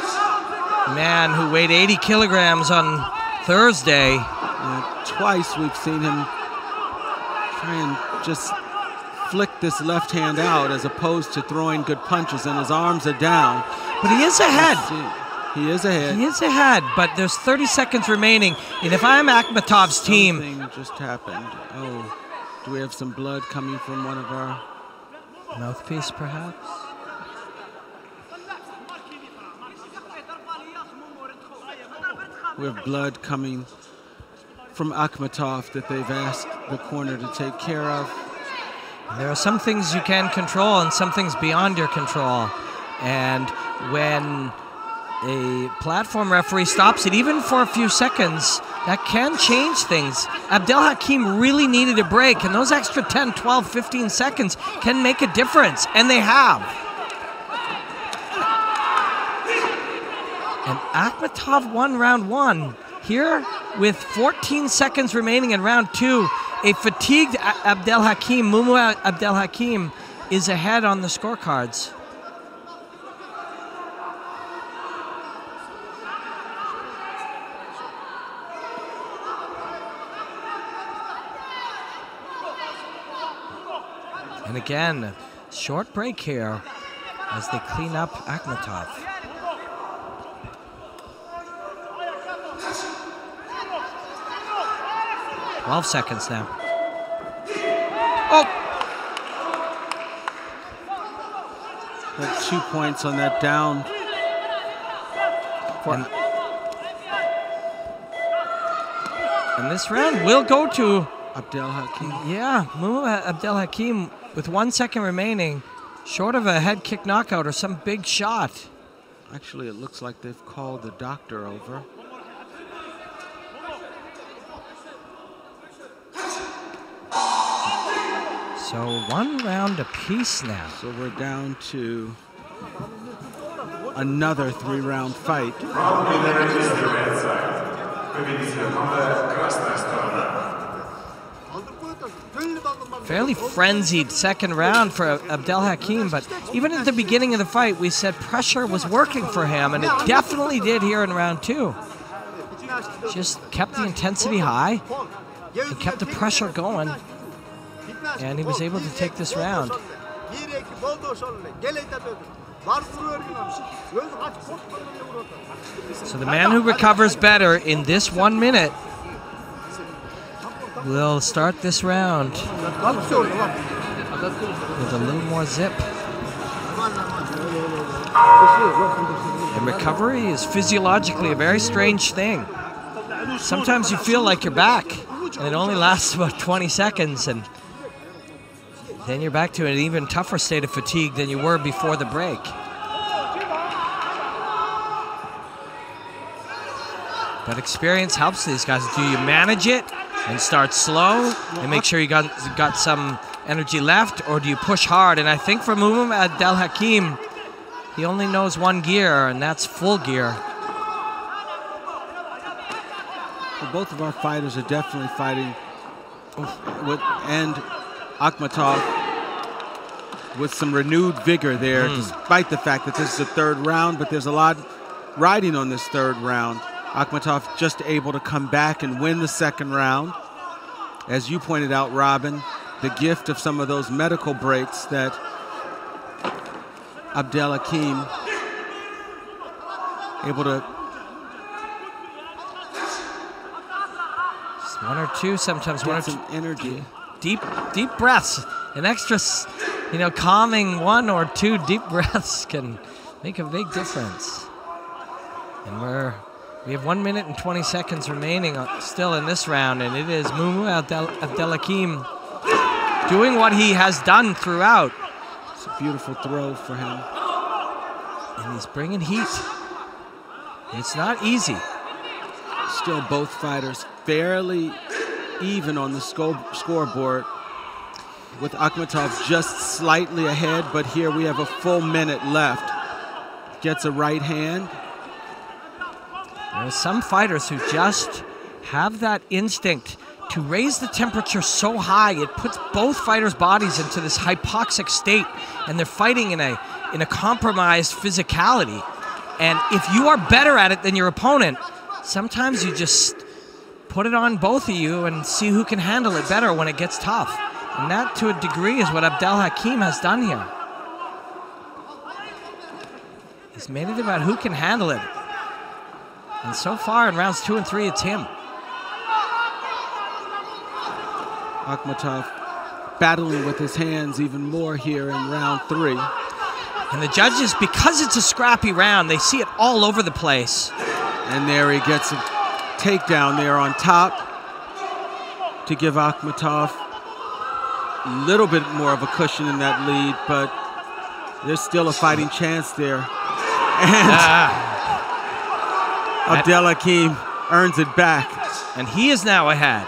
man who weighed 80 kilograms on Thursday. Twice we've seen him try and just flick this left hand out as opposed to throwing good punches, and his arms are down. But he is ahead. He is ahead. He is ahead, but there's 30 seconds remaining. And if I'm Akhmatov's team... Something just happened. Oh, do we have some blood coming from one of our... Mouthpiece, perhaps? We have blood coming from Akhmatov that they've asked the corner to take care of. There are some things you can control and some things beyond your control. And when a platform referee stops it, even for a few seconds, that can change things. Abdelhakim really needed a break, and those extra 10, 12, 15 seconds can make a difference, and they have. And Akhmatov won round one. Here, with 14 seconds remaining in round two, a fatigued Abdelhakim, Mumu Abdelhakim, is ahead on the scorecards. And again, a short break here as they clean up Akhmatov. $12 seconds now. Oh! That's 2 points on that down. And this round will go to Abdelhakim. Yeah, Mumu Abdelhakim with 1 second remaining, short of a head kick knockout or some big shot. Actually, it looks like they've called the doctor over. So 1 round apiece now. So we're down to another 3-round fight. Fairly frenzied second round for Abdelhakim, but even at the beginning of the fight, we said pressure was working for him, and it definitely did here in round two. Just kept the intensity high, and kept the pressure going, and he was able to take this round. So the man who recovers better in this 1 minute will start this round with a little more zip. And recovery is physiologically a very strange thing. Sometimes you feel like you're back, and it only lasts about 20 seconds, and then you're back to an even tougher state of fatigue than you were before the break. But experience helps these guys. Do you manage it and start slow and make sure you got some energy left, or do you push hard? And I think for Mumu Abdelhakim, he only knows one gear, and that's full gear. Well, both of our fighters are definitely fighting and Akhmatov with some renewed vigor there, despite the fact that this is the third round, but there's a lot riding on this third round. Akhmatov just able to come back and win the second round. As you pointed out, Robin, the gift of some of those medical breaks that Abdelhakim able to... Just one or two, sometimes one or two. Some energy. Deep breaths. An extra, calming 1 or 2 deep breaths can make a big difference. And we have 1 minute and 20 seconds remaining still in this round, and it is Mumu Abdelhakim doing what he has done throughout. It's a beautiful throw for him. And he's bringing heat. It's not easy. Still both fighters fairly even on the scoreboard, with Akhmatov just slightly ahead, but here we have a full minute left. Gets a right hand. There are some fighters who just have that instinct to raise the temperature so high it puts both fighters' bodies into this hypoxic state, and they're fighting in a compromised physicality. And if you are better at it than your opponent, sometimes you just put it on both of you and see who can handle it better when it gets tough. And that, to a degree, is what Abdelhakim has done here. He's made it about who can handle it. And so far in rounds 2 and 3, it's him. Akhmatov battling with his hands even more here in round 3. And the judges, because it's a scrappy round, they see it all over the place. And there he gets a takedown there on top to give Akhmatov a little bit more of a cushion in that lead, but there's still a fighting chance there. And Abdelhakim earns it back. And he is now ahead.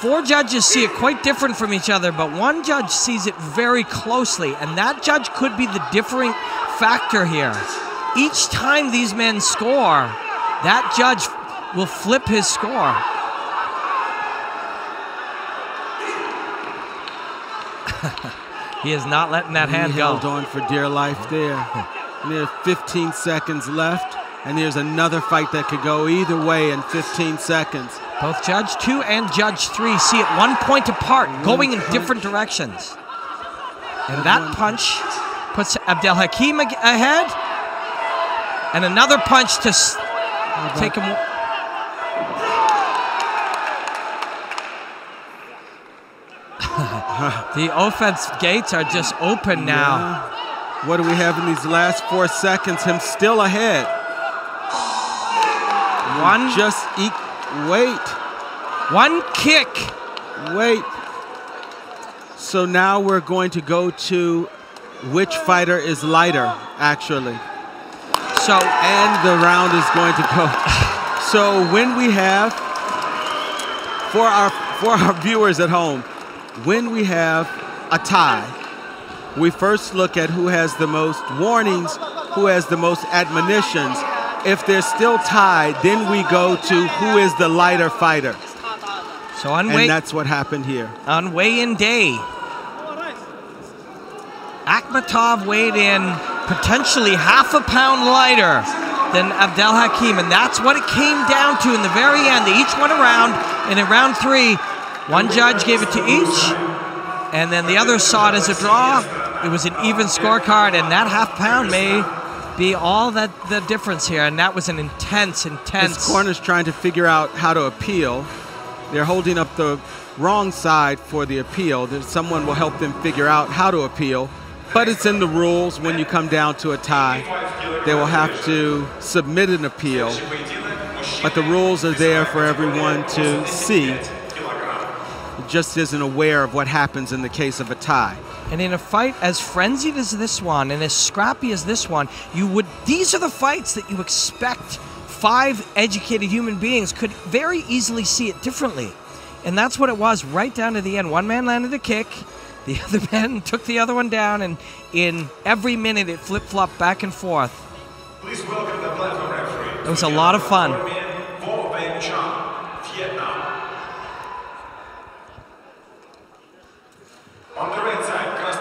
4 judges see it quite different from each other, but one judge sees it very closely, and that judge could be the differing factor here. Each time these men score, that judge will flip his score. He is not letting that hand go. He held on for dear life there. And there's 15 seconds left, and there's another fight that could go either way in 15 seconds. Both Judge 2 and Judge 3 see it 1 point apart, going in different directions. And that punch puts Abdelhakim ahead, and another punch to take him. The offense gates are just open now. Yeah. What do we have in these last 4 seconds? Him still ahead. Wait. One kick. Wait. So now we're going to go to which fighter is lighter, actually. And the round is going to go. So when we have, for our viewers at home, when we have a tie, we first look at who has the most warnings, who has the most admonitions. If they're still tied, then we go to who is the lighter fighter. So and that's what happened here. On weigh-in day, Akhmatov weighed in potentially half a pound lighter than Abdelhakim, and that's what it came down to in the very end. They each went around, and in round 3, one judge gave it to each, and then the other saw it as a draw. It was an even scorecard, and that half pound may be all that the difference here, and that was an intense. His corner's trying to figure out how to appeal. They're holding up the wrong side for the appeal. Someone will help them figure out how to appeal, but it's in the rules when you come down to a tie. They will have to submit an appeal, but the rules are there for everyone to see. It just isn't aware of what happens in the case of a tie. And in a fight as frenzied as this one and as scrappy as this one, these are the fights that you expect 5 educated human beings could very easily see it differently. And that's what it was right down to the end. One man landed a kick, the other man took the other one down, and in every minute it flip-flopped back and forth. Please welcome the platform referee. It was a lot of fun.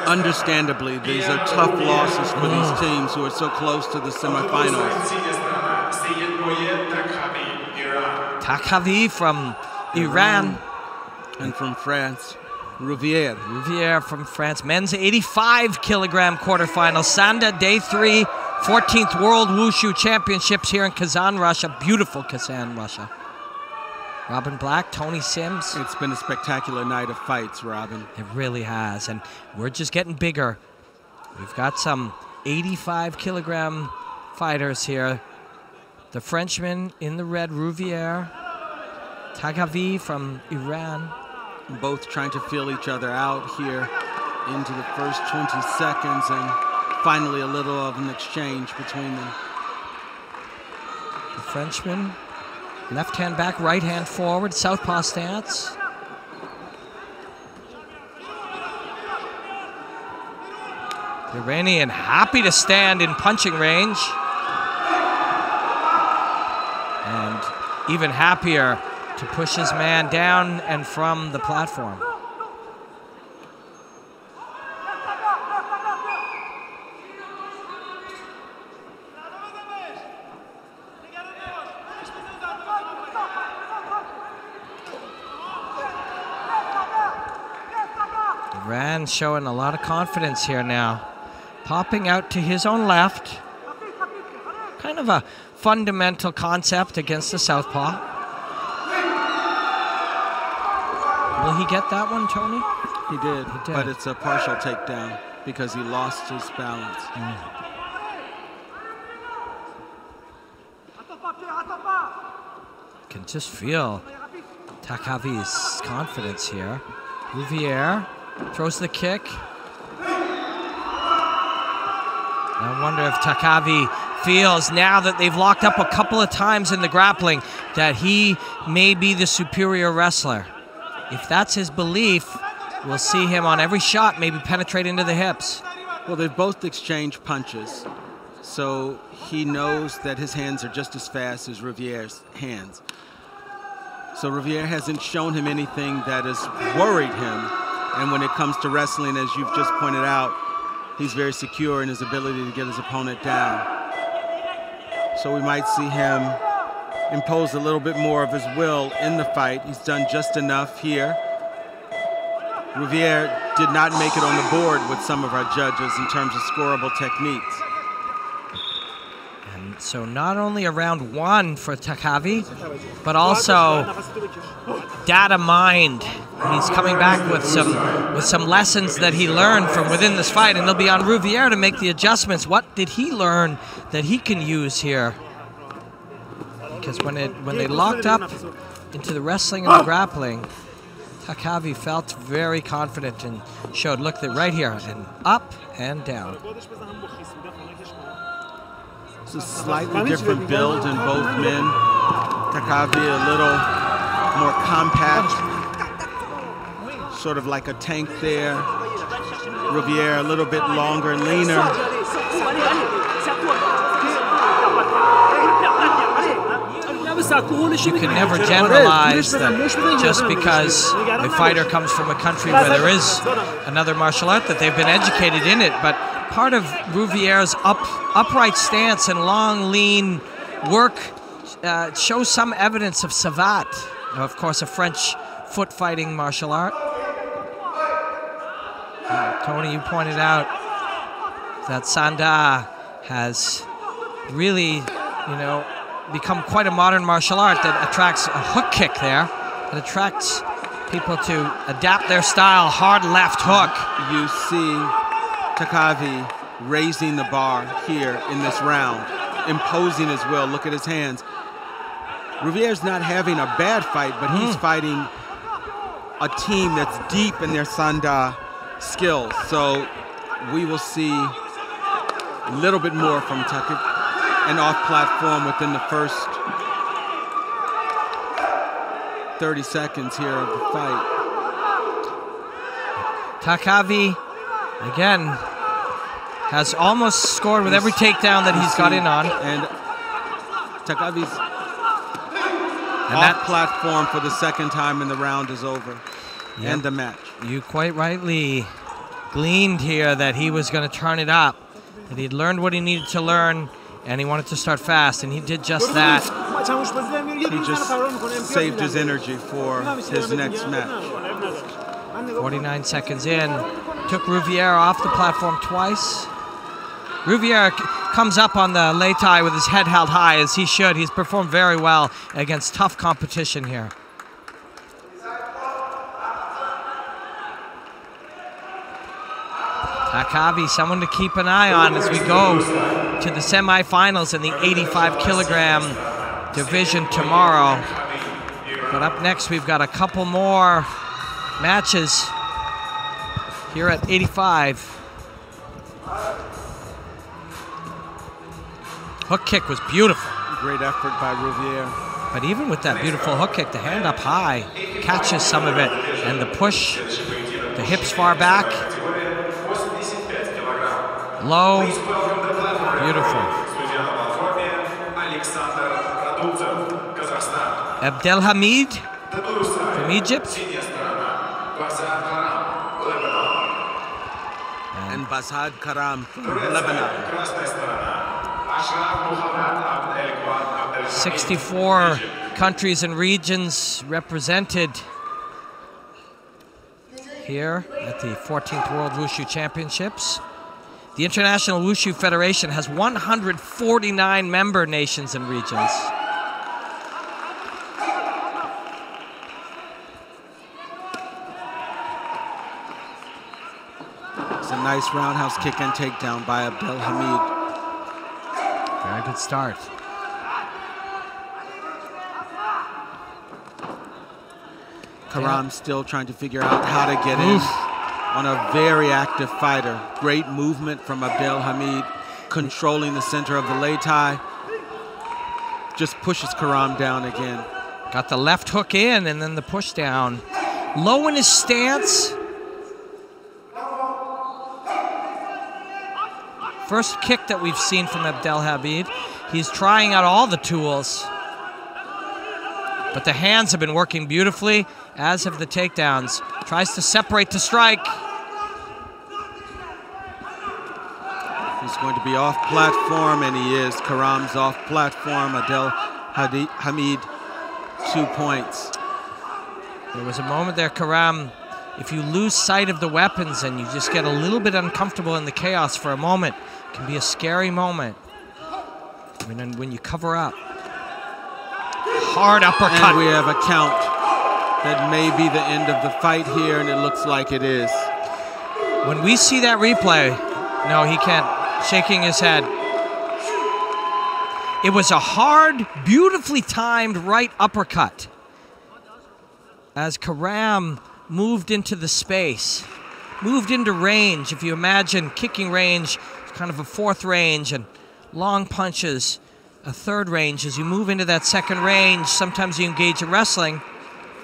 Understandably, these are tough losses for these teams who are so close to the semifinals. Takhavi from Iran. And from France, Rouvière. Rouvière from France. Men's 85-kilogram quarterfinals. Sanda, day 3, 14th World Wushu Championships here in Kazan, Russia. Beautiful Kazan, Russia. Robin Black, Tony Sims. It's been a spectacular night of fights, Robin. It really has, and we're just getting bigger. We've got some 85-kilogram fighters here. The Frenchman in the red, Rouvière. Takhavi from Iran. Both trying to feel each other out here into the first 20 seconds, and finally a little of an exchange between them. The Frenchman, left hand back, right hand forward, southpaw stance. The Iranian happy to stand in punching range. And even happier to push his man down and from the platform. Iran showing a lot of confidence here now. popping out to his own left. Kind of a fundamental concept against the southpaw. Will he get that one, Tony? He did, but it's a partial takedown because he lost his balance. Can just feel Takavi's confidence here. Rouvière throws the kick. I wonder if Takavi feels now that they've locked up a couple of times in the grappling that he may be the superior wrestler. If that's his belief, we'll see him on every shot maybe penetrate into the hips. Well, they've both exchanged punches, so he knows that his hands are just as fast as Rouvière's hands. So Rouvière hasn't shown him anything that has worried him, and when it comes to wrestling, as you've just pointed out, he's very secure in his ability to get his opponent down. So we might see him impose a little bit more of his will in the fight. He's done just enough here. Rouvière did not make it on the board with some of our judges in terms of scoreable techniques. And so not only a round one for Takavi, but also data mined. He's coming back with some lessons that he learned from within this fight, and it'll be on Rouvière to make the adjustments. What did he learn that he can use here? Because when they locked up into the wrestling and the grappling, Takavi felt very confident and showed, look, right here, and up and down. It's a slightly different build in both men. Takavi a little more compact, sort of like a tank there. Rouvière a little bit longer and leaner. You can never generalize that just because a fighter comes from a country where there is another martial art that they've been educated in it, but part of Rouvière's upright stance and long, lean work shows some evidence of savate, of course, a French foot fighting martial art. Tony, you pointed out that Sanda has really, become quite a modern martial art that attracts a hook kick there. It attracts people to adapt their style, hard left hook. You see Takavi raising the bar here in this round, imposing his will. Look at his hands. Rouvière's not having a bad fight, but he's fighting a team that's deep in their Sanda skills. So we will see a little bit more from Takavi and off platform within the first 30 seconds here of the fight. Takavi, again, has almost scored with every takedown that he's got in on. And Takavi's off platform for the second time and the round is over. Yep. And the match. You quite rightly gleaned here that he was going to turn it up, that he'd learned what he needed to learn, and he wanted to start fast, and he did just that. He just saved his energy for his next match. 49 seconds in, took Rouvière off the platform twice. Rouvière comes up on the lei tai with his head held high, as he should. He's performed very well against tough competition here. Takavi, someone to keep an eye on as we go to the semifinals in the 85-kilogram division tomorrow. But up next, we've got a couple more matches here at 85. Hook kick was beautiful. Great effort by Rouvière. But even with that beautiful hook kick, the hand up high catches some of it, and the push, the hips far back. Low, beautiful. Abdelhamid from Egypt. And Basad Karam from Lebanon. 64 countries and regions represented here at the 14th World Wushu Championships. The International Wushu Federation has 149 member nations and regions. It's a nice roundhouse kick and takedown by Abdelhamid. Very good start. Karam still trying to figure out how to get in on a very active fighter. Great movement from Abdelhamid, controlling the center of the lei tai. Just pushes Karam down again. Got the left hook in and then the push down. Low in his stance. First kick that we've seen from Abdelhamid. He's trying out all the tools. But the hands have been working beautifully, as have the takedowns. Tries to separate to strike. He's going to be off platform, and he is. Karam's off platform. Abdelhamid, 2 points. There was a moment there, Karam, if you lose sight of the weapons and you just get a little bit uncomfortable in the chaos for a moment, it can be a scary moment. When you cover up. Hard uppercut. And we have a count. That may be the end of the fight here, and it looks like it is. When we see that replay, no, he can't. Shaking his head. It was a hard, beautifully timed right uppercut as Karam moved into the space, moved into range. If you imagine kicking range, kind of a fourth range, and long punches, a third range. As you move into that second range, sometimes you engage in wrestling,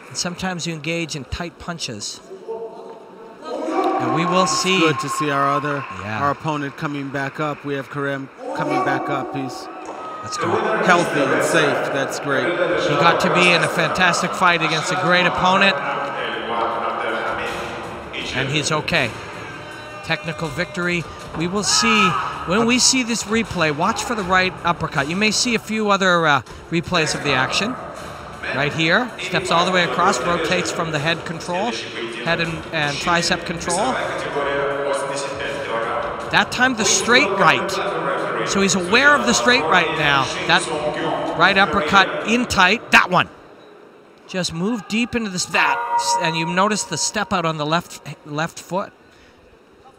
and sometimes you engage in tight punches. And we will see. It's good to see our opponent coming back up. We have Karam coming back up. He's healthy and safe. That's great. He got to be in a fantastic fight against a great opponent, and he's okay. Technical victory. We will see, when we see this replay, watch for the right uppercut. You may see a few other replays of the action. Right here, steps all the way across, rotates from the head control, head and tricep control. That time the straight right. So he's aware of the straight right now. That right uppercut in tight, that one. Just move deep into that, and you notice the step out on the left foot.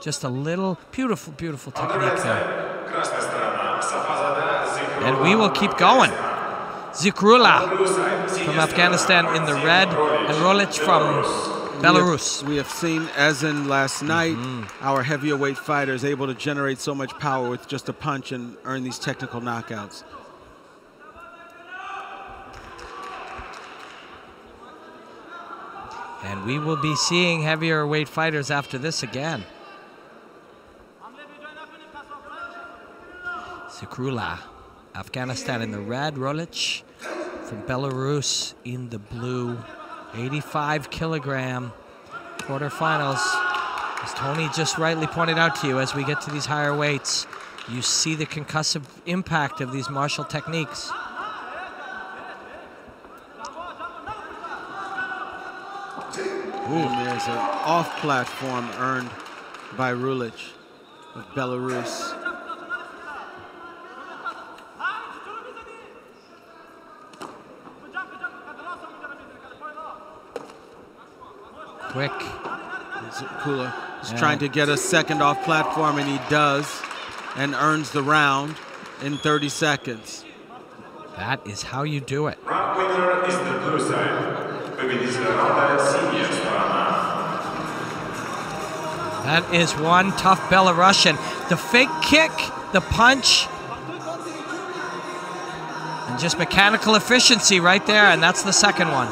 Just a little beautiful, beautiful technique there. And we will keep going. Zikrullah from Afghanistan in the red, and Rolich from Belarus. We have seen, as in last night, our heavyweight fighters able to generate so much power with just a punch and earn these technical knockouts. And we will be seeing heavier weight fighters after this again. Zikrullah, Afghanistan in the red, Rolich from Belarus in the blue. 85 kilogram quarterfinals. As Tony just rightly pointed out to you, as we get to these higher weights, you see the concussive impact of these martial techniques. And there's an off-platform earned by Rolich of Belarus. Quick. Zikrullah is trying to get a second off platform, and he does, and earns the round in 30 seconds. That is how you do it. Round winner is the blue side. That is one tough Belarusian. The fake kick, the punch, and just mechanical efficiency right there, and that's the second one.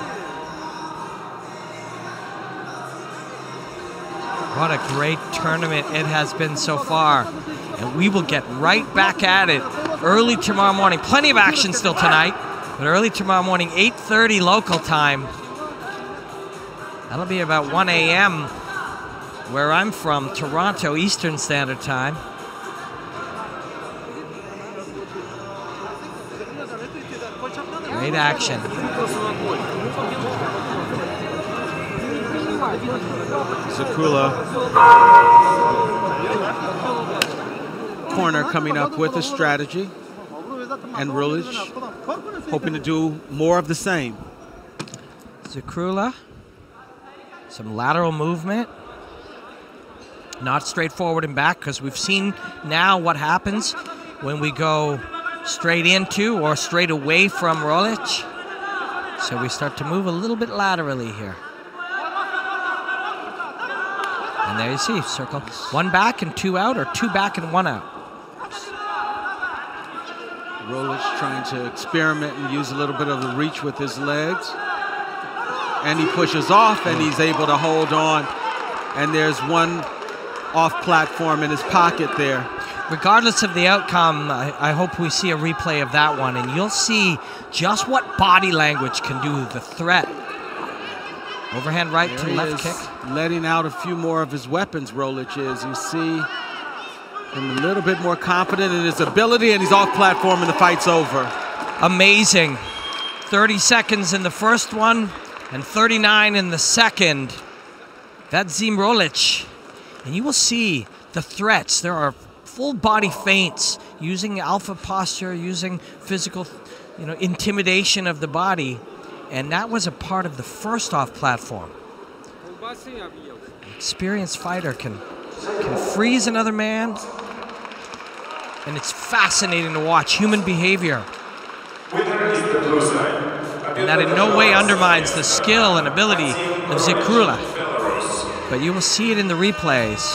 What a great tournament it has been so far. And we will get right back at it early tomorrow morning. Plenty of action still tonight, but early tomorrow morning, 8:30 local time. That'll be about 1 a.m. where I'm from, Toronto Eastern Standard Time. Great action. Zikrullah corner coming up with a strategy, and Rulich hoping to do more of the same. Zekrula, some lateral movement. Not straightforward and back, because we've seen now what happens when we go straight into or straight away from Rulich. So we start to move a little bit laterally here. And there you see, circle. 1 back and 2 out, or 2 back and 1 out. Rulich trying to experiment and use a little bit of the reach with his legs. And he pushes off, and he's able to hold on. And there's one off platform in his pocket there. Regardless of the outcome, I hope we see a replay of that one, and you'll see just what body language can do, the threat. Overhand right to left kick. Letting out a few more of his weapons, Rulich is. You see him a little bit more confident in his ability, and he's off platform and the fight's over. Amazing. 30 seconds in the first one and 39 in the second. That's Zim Rulich. And you will see the threats. There are full body feints, using alpha posture, using physical, intimidation of the body. And that was a part of the first off platform. An experienced fighter can freeze another man. And it's fascinating to watch human behavior. And that in no way undermines the skill and ability of Zekrula. But you will see it in the replays.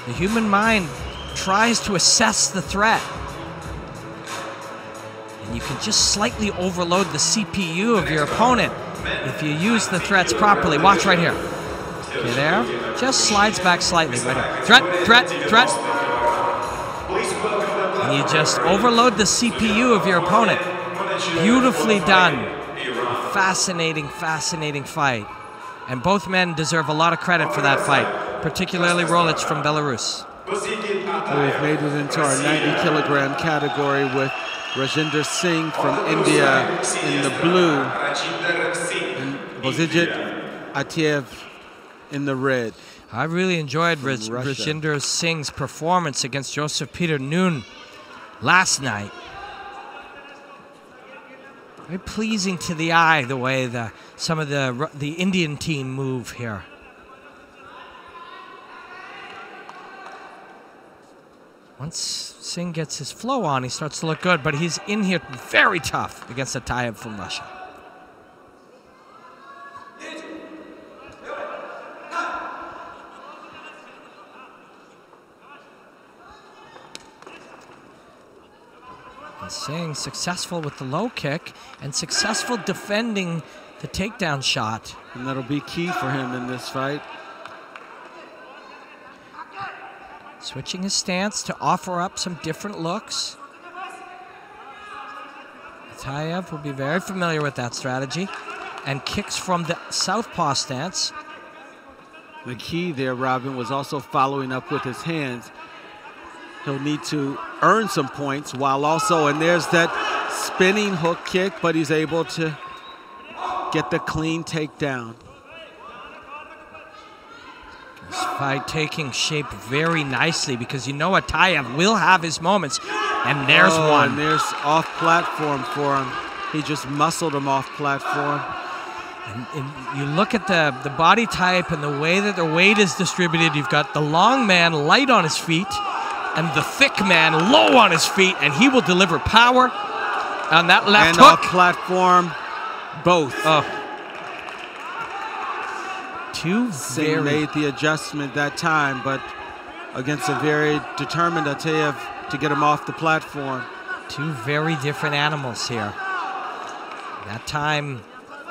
The human mind tries to assess the threat. And you can just slightly overload the CPU of your opponent if you use the threats properly. Watch right here. Okay, there. Just slides back slightly. Right here. Threat, threat, threat. And you just overload the CPU of your opponent. Beautifully done. A fascinating, fascinating fight. And both men deserve a lot of credit for that fight, particularly Rulich from Belarus. We've made it into our 90-kilogram category with Rajinder Singh from India in the blue and Bozhijit Atiev in the red. I really enjoyed Rajinder Singh's performance against Joseph Peter Noon last night. Very pleasing to the eye, the way some of the Indian team move here. Once Singh gets his flow on, he starts to look good, but he's in here very tough against Atayev from Russia. And Singh successful with the low kick and successful defending the takedown shot. And that'll be key for him in this fight. Switching his stance to offer up some different looks. Atayev will be very familiar with that strategy and kicks from the southpaw stance. The key there, Robin, was also following up with his hands. He'll need to earn some points while also, and there's that spinning hook kick, but he's able to get the clean takedown. This fight taking shape very nicely because you know Atayev will have his moments, and there's one. And there's off platform for him. He just muscled him off platform. And you look at the body type and the way that the weight is distributed. You've got the long man light on his feet and the thick man low on his feet, and he will deliver power on that left hook. Off platform, both. Singh made the adjustment that time, but against a very determined Atayev to get him off the platform. Two very different animals here. That time,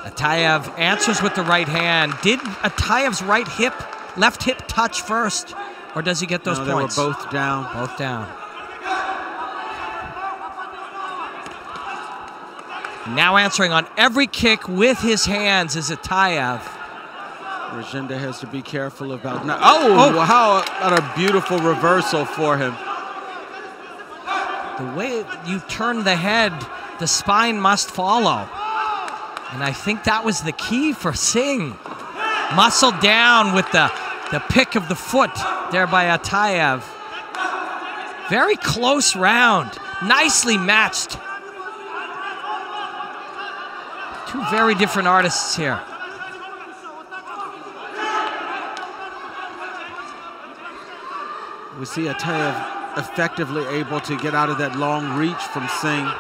Atayev answers with the right hand. Did Atayev's left hip touch first, or does he get those points? They were both down. Both down. Now answering on every kick with his hands is Atayev. Rajinder has to be careful about not. How about a beautiful reversal for him. The way you turn the head, the spine must follow. And I think that was the key for Singh. Muscle down with the pick of the foot there by Atayev. Very close round. Nicely matched. Two very different artists here. We see Atayev effectively able to get out of that long reach from Singh.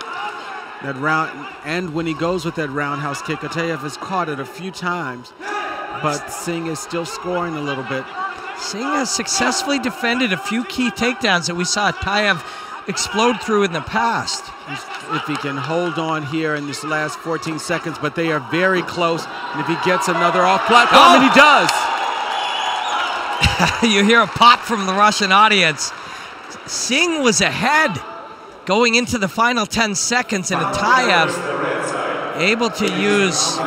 That round, and when he goes with that roundhouse kick, Atayev has caught it a few times, but Singh is still scoring a little bit. Singh has successfully defended a few key takedowns that we saw Atayev explode through in the past. If he can hold on here in this last 14 seconds, but they are very close, and if he gets another off platform, and he does. You hear a pop from the Russian audience. Singh was ahead going into the final 10 seconds, and Atayev able to use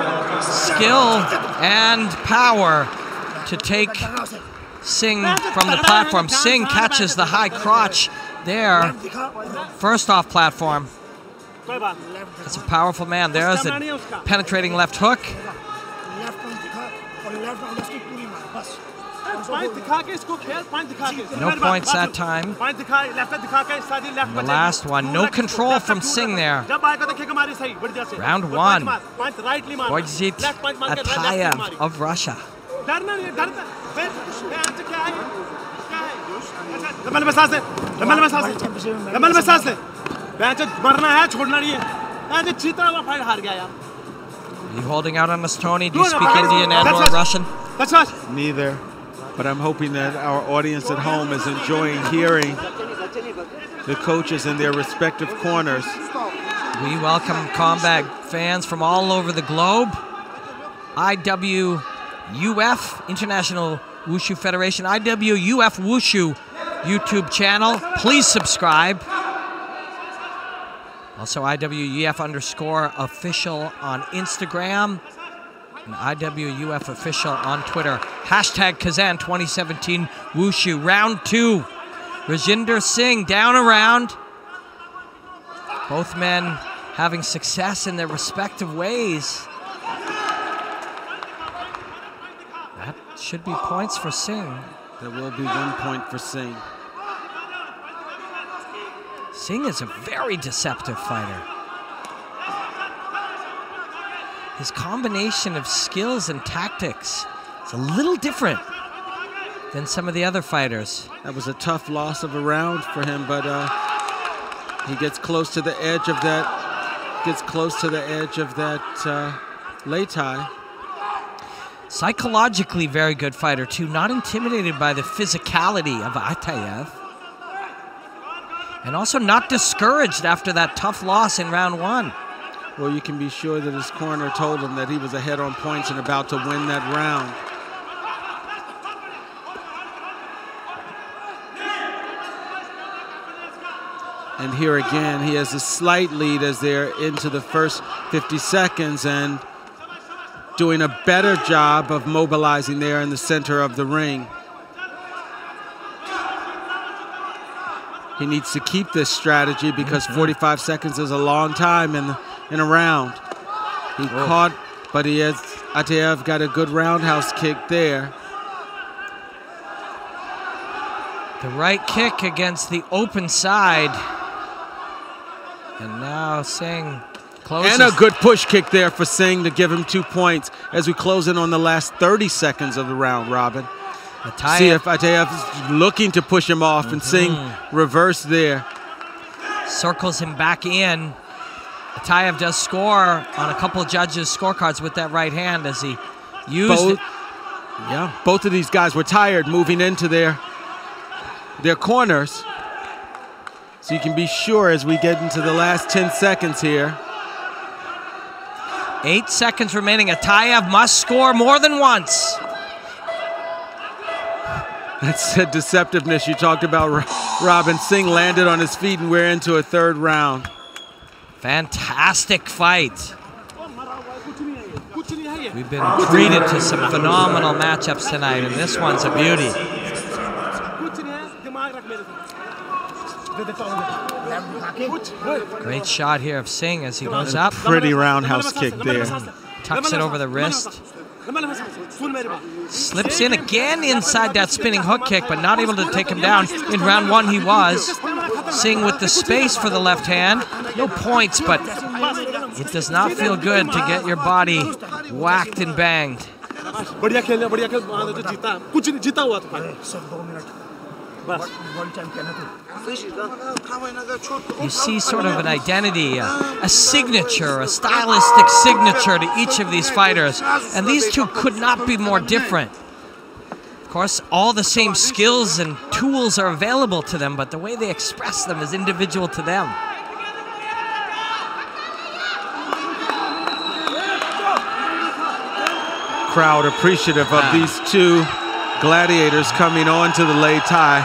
skill and power to take Singh from the platform. Singh catches the high crotch there. First off platform. It's a powerful man. There's a penetrating left hook. No points that time. The last one, no control from Singh there. Round one. Wojciech Atayev of Russia. Are you holding out on us, Tony? Do you speak Indian and or Russian? Neither. But I'm hoping that our audience at home is enjoying hearing the coaches in their respective corners. We welcome combat fans from all over the globe. IWUF, International Wushu Federation, IWUF Wushu YouTube channel. Please subscribe. Also IWUF_official on Instagram. And IWUF official on Twitter. Hashtag Kazan 2017 Wushu. Round two. Rajinder Singh down a round. Both men having success in their respective ways. That should be points for Singh. There will be 1 point for Singh. Singh is a very deceptive fighter. His combination of skills and tactics is a little different than some of the other fighters. That was a tough loss of a round for him, but he gets close to the edge of that. Lei Tai. Psychologically very good fighter too, not intimidated by the physicality of Atayev. And also not discouraged after that tough loss in round one. Well, you can be sure that his corner told him that he was ahead on points and about to win that round. And here again, he has a slight lead as they're into the first 50 seconds and doing a better job of mobilizing there in the center of the ring. He needs to keep this strategy because 45 seconds is a long time in a round. He caught, but Atayev got a good roundhouse kick there. The right kick against the open side. And now Singh closes. And a good push kick there for Singh to give him 2 points as we close in on the last 30 seconds of the round, Robin. See if Atayev is looking to push him off and Singh reverse there. Circles him back in. Atayev does score on a couple of judges' scorecards with that right hand as he used it. Yeah, both of these guys were tired moving into their corners. So you can be sure as we get into the last 10 seconds here. 8 seconds remaining. Atayev must score more than once. That's the deceptiveness you talked about, Robin. Singh landed on his feet and we're into a third round. Fantastic fight. We've been treated to some phenomenal matchups tonight, and this one's a beauty. Great shot here of Singh as he goes up. Pretty roundhouse kick there. Tucks it over the wrist. Slips in again inside that spinning hook kick, but not able to take him down. In round one he was. Singh with the space for the left hand. No points, but it does not feel good to get your body whacked and banged. You see sort of an identity, a signature, a stylistic signature to each of these fighters, and these two could not be more different. Of course, all the same skills and tools are available to them, but the way they express them is individual to them. Crowd appreciative of these two gladiators coming on to the Lei Tai,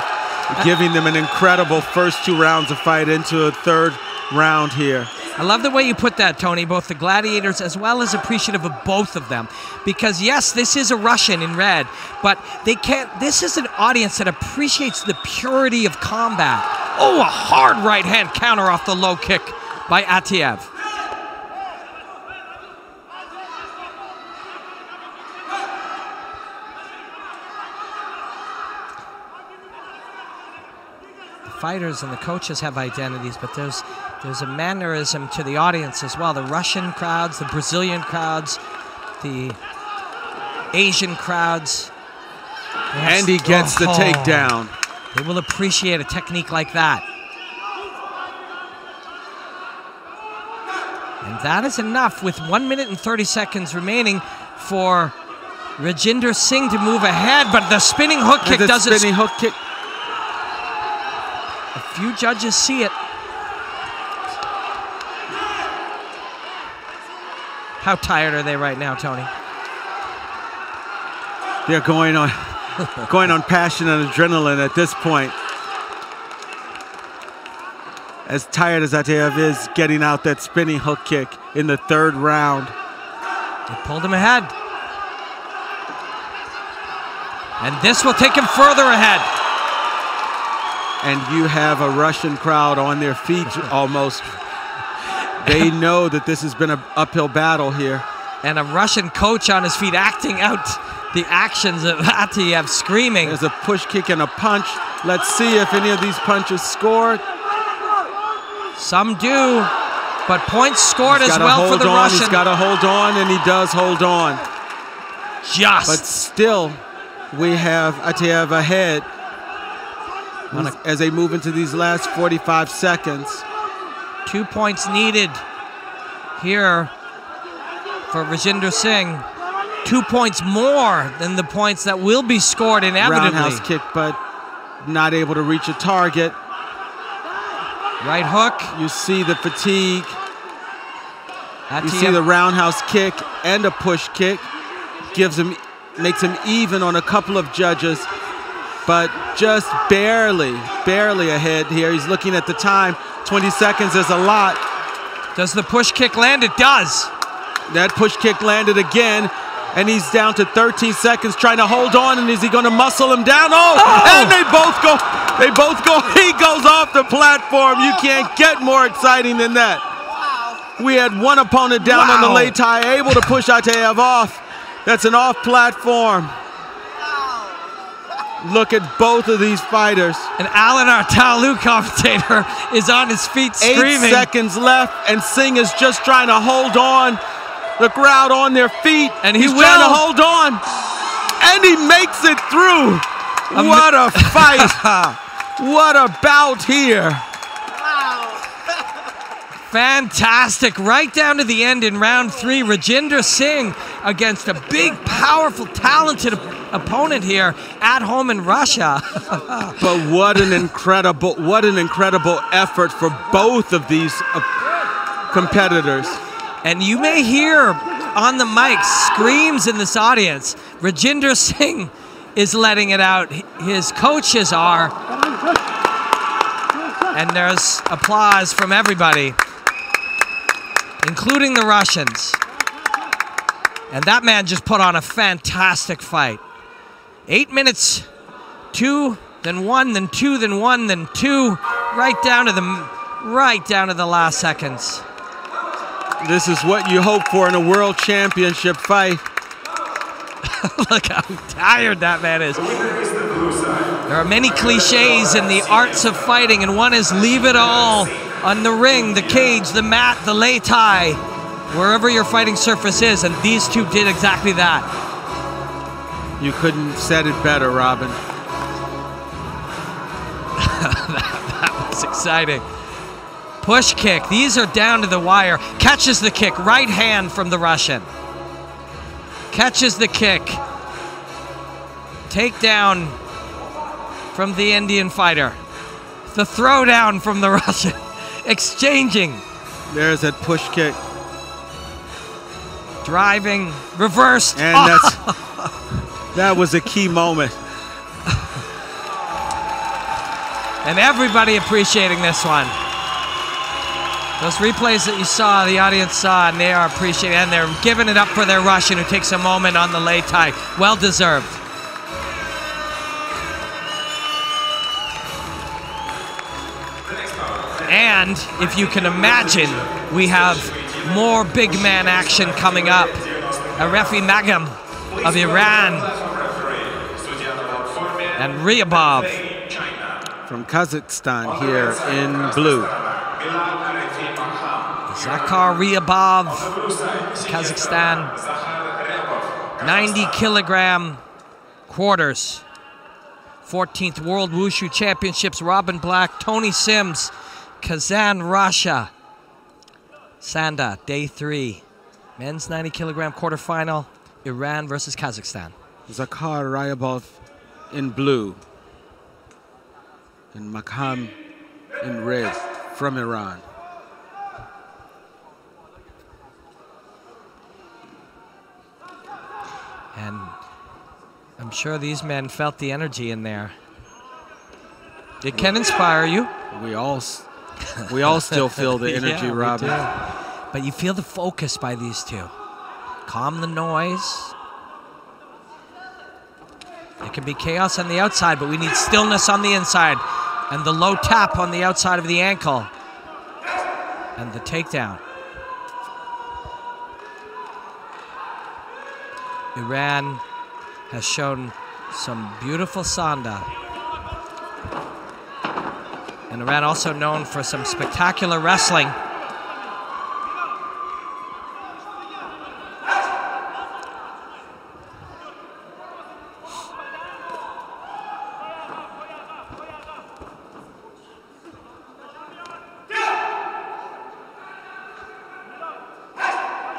giving them an incredible first 2 rounds of fight into a 3rd round here. I love the way you put that, Tony, both the gladiators as well as appreciative of both of them. Because yes, this is a Russian in red, but they can't, this is an audience that appreciates the purity of combat. Oh, a hard right hand counter off the low kick by Atiev. Fighters and the coaches have identities, but there's a mannerism to the audience as well. The Russian crowds, the Brazilian crowds, the Asian crowds. And he gets the takedown. They will appreciate a technique like that. And that is enough with 1 minute and 30 seconds remaining for Rajinder Singh to move ahead, but the spinning hook kick doesn't... Spinning hook kick. A few judges see it. How tired are they right now, Tony? They're going on passion and adrenaline at this point. As tired as Atiev is getting out that spinning hook kick in the 3rd round. They pulled him ahead. And this will take him further ahead. And you have a Russian crowd on their feet almost. They know that this has been an uphill battle here. And a Russian coach on his feet acting out the actions of Atiev, screaming. There's a push kick and a punch. Let's see if any of these punches scored. Some do, but points scored as well for the Russian. He's got to hold on, and he does hold on. Just. But still, we have Atiev ahead as they move into these last 45 seconds. 2 points needed here for Rajinder Singh. 2 points more than the points that will be scored inevitably. Roundhouse kick, but not able to reach a target. Right hook. You see the fatigue. You see the roundhouse kick and a push kick. Makes him even on a couple of judges, but just barely ahead here. He's looking at the time. 20 seconds is a lot. Does the push kick land? It does. That push kick landed again, and he's down to 13 seconds trying to hold on, and is he going to muscle him down? And they both go. He goes off the platform. You can't get more exciting than that. We had one opponent down on the Lei Tai, able to push Atiev off. That's an off platform. Look at both of these fighters. And Alan, our Talu commentator, is on his feet screaming. 8 seconds left, and Singh is just trying to hold on. The crowd on their feet, and he's trying to hold on. And he makes it through. What a fight. What a bout here. Fantastic, right down to the end in round 3. Rajinder Singh against a big, powerful, talented opponent here at home in Russia. But what an incredible effort for both of these competitors. And you may hear on the mic screams in this audience. Rajinder Singh is letting it out. His coaches are. And there's applause from everybody, including the Russians. And that man just put on a fantastic fight. 8 minutes, 2, then 1, then 2, then 1, then 2, right down to the last seconds. This is what you hope for in a world championship fight. Look how tired that man is. The winner is the blue side. There are many cliches in the arts of fighting, and one is leave it all on the ring, the cage, the mat, the lei tai, wherever your fighting surface is, and these two did exactly that. You couldn't have said it better, Robin. That was exciting. Push kick. These are down to the wire. Catches the kick. Right hand from the Russian. Catches the kick. Takedown from the Indian fighter. The throwdown from the Russian. Exchanging. There's that push kick. Driving. Reversed. And that was a key moment. And everybody appreciating this one. Those replays that you saw, the audience saw, and they are appreciating, and they're giving it up for their Russian who takes a moment on the lei tai. Well deserved. And if you can imagine, we have more big man action coming up. Arefi Magam of Iran and Ryabov from Kazakhstan here in blue. Zakhar Ryabov, Kazakhstan. 90-kilogram quarters. 14th World Wushu Championships. Robin Black, Tony Sims, Kazan, Russia. Sanda, day 3. Men's 90-kilogram quarterfinal. Iran versus Kazakhstan. Zakhar Ryabov in blue. And Makham in red from Iran. And I'm sure these men felt the energy in there. It can inspire you. We all still feel the energy, yeah, Robin. But you feel the focus by these two. Calm the noise. It can be chaos on the outside, but we need stillness on the inside. And the low tap on the outside of the ankle. And the takedown. Iran has shown some beautiful Sanda. And Iran also known for some spectacular wrestling.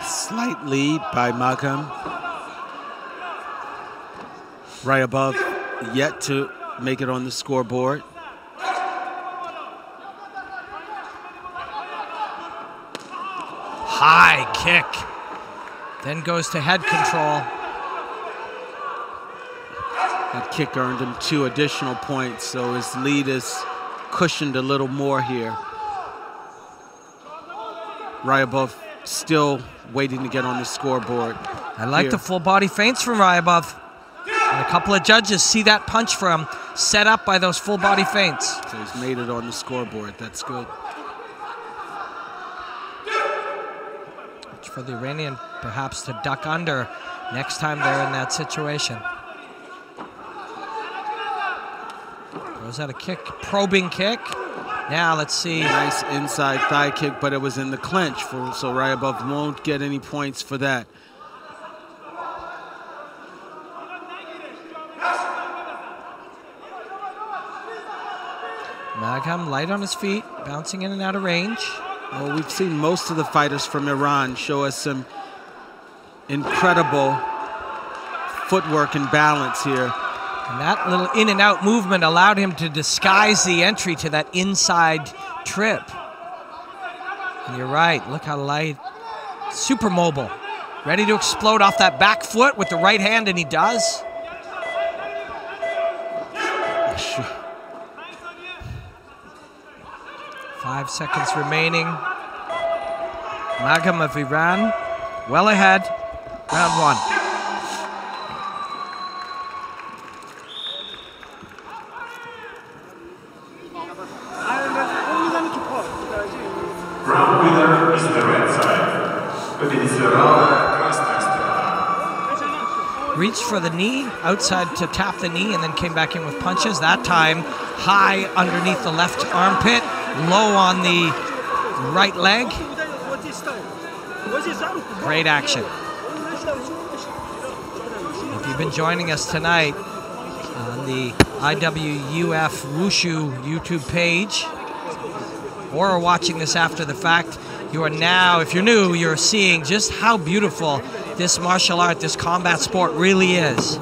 Slight lead by Makham. Ryabov yet to make it on the scoreboard. High kick. Then goes to head control. That kick earned him 2 additional points, so his lead is cushioned a little more here. Ryabov still waiting to get on the scoreboard. I like the full body feints from Ryabov. And a couple of judges see that punch from him, set up by those full body feints. So he's made it on the scoreboard. That's good. For the Iranian perhaps to duck under next time they're in that situation. Goes out a kick, probing kick. Now let's see. Nice inside thigh kick, but it was in the clinch, so Ryabov won't get any points for that. Makham light on his feet, bouncing in and out of range. Well, we've seen most of the fighters from Iran show us some incredible footwork and balance here. And that little in and out movement allowed him to disguise the entry to that inside trip. And you're right, look how light, super mobile. Ready to explode off that back foot with the right hand, and he does. 5 seconds remaining. Makham of Iran, well ahead, round 1. Round winner is the red side. Победитель раунда красная сторона. reached for the knee, outside to tap the knee, and then came back in with punches. That time, high underneath the left armpit, low on the right leg. Great action. If you've been joining us tonight on the IWUF Wushu YouTube page, or are watching this after the fact, you are now, if you're new, you're seeing just how beautiful this martial art, this combat sport really is.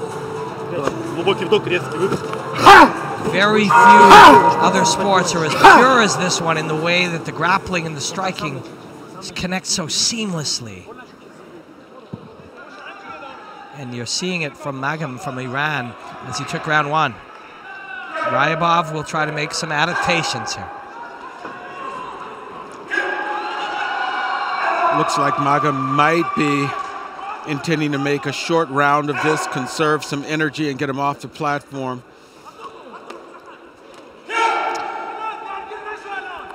Very few other sports are as pure as this one in the way that the grappling and the striking connect so seamlessly. And you're seeing it from Magam from Iran as he took round one. Ryabov will try to make some adaptations here. Looks like Magam might be intending to make a short round of this, conserve some energy and get him off the platform.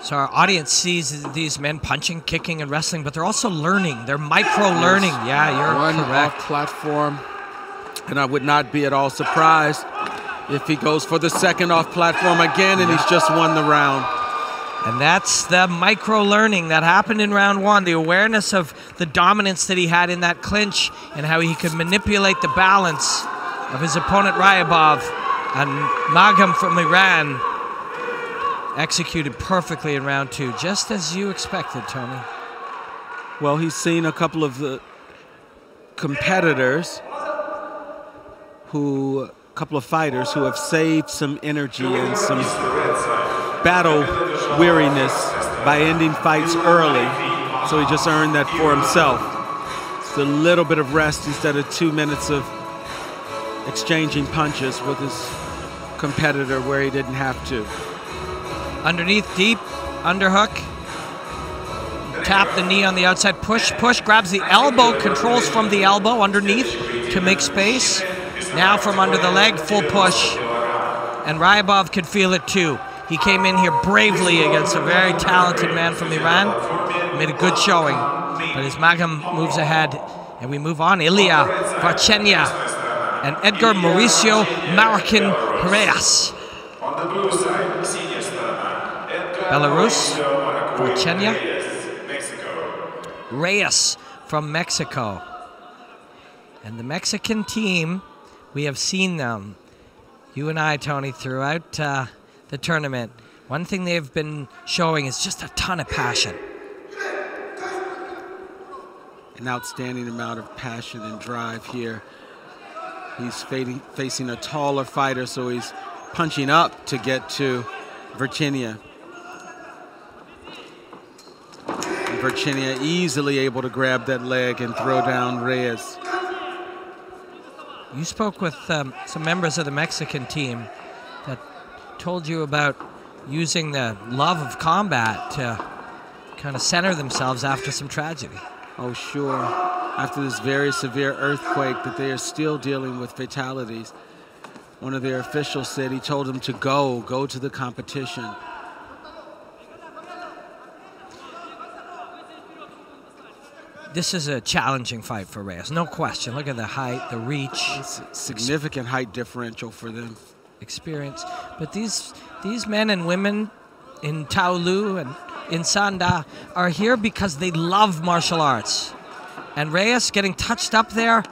So our audience sees these men punching, kicking, and wrestling, but they're also learning. They're micro-learning. Yeah, you're correct. Off platform, and I would not be at all surprised if he goes for the second off platform again, and he's just won the round. And that's the micro-learning that happened in round one, the awareness of the dominance that he had in that clinch and how he could manipulate the balance of his opponent Ryabov. And Magam from Iran executed perfectly in round two, just as you expected, Tony. Well, he's seen a couple of the competitors a couple of fighters who have saved some energy and some battle weariness by ending fights early. So he just earned that for himself. It's a little bit of rest instead of 2 minutes of exchanging punches with his competitor where he didn't have to. Underneath, deep, underhook. Tap the knee on the outside, push, grabs the elbow, controls from the elbow underneath to make space. Now from under the leg, full push. And Ryabov could feel it too. He came in here bravely against a very talented man from Iran. Made a good showing. But as Magam moves ahead, and we move on, Ilya Varchenya and Edgar Mauricio Marroquin Reyes. Belarus, Varchenya. Reyes from Mexico. And the Mexican team, we have seen them, you and I, Tony, throughout the tournament. One thing they've been showing is just a ton of passion. An outstanding amount of passion and drive here. He's facing a taller fighter, so he's punching up to get to Varchenya. Varchenya easily able to grab that leg and throw down Reyes. You spoke with some members of the Mexican team that told you about using the love of combat to kind of center themselves after some tragedy. Oh, sure. After this very severe earthquake that they are still dealing with fatalities. One of their officials said he told them to go to the competition. This is a challenging fight for Reyes, no question. Look at the height, the reach. It's a significant height differential for them. Experience. But these men and women in Taolu and in Sanda are here because they love martial arts. And Reyes getting touched up there,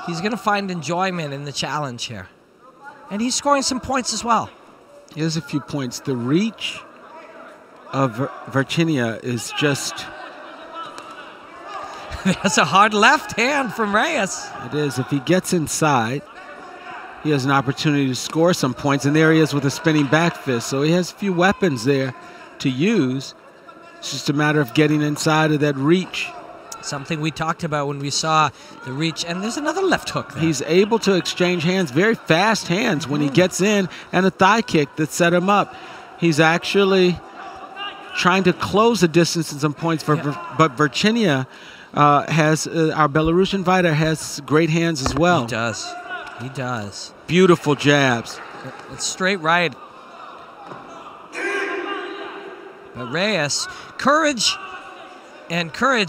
he's going to find enjoyment in the challenge here. And he's scoring some points as well. Here's a few points. The reach of Varchenya is just... That's a hard left hand from Reyes. It is. If he gets inside, he has an opportunity to score some points. And there he is with a spinning back fist. So he has a few weapons there to use. It's just a matter of getting inside of that reach. Something we talked about when we saw the reach. And there's another left hook there. He's able to exchange hands, very fast hands when he gets in, and a thigh kick that set him up. He's actually trying to close the distance in some points, but Varchenya has our Belarusian fighter has great hands as well. He does. He does. Beautiful jabs. It's straight right. But Reyes, courage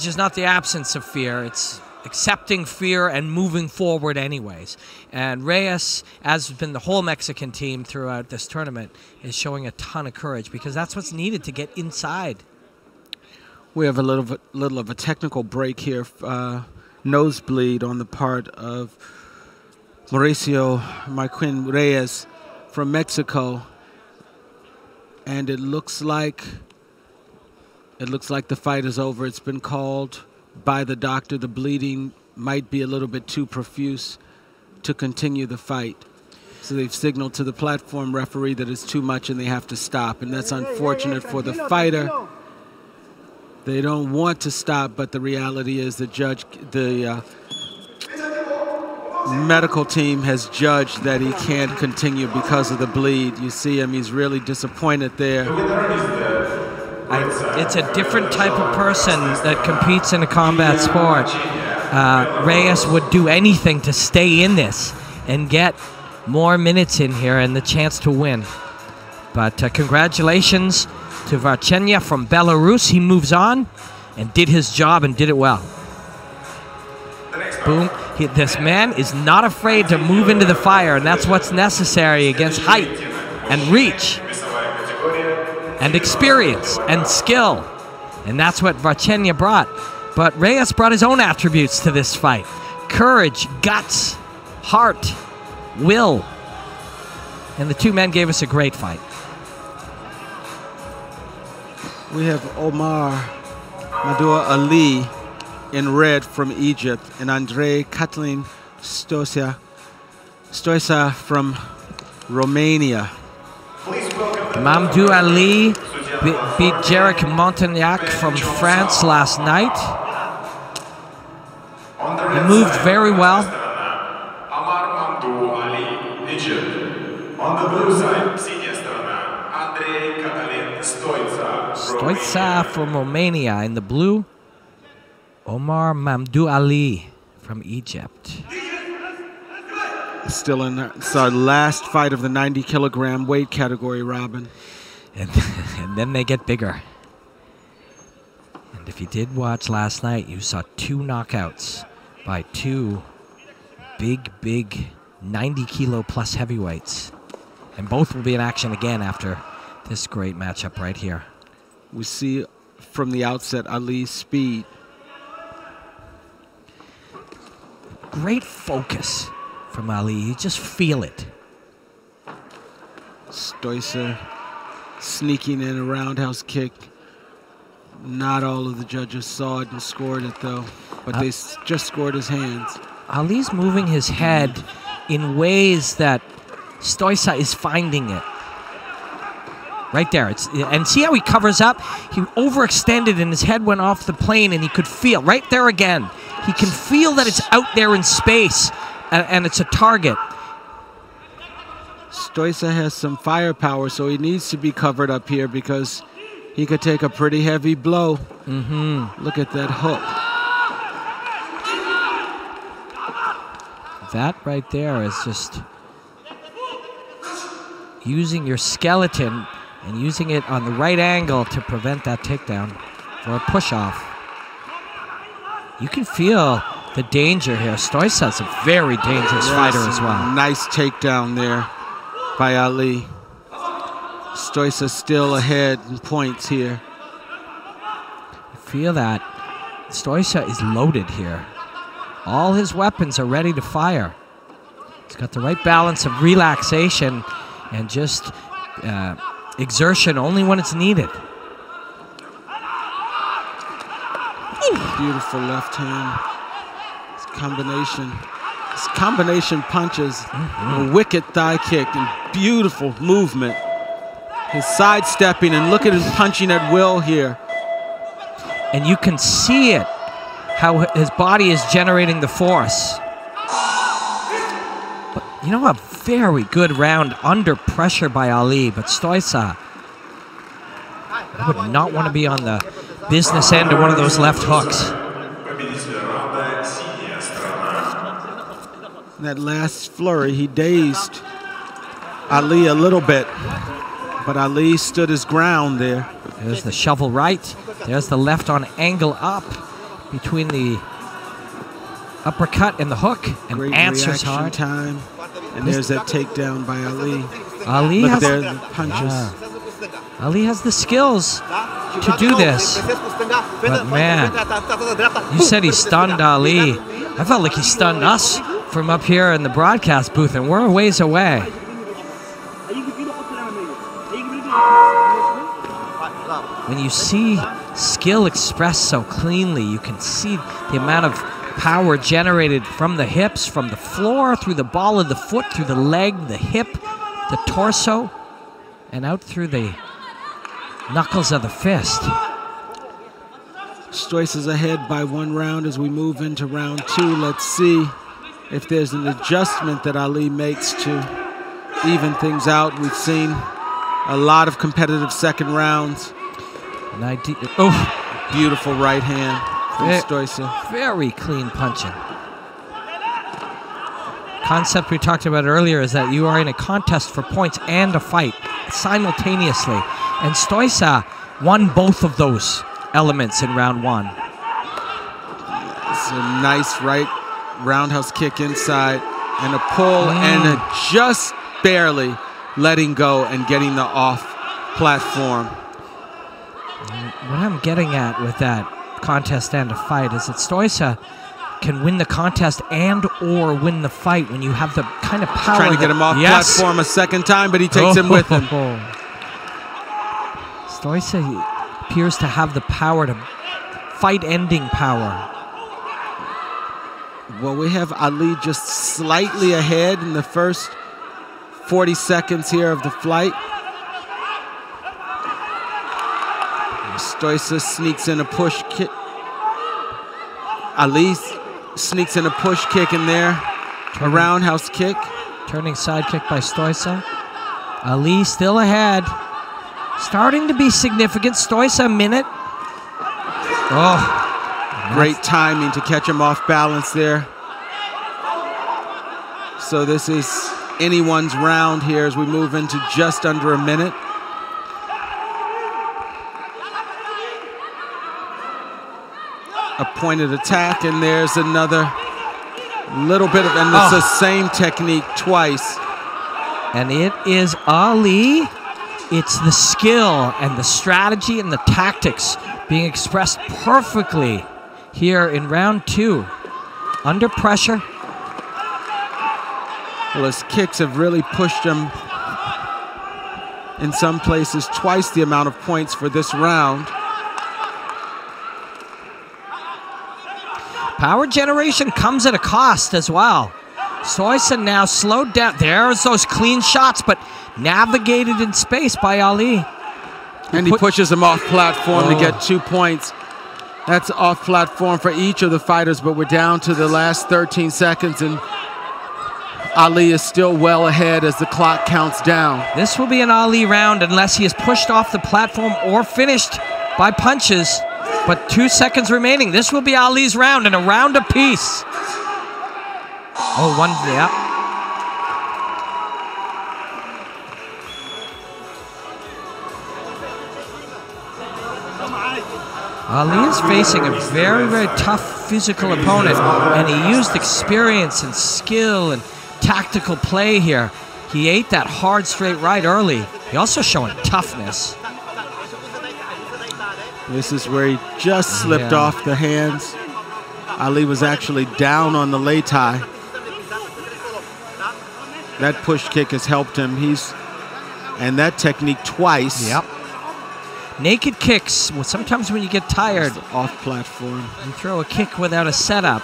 is not the absence of fear. It's accepting fear and moving forward anyways. And Reyes, as has been the whole Mexican team throughout this tournament, is showing a ton of courage because that's what's needed to get inside. We have a little of a technical break here. Nosebleed on the part of Mauricio Marquin Reyes from Mexico. And it looks like the fight is over. It's been called by the doctor. The bleeding might be a little bit too profuse to continue the fight. So they've signaled to the platform referee that it's too much and they have to stop. And that's unfortunate for the fighter. They don't want to stop, but the reality is the medical team has judged that he can't continue because of the bleed. You see him, he's really disappointed there. It's a different type of person that competes in a combat sport. Reyes would do anything to stay in this and get more minutes in here and the chance to win. But congratulations to Varchenya from Belarus. He moves on and did his job and did it well. Boom. This man is not afraid to move into the fire, and that's what's necessary against height and reach and experience and skill. And that's what Varchenya brought. But Reyes brought his own attributes to this fight. Courage, guts, heart, will. And the two men gave us a great fight. We have Omar Madua Ali in red from Egypt and Andrei Katlin Stoisa from Romania. Mamdou Ali beat Jarek Montagnac from France last night. He moved very well. Amar Mamdou Ali, Egypt. On the blue side, senior strana, Andrei Katlin Stoisa. Stoisa from Romania in the blue. Omar Mamdou Ali from Egypt. Still in it's our last fight of the 90-kilogram weight category, Robin. And then they get bigger. And if you did watch last night, you saw two knockouts by two big 90-kilo plus heavyweights. And both will be in action again after this great matchup right here. We see from the outset Ali's speed. Great focus from Ali. You just feel it. Stoisa sneaking in a roundhouse kick. Not all of the judges saw it and scored it, though. But they just scored his hands. Ali's moving his head in ways that Stoisa is finding it. Right there. And see how he covers up? He overextended and his head went off the plane and he could feel. Right there again. He can feel that it's out there in space and it's a target. Stoisa has some firepower, so he needs to be covered up here because he could take a pretty heavy blow. Look at that hook. That right there is just using your skeleton and using it on the right angle to prevent that takedown for a push-off. You can feel the danger here. Stoisa's a very dangerous fighter as well. Nice takedown there by Ali. Stoisa still ahead in points here. Feel that. Stoisa is loaded here. All his weapons are ready to fire. He's got the right balance of relaxation and just exertion only when it's needed. Beautiful left hand. His combination punches, a wicked thigh kick, and beautiful movement. His sidestepping, and look at him punching at will here. And you can see it, how his body is generating the force. But you know, a very good round under pressure by Ali, but Stoisa would not want to be on the business end of one of those left hooks. That last flurry, he dazed Ali a little bit, but Ali stood his ground there. There's the shovel right. There's the left on angle up between the uppercut and the hook, and Great answers reaction hard. time. And there's that takedown by Ali. Ali Look has there, the punches. Ali has the skills to do this. But man, you said he stunned Ali. I felt like he stunned us from up here in the broadcast booth, and we're a ways away. When you see skill expressed so cleanly, you can see the amount of power generated from the hips, from the floor, through the ball of the foot, through the leg, the hip, the torso, and out through the knuckles of the fist. Stoice is ahead by 1 round as we move into round 2. Let's see if there's an adjustment that Ali makes to even things out. We've seen a lot of competitive second rounds. Beautiful right hand from Stoica. Very clean punching. Concept we talked about earlier is that you are in a contest for points and a fight simultaneously. And Stoica won both of those elements in round 1. It's a nice right roundhouse kick inside and a pull and a just barely letting go and getting the off platform. What I'm getting at with that contest and a fight is that Stoica can win the contest and or win the fight when you have the kind of power. Trying to get him off platform a second time, but he takes him with him. Stoica appears to have the power to fight-ending power. Well, we have Ali just slightly ahead in the first 40 seconds here of the flight. Stoica sneaks in a push kick. Ali sneaks in a push kick in there. A roundhouse kick. Turning side kick by Stoica. Ali still ahead. Starting to be significant. Stoica a minute. Oh. Great timing to catch him off balance there. So this is anyone's round here as we move into just under a minute. A pointed attack, and there's another little bit of, and it's the same technique twice. And it is Ali. It's the skill and the strategy and the tactics being expressed perfectly here in round 2. Under pressure. Well, his kicks have really pushed him in some places twice the amount of points for this round. Power generation comes at a cost as well. Stoica now slowed down. There's those clean shots, but navigated in space by Ali. And he pushes him off platform to get 2 points. That's off platform for each of the fighters, but we're down to the last 13 seconds, and Ali is still well ahead as the clock counts down. This will be an Ali round unless he is pushed off the platform or finished by punches. But 2 seconds remaining. This will be Ali's round, and a round apiece. Oh, one, yeah. Ali is facing a very, very tough physical opponent, and he used experience and skill and tactical play here. He ate that hard straight right early. He also showing toughness. This is where he just slipped off the hands. Ali was actually down on the lei tai. That push kick has helped him. And that technique twice. Yep. Naked kicks. Well, sometimes when you get tired, off platform, you throw a kick without a setup.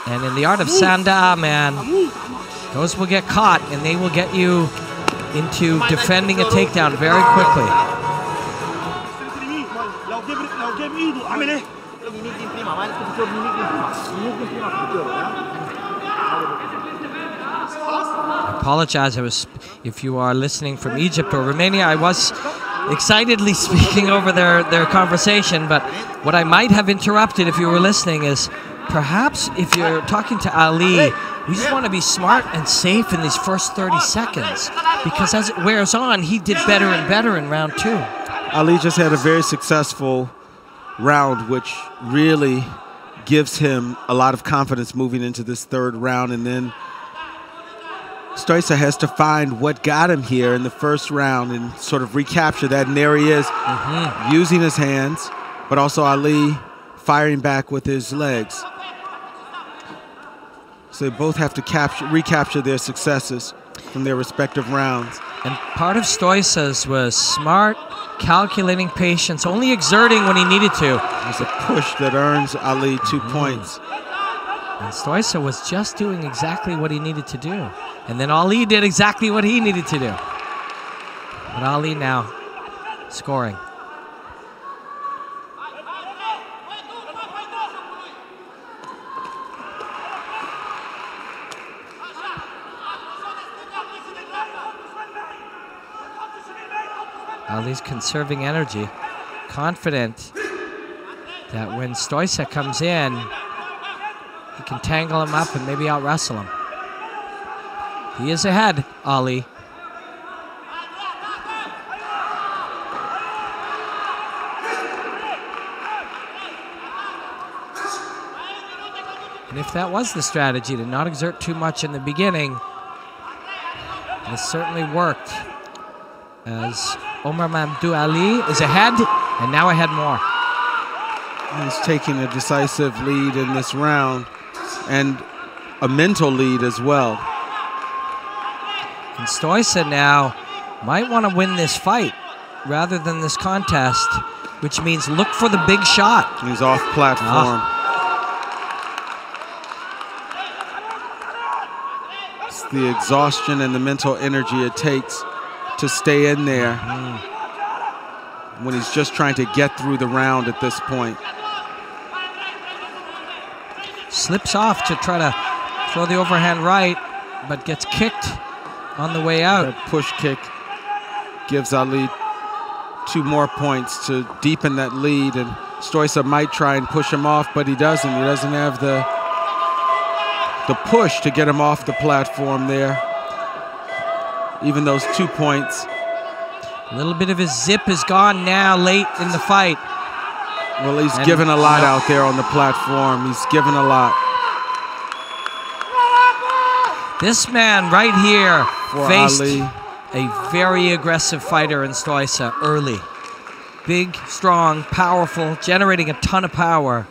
And in the art of Sanda, man, those will get caught, and they will get you into defending a takedown very quickly. I apologize. If you are listening from Egypt or Romania, I was excitedly speaking over their conversation, but what I might have interrupted if you were listening is perhaps if you're talking to Ali, we just want to be smart and safe in these first 30 seconds, because as it wears on, he did better and better in round 2. Ali just had a very successful round, which really gives him a lot of confidence moving into this third round. And then Stoica has to find what got him here in the first round and sort of recapture that. And there he is, using his hands, but also Ali firing back with his legs. So they both have to recapture their successes from their respective rounds. And part of Stoica's was smart, calculating patience, only exerting when he needed to. There's a push that earns Ali 2 points. And Stoica was just doing exactly what he needed to do. And then Ali did exactly what he needed to do. But Ali now scoring. Ali's conserving energy, confident that when Stoica comes in, he can tangle him up and maybe out-wrestle him. He is ahead, Ali. And if that was the strategy, to not exert too much in the beginning, this certainly worked, as Omar Mamdou Ali is ahead, and now ahead more. He's taking a decisive lead in this round, and a mental lead as well. And Stoica now might want to win this fight rather than this contest, which means look for the big shot. He's off platform. It's the exhaustion and the mental energy it takes to stay in there when he's just trying to get through the round at this point. Slips off to try to throw the overhand right, but gets kicked on the way out. That push kick gives Ali 2 more points to deepen that lead, and Stoica might try and push him off, but he doesn't. He doesn't have the push to get him off the platform there. Even those 2 points. A little bit of his zip is gone now late in the fight. Well, he's given a lot out there on the platform. He's given a lot. This man right here faced Ali, a very aggressive fighter in Stoica early. Big, strong, powerful, generating a ton of power.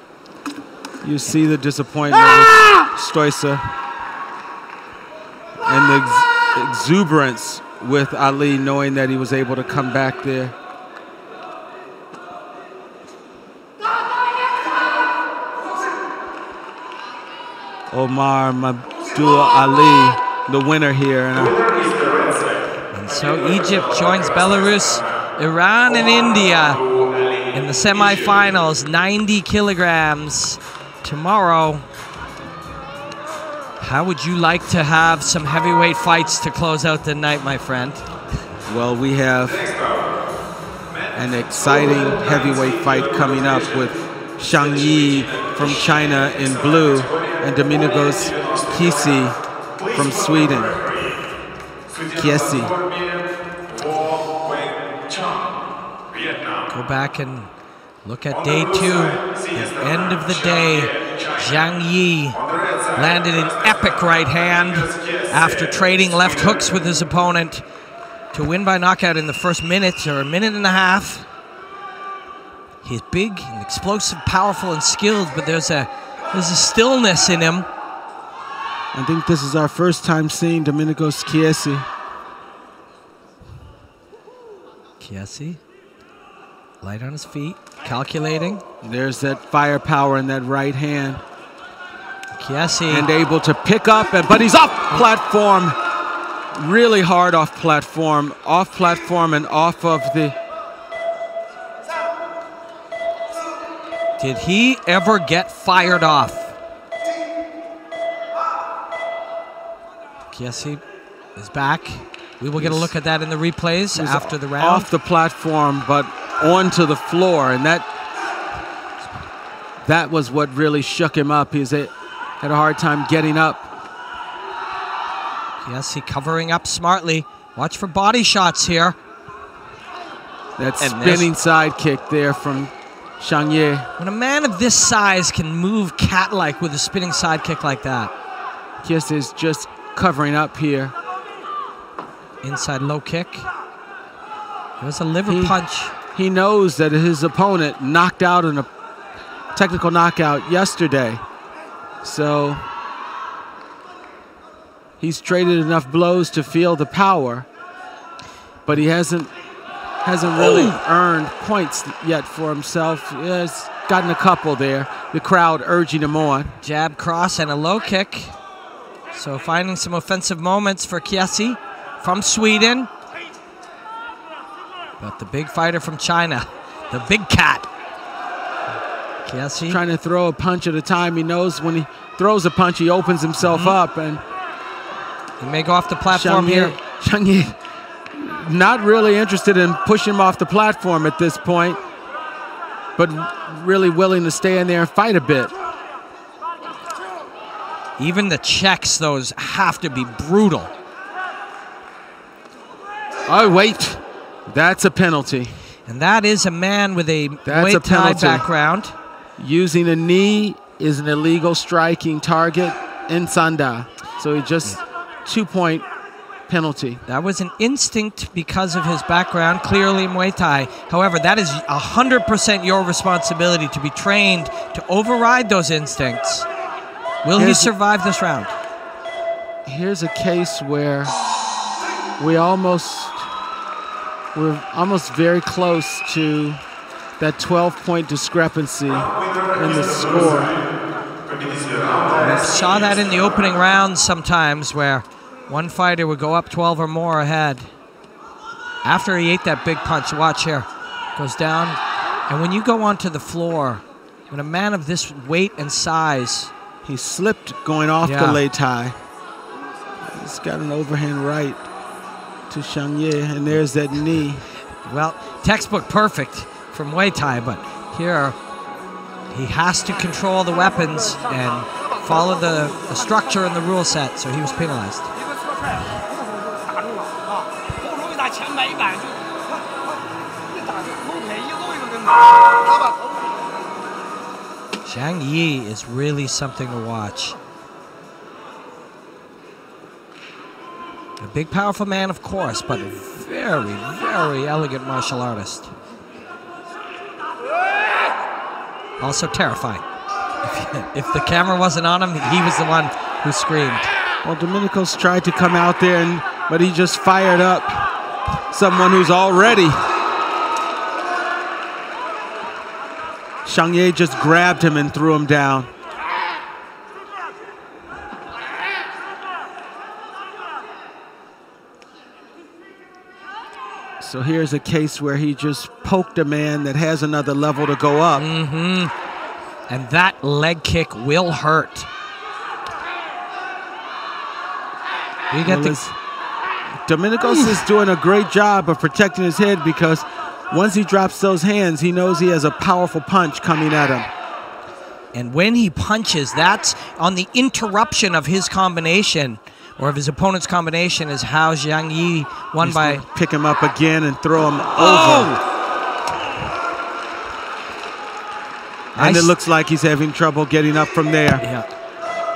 you see the disappointment with Stoica and the exuberance with Ali, knowing that he was able to come back there. Omar Mamdou Ali, the winner here. And so Egypt joins Belarus, Iran, and India in the semifinals, 90 kilograms tomorrow. How would you like to have some heavyweight fights to close out the night, my friend? Well, we have an exciting heavyweight fight coming up with Zhang Yi from China in blue and Domingos Kiesi from Sweden. Kiesi. Go back and look at day 2. The end of the day, Zhang Yi landed an epic right hand after trading left hooks with his opponent to win by knockout in the first minute or a minute and a half. He's big and explosive, powerful and skilled, but there's a stillness in him. I think this is our first time seeing Domingos Kiesi. Kiesi, light on his feet, calculating. There's that firepower in that right hand. Kiesi. And able to pick up, but he's off platform. Really hard off platform and off of the... Did he ever get fired off? Kiesi is back. We will get a look at that in the replays after the round. Off the platform, but onto the floor, and that was what really shook him up. He had a hard time getting up. Kiesi covering up smartly. Watch for body shots here. That spinning side kick there from Xiangye. When a man of this size can move cat-like with a spinning side kick like that. Kiss is just covering up here. Inside low kick. There's a liver punch. He knows that his opponent knocked out in a technical knockout yesterday. So he's traded enough blows to feel the power, but he hasn't really earned points yet for himself. He has gotten a couple there. The crowd urging him on. Jab, cross, and a low kick. So finding some offensive moments for Kiesi from Sweden. But the big fighter from China, the big cat. Kiesi trying to throw a punch at a time. He knows when he throws a punch, he opens himself up, and he may go off the platform here. Xiangye not really interested in pushing him off the platform at this point, but really willing to stay in there and fight a bit. Even the checks, those have to be brutal. Oh, wait. That's a penalty. And that is a man with a Muay Thai background. Using a knee is an illegal striking target in Sanda. So he just 2-point penalty. That was an instinct because of his background, clearly Muay Thai. However, that is 100% your responsibility to be trained to override those instincts. Will he survive this round? Here's a case where we're almost very close to that 12-point discrepancy in the score. We saw that in the opening rounds sometimes where one fighter would go up 12 or more ahead. After he ate that big punch, watch here, goes down. And when you go onto the floor, when a man of this weight and size, he slipped going off the Lei Tai. He's got an overhand right to Xiangye, and there's that knee. Well, textbook perfect from Muay Thai, but here he has to control the weapons and follow the structure and the rule set, so he was penalized. Zhang Yi is really something to watch. A big, powerful man, of course, but a very, very elegant martial artist. Also terrifying. If the camera wasn't on him, he was the one who screamed. Well, Domenico's tried to come out there, but he just fired up someone who's already. Xiangye just grabbed him and threw him down. So here's a case where he just poked a man that has another level to go up. And that leg kick will hurt. You get Domenico's is doing a great job of protecting his head, because once he drops those hands, he knows he has a powerful punch coming at him. And when he punches, that's on the interruption of his combination, or of his opponent's combination, is how Zhang Yi won by... Pick him up again and throw him over. And it looks like he's having trouble getting up from there. Yeah.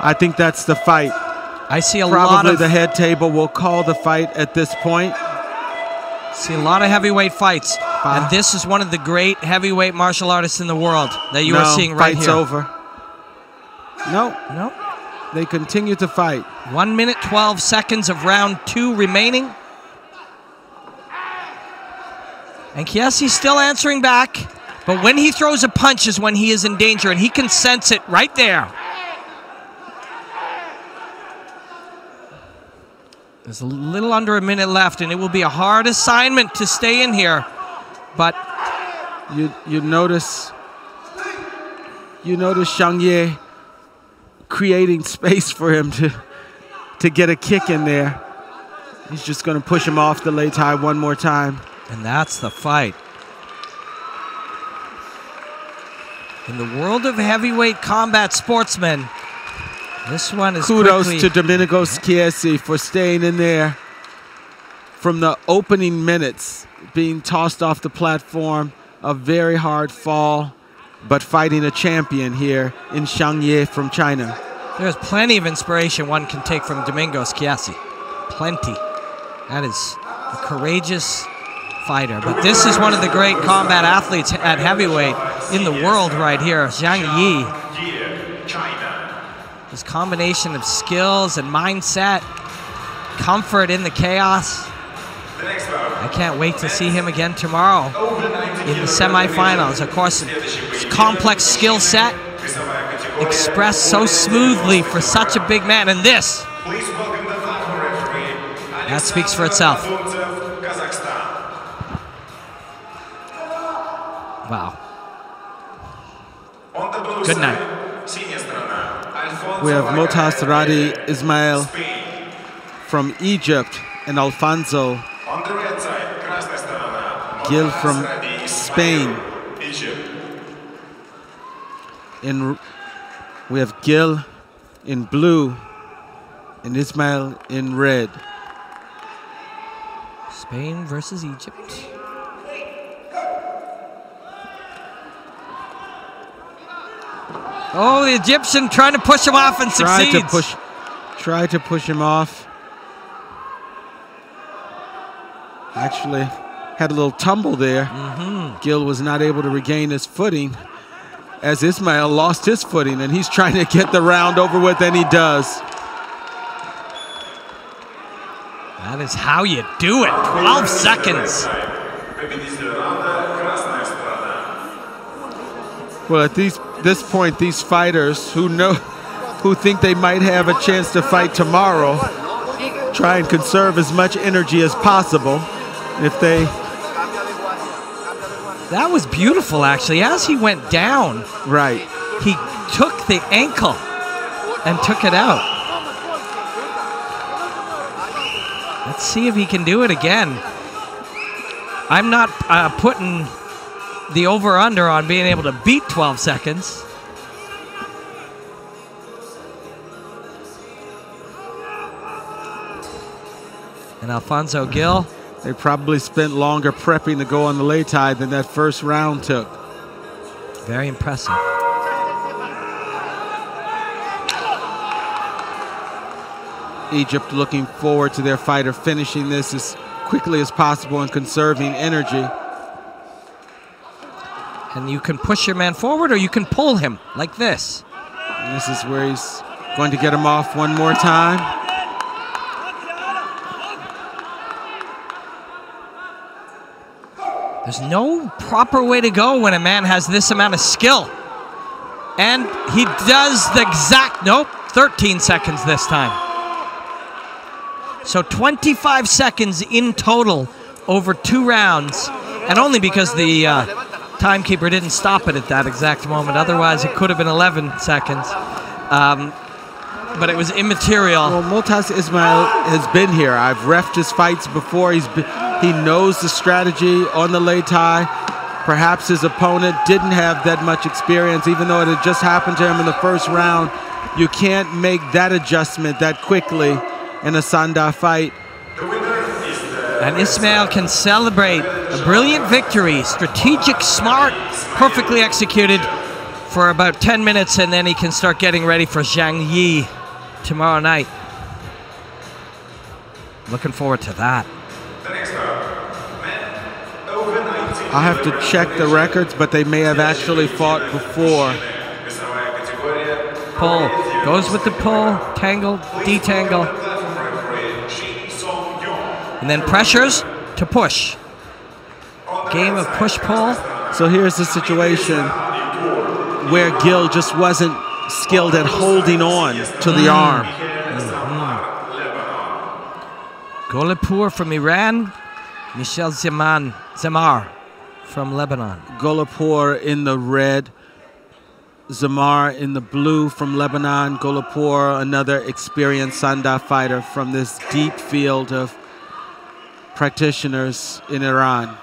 I think that's the fight. I see a Probably lot of... the head table will call the fight at this point. See a lot of heavyweight fights. And this is one of the great heavyweight martial artists in the world that you are seeing right here. Fight's over. No. They continue to fight. 1 minute, 12 seconds of round 2 remaining. And Kiesi's still answering back. But when he throws a punch is when he is in danger, and he can sense it right there. There's a little under a minute left, and it will be a hard assignment to stay in here. But you notice Xiangye creating space for him to get a kick in there. He's just going to push him off the Lei Tai one more time. And that's the fight. In the world of heavyweight combat sportsmen, this one is kudos to Domenico Chiesi for staying in there from the opening minutes, being tossed off the platform, a very hard fall, but fighting a champion here in Xiangye from China. There's plenty of inspiration one can take from Domingos Chiesi. Plenty. That is a courageous fighter. But this is one of the great combat athletes at heavyweight in the world right here, Zhang Yi. His combination of skills and mindset, comfort in the chaos. I can't wait to see him again tomorrow in the semifinals. Of course, his complex skill set expressed so smoothly for such a big man. And this, that speaks for itself. Wow. Good night. We have Motas Radi Ismail from Egypt and Alfonso Gil from Spain. We have Gil in blue and Ismail in red. Spain versus Egypt. Oh, the Egyptian trying to push him off and succeeds. Tried to push him off. Actually had a little tumble there. Gil was not able to regain his footing as Ismail lost his footing, and he's trying to get the round over with, and he does. That is how you do it. 12 seconds. Well, at this point, these fighters who think they might have a chance to fight tomorrow, try and conserve as much energy as possible. If they... That was beautiful, actually. As he went down, right, he took the ankle and took it out. Let's see if he can do it again. I'm not putting the over-under on being able to beat 12 seconds. And Alfonso Gil. They probably spent longer prepping to go on the Leitai than that first round took. Very impressive. Egypt looking forward to their fighter finishing this as quickly as possible and conserving energy. And you can push your man forward or you can pull him like this. And this is where he's going to get him off one more time. There's no proper way to go when a man has this amount of skill. And he does the exact, nope, 13 seconds this time. So 25 seconds in total over 2 rounds. And only because the timekeeper didn't stop it at that exact moment. Otherwise, it could have been 11 seconds. But it was immaterial. Well, Motas Ismail has been here. I've reffed his fights before. He knows the strategy on the Leitai. Perhaps his opponent didn't have that much experience, even though it had just happened to him in the first round. You can't make that adjustment that quickly in a Sanda fight. And Ismail can celebrate a brilliant victory, strategic, smart, perfectly executed for about 10 minutes, and then he can start getting ready for Zhang Yi tomorrow night. Looking forward to that. I'll have to check the records, but they may have actually fought before. Pull, goes with the pull, tangle, detangle. And then pressures to push. Game of push-pull. So here's the situation where Gil just wasn't skilled at holding on to the arm. Golipur from Iran, Michel Zemar from Lebanon. Golipur in the red, Zemar in the blue from Lebanon. Golipur, another experienced Sanda fighter from this deep field of practitioners in Iran.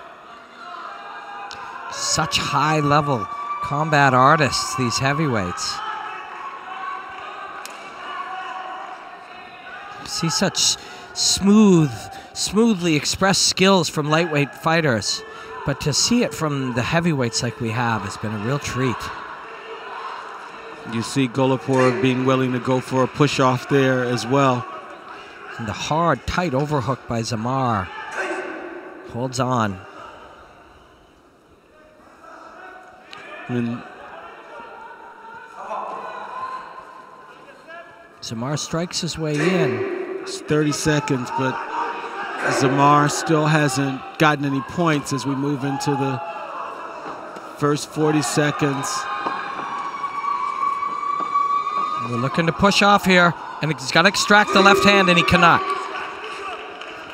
Such high-level combat artists, these heavyweights. See such smoothly expressed skills from lightweight fighters. But to see it from the heavyweights like we have has been a real treat. You see Golapur being willing to go for a push-off there as well. And the hard, tight overhook by Zamar. Holds on. And Zamar strikes his way in. it's 30 seconds, but Zamar still hasn't gotten any points as we move into the first 40 seconds. We're looking to push off here, and he's got to extract the left hand, and he cannot.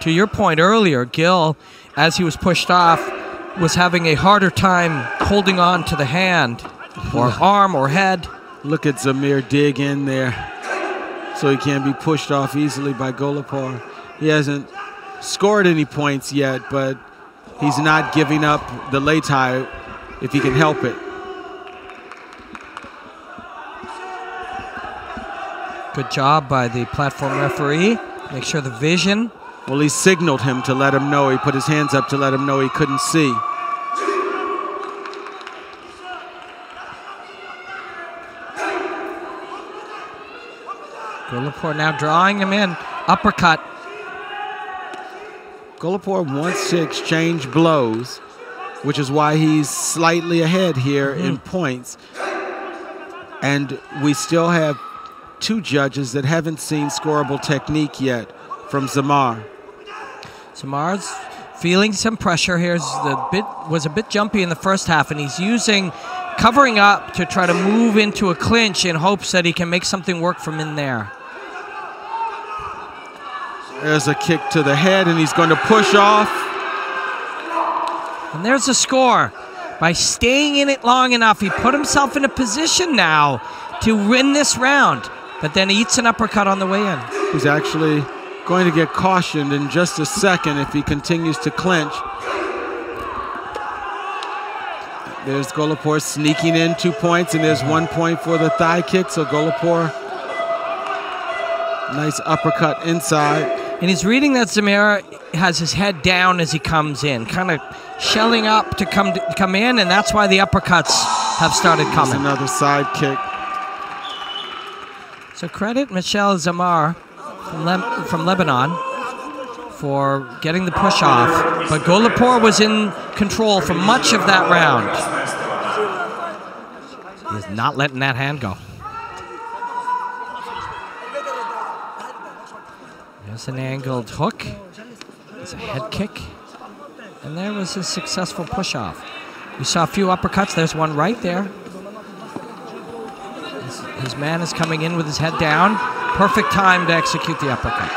To your point earlier, Gil, as he was pushed off, was having a harder time holding on to the hand, or arm, or head. Look at Zamir dig in there, so he can't be pushed off easily by Golapur. He hasn't scored any points yet, but he's not giving up the lei tai if he can help it. Good job by the platform referee. Make sure the vision. Well, he signaled him to let him know. He put his hands up to let him know he couldn't see. Golapur now drawing him in. Uppercut. Golapur wants to exchange blows, which is why he's slightly ahead here in points. And we still have two judges that haven't seen scoreable technique yet from Zamar. Zamar's feeling some pressure here. Was a bit jumpy in the first half, and he's using covering up to try to move into a clinch in hopes that he can make something work from in there. There's a kick to the head, and he's going to push off. And there's the score. By staying in it long enough, he put himself in a position now to win this round. But then he eats an uppercut on the way in. He's actually going to get cautioned in just a second if he continues to clinch. There's Golapur sneaking in 2 points, and there's 1 point for the thigh kick. So Golapur, nice uppercut inside. And he's reading that Zamir has his head down as he comes in, kind of shelling up to come in, and that's why the uppercuts have started coming. There's another side kick. So credit Michel Zamar from Lebanon for getting the push off, but Golapur was in control for much of that round. He's not letting that hand go. There's an angled hook. There's a head kick. And there was his successful push off. We saw a few uppercuts. There's one right there. His man is coming in with his head down. Perfect time to execute the uppercut.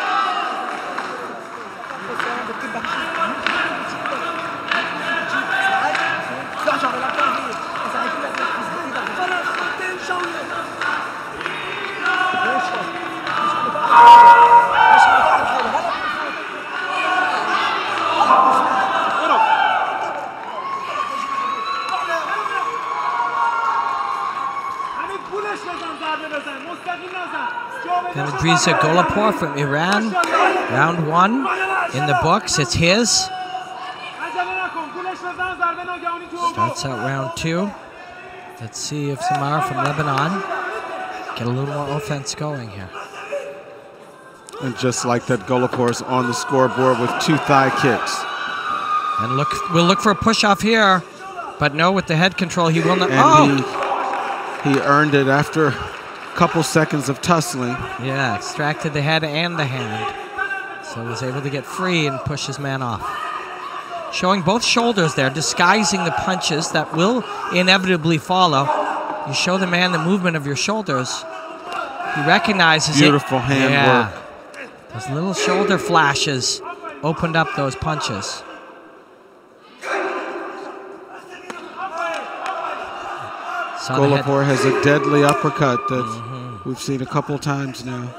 Andriza Golapur from Iran, round 1 in the books. It's his. Starts out round 2. Let's see if Zamar from Lebanon get a little more offense going here. And just like that, Golapur's on the scoreboard with 2 thigh kicks. And we'll look for a push off here, but no, with the head control, he will not. And he earned it after a couple seconds of tussling. Yeah, extracted the head and the hand. So was able to get free and push his man off. Showing both shoulders there, disguising the punches that will inevitably follow. You show the man the movement of your shoulders. He recognizes Beautiful it. hand work. Those little shoulder flashes opened up those punches. Golapur has a deadly uppercut that we've seen a couple times now.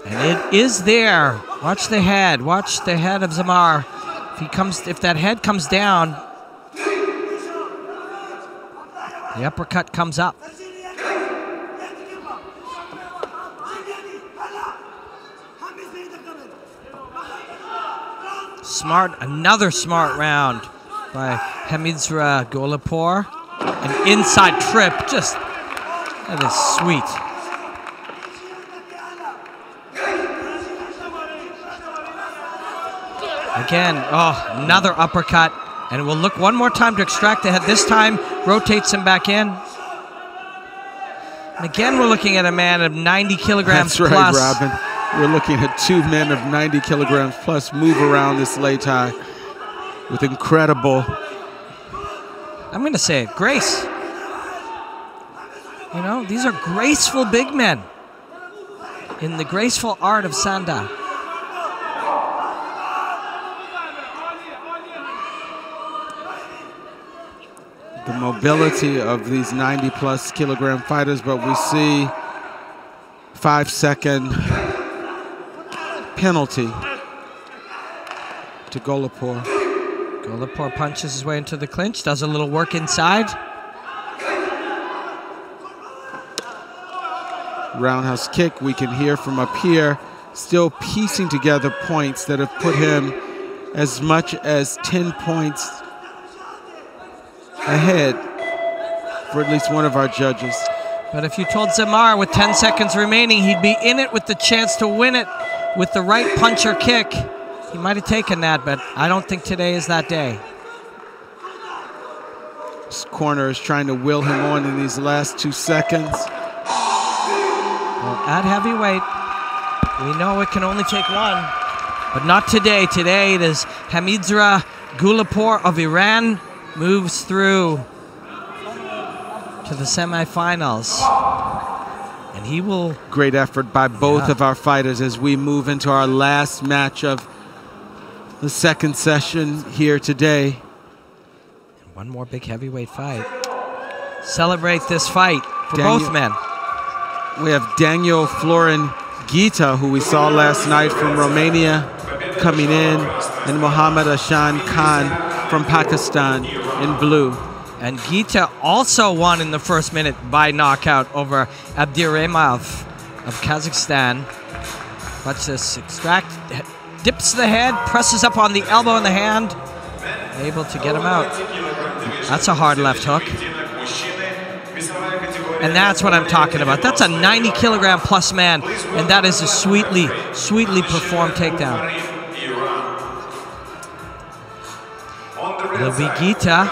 And it is there. Watch the head. Watch the head of Zamar. If that head comes down, the uppercut comes up. Smart, another smart round by Hamidzra Golapur. An inside trip, just, that is sweet. Again, oh, another uppercut. And we'll look one more time to extract the head. This time, rotates him back in. And again, we're looking at a man of 90 kilograms plus. That's right, Robin. We're looking at two men of 90 kilograms plus move around this Leitai with incredible, I'm going to say it, grace. You know, these are graceful big men in the graceful art of Sanda. the mobility of these 90+ kilogram fighters, but we see 5-second penalty to Golapur. Golapur punches his way into the clinch, does a little work inside. Roundhouse kick, we can hear from up here, still piecing together points that have put him as much as 10 points ahead for at least one of our judges. But if you told Zamar with 10 seconds remaining he'd be in it with the chance to win it with the right punch or kick, he might have taken that, but I don't think today is that day. This corner is trying to will him on in these last 2 seconds. Well, at heavyweight, we know it can only take one, but not today. Today it is Hamidzra Golapur of Iran moves through to the semifinals. And he will... Great effort by both of our fighters as we move into our last match of the second session here today. One more big heavyweight fight. Celebrate this fight for both men. We have Daniel Florin Gita, who we saw last night from Romania, coming in, and Mohammad Ashan Khan from Pakistan in blue. And Gita also won in the first minute by knockout over Abdiremov of Kazakhstan. Watch this, extract, dips the head, presses up on the elbow and the hand, able to get him out. That's a hard left hook. And that's what I'm talking about. That's a 90 kilogram plus man, and that is a sweetly, sweetly performed takedown. It'll be Gita,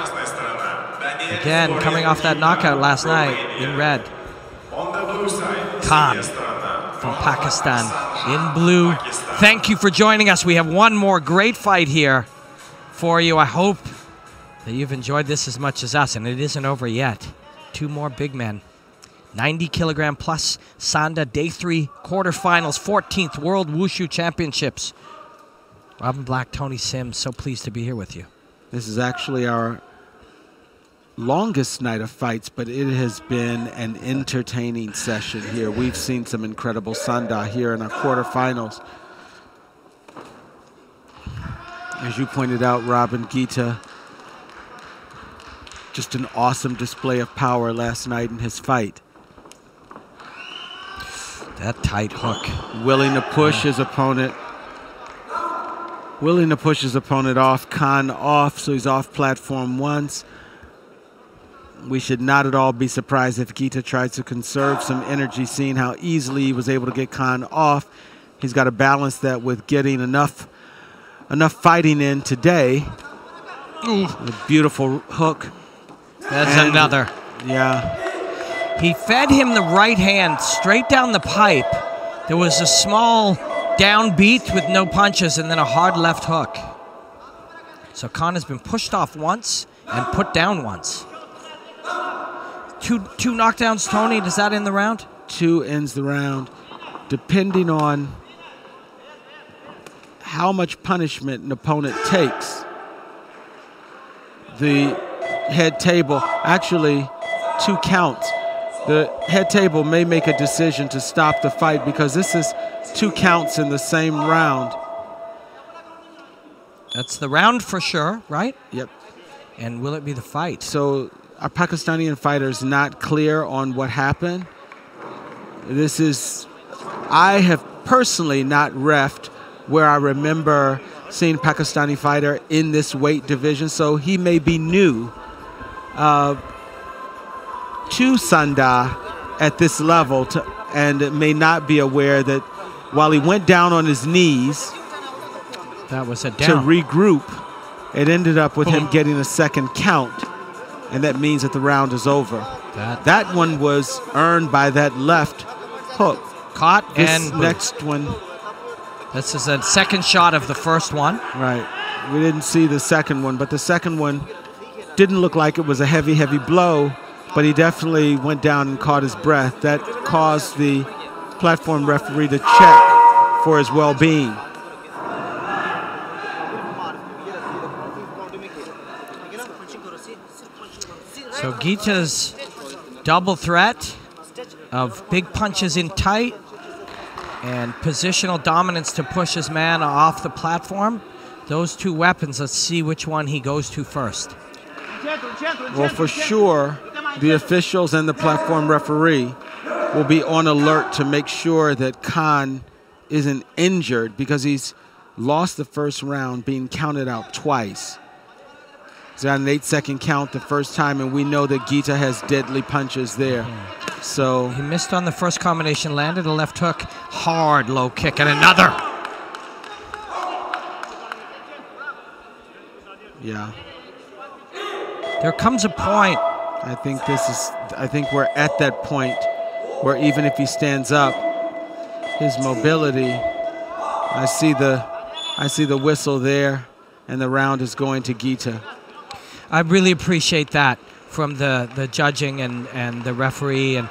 again, coming off that knockout last night in red. Khan from Pakistan in blue. Thank you for joining us. We have one more great fight here for you. I hope that you've enjoyed this as much as us, and it isn't over yet. Two more big men. 90 kilogram plus Sanda Day 3 quarterfinals, 14th World Wushu Championships. Robin Black, Tony Sims, so pleased to be here with you. This is actually our longest night of fights, but it has been an entertaining session here. We've seen some incredible Sanda here in our quarterfinals. As you pointed out, Robin, Gita, just an awesome display of power last night in his fight. That tight hook. Willing to push his opponent. Willing to push his opponent off. Khan off, so he's off platform once. We should not at all be surprised if Gita tries to conserve some energy, seeing how easily he was able to get Khan off. He's got to balance that with getting enough fighting in today. A beautiful hook. That's another. Yeah. He fed him the right hand straight down the pipe. There was a small downbeat with no punches and then a hard left hook. So Khan has been pushed off once and put down once. Two knockdowns, Tony. Does that end the round? 2 ends the round. Depending on how much punishment an opponent takes, the head table, actually 2 counts. The head table may make a decision to stop the fight because this is 2 counts in the same round. That's the round for sure, right? Yep. And will it be the fight? So our Pakistani fighter is not clear on what happened. This is, I have personally not reffed where I remember seen Pakistani fighter in this weight division, so he may be new to Sanda at this level and may not be aware that while he went down on his knees that was a to down. regroup, it ended up with him getting a second count, and that means that the round is over. That one was earned by that left hook. Caught This and next one. This is a second shot of the first one. Right. We didn't see the second one, but the second one didn't look like it was a heavy, heavy blow, but he definitely went down and caught his breath. That caused the platform referee to check for his well-being. So Gita's double threat of big punches in tight and positional dominance to push his man off the platform. Those two weapons, let's see which one he goes to first. Well, for sure, the officials and the platform referee will be on alert to make sure that Khan isn't injured, because he's lost the first round being counted out twice. He's got an 8-second count the first time, and we know that Gita has deadly punches there. So he missed on the first combination, landed a left hook, hard low kick, and another. Yeah. There comes a point. I think we're at that point where even if he stands up, his mobility, I see the whistle there, and the round is going to Gita. I really appreciate that from the judging and the referee, and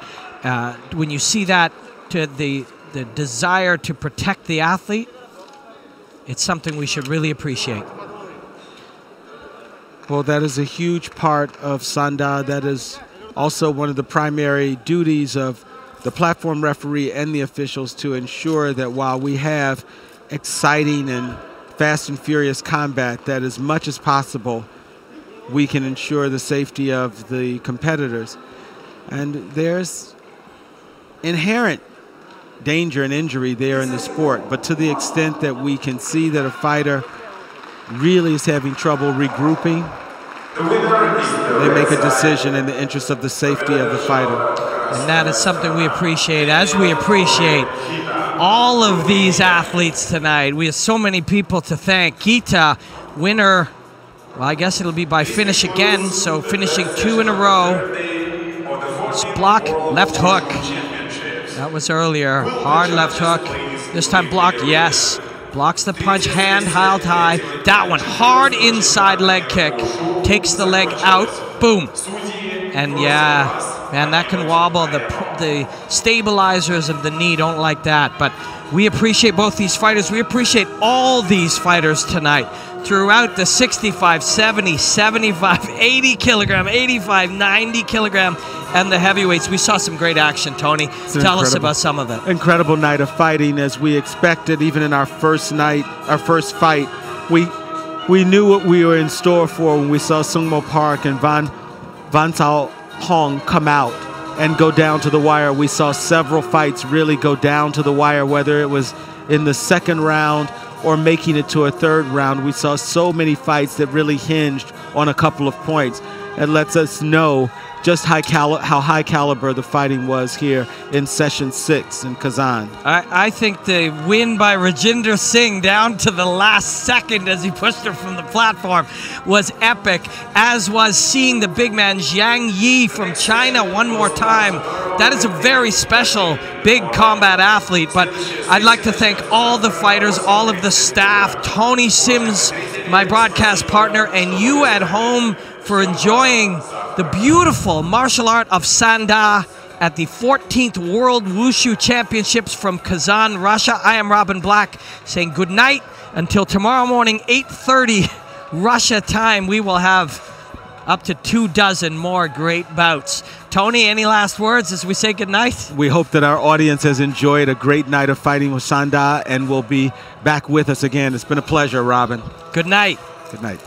when you see that, to the desire to protect the athlete, it's something we should really appreciate. Well, that is a huge part of Sanda. That is also one of the primary duties of the platform referee and the officials, to ensure that while we have exciting and fast and furious combat, that as much as possible we can ensure the safety of the competitors. And there's inherent danger and injury there in the sport, but to the extent that we can see that a fighter really is having trouble regrouping, they make a decision in the interest of the safety of the fighter. And that is something we appreciate, as we appreciate all of these athletes tonight. We have so many people to thank. Gita, winner, well, I guess it'll be by finish again, so finishing 2 in a row. It's block, left hook. That was earlier. Hard left hook. This time block, yes. Blocks the punch, hand held high. That one, hard inside leg kick. Takes the leg out, boom. And yeah, man, that can wobble. The stabilizers of the knee don't like that. But we appreciate both these fighters. We appreciate all these fighters tonight. Throughout the 65, 70, 75, 80 kilogram, 85, 90 kilogram, and the heavyweights. We saw some great action, Tony. Tell us about some of it. Incredible night of fighting, as we expected. Even in our first night, our first fight, we knew what we were in store for when we saw Sungmo Park and Van Cao Hong come out and go down to the wire. We saw several fights really go down to the wire, whether it was in the second round or making it to a third round. We saw so many fights that really hinged on a couple of points. It lets us know just how high caliber the fighting was here in session 6 in Kazan. I think the win by Rajinder Singh down to the last second as he pushed her from the platform was epic, as was seeing the big man Zhang Yi from China one more time. That is a very special big combat athlete, but I'd like to thank all the fighters, all of the staff, Tony Sims, my broadcast partner, and you at home for enjoying the beautiful martial art of Sanda at the 14th World Wushu Championships from Kazan, Russia. I am Robin Black saying good night until tomorrow morning, 8:30 Russia time. We will have up to 24 more great bouts. Tony, any last words as we say good night? We hope that our audience has enjoyed a great night of fighting with Sanda and will be back with us again. It's been a pleasure, Robin. Good night. Good night.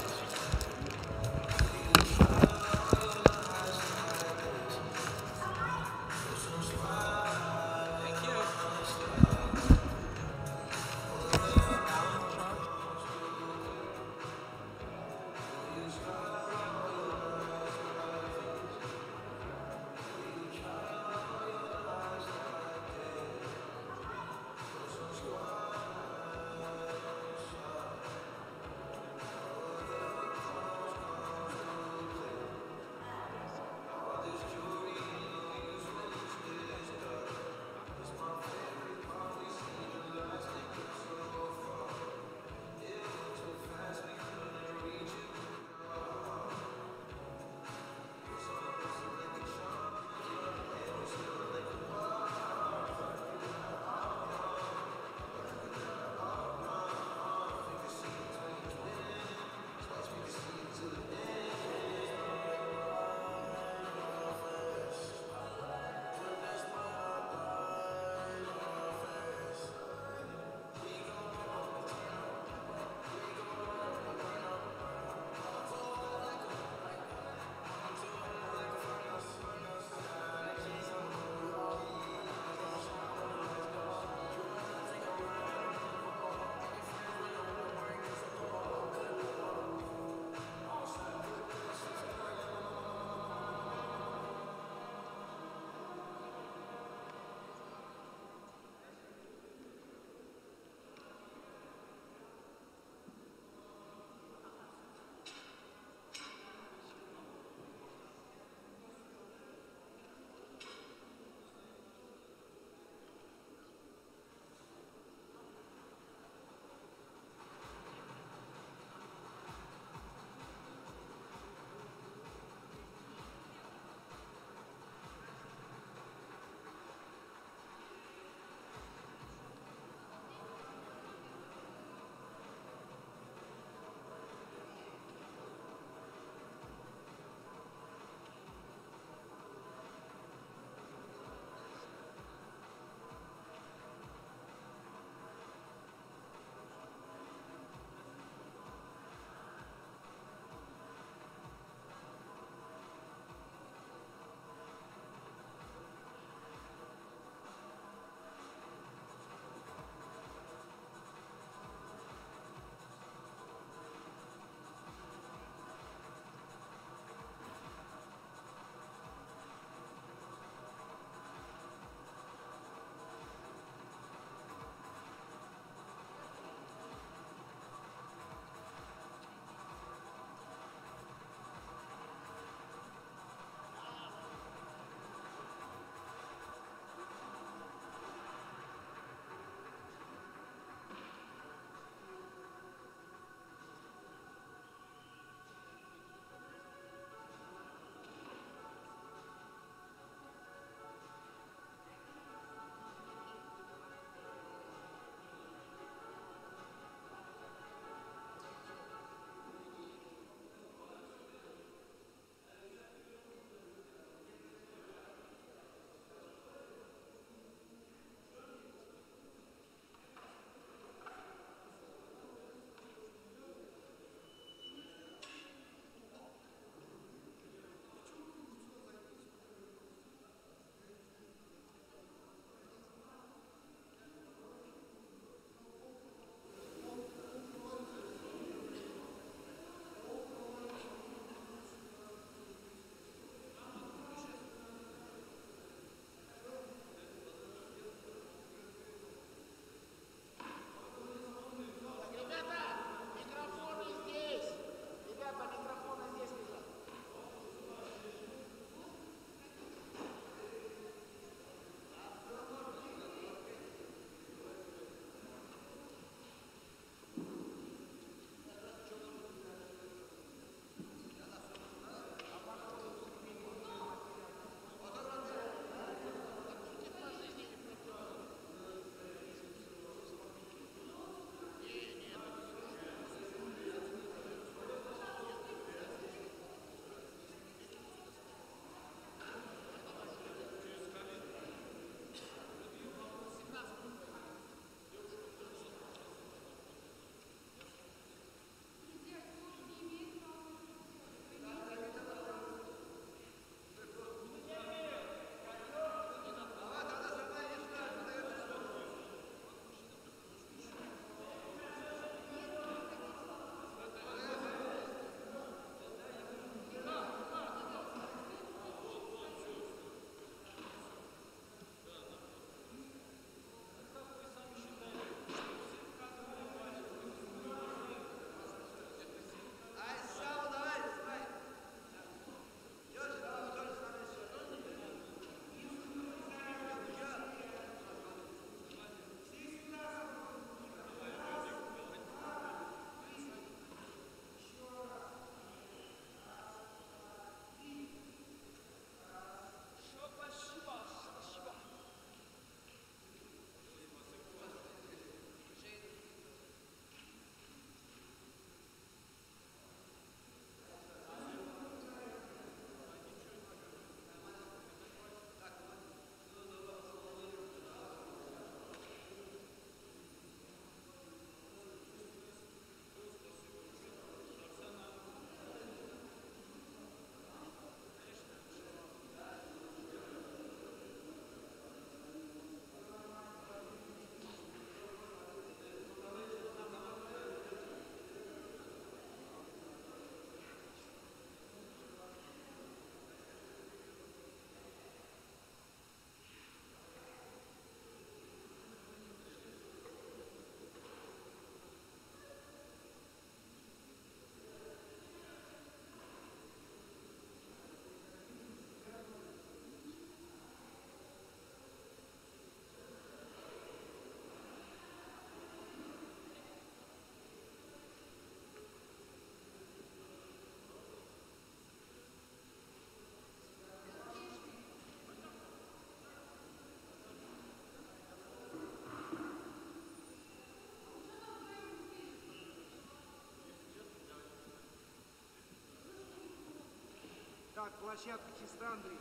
Так, площадка чиста, Андрей.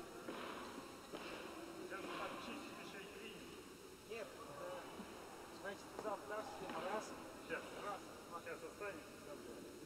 Сейчас подчистить еще и клиник. Нет, значит, завтра раз. Сейчас, раз. Сейчас останется.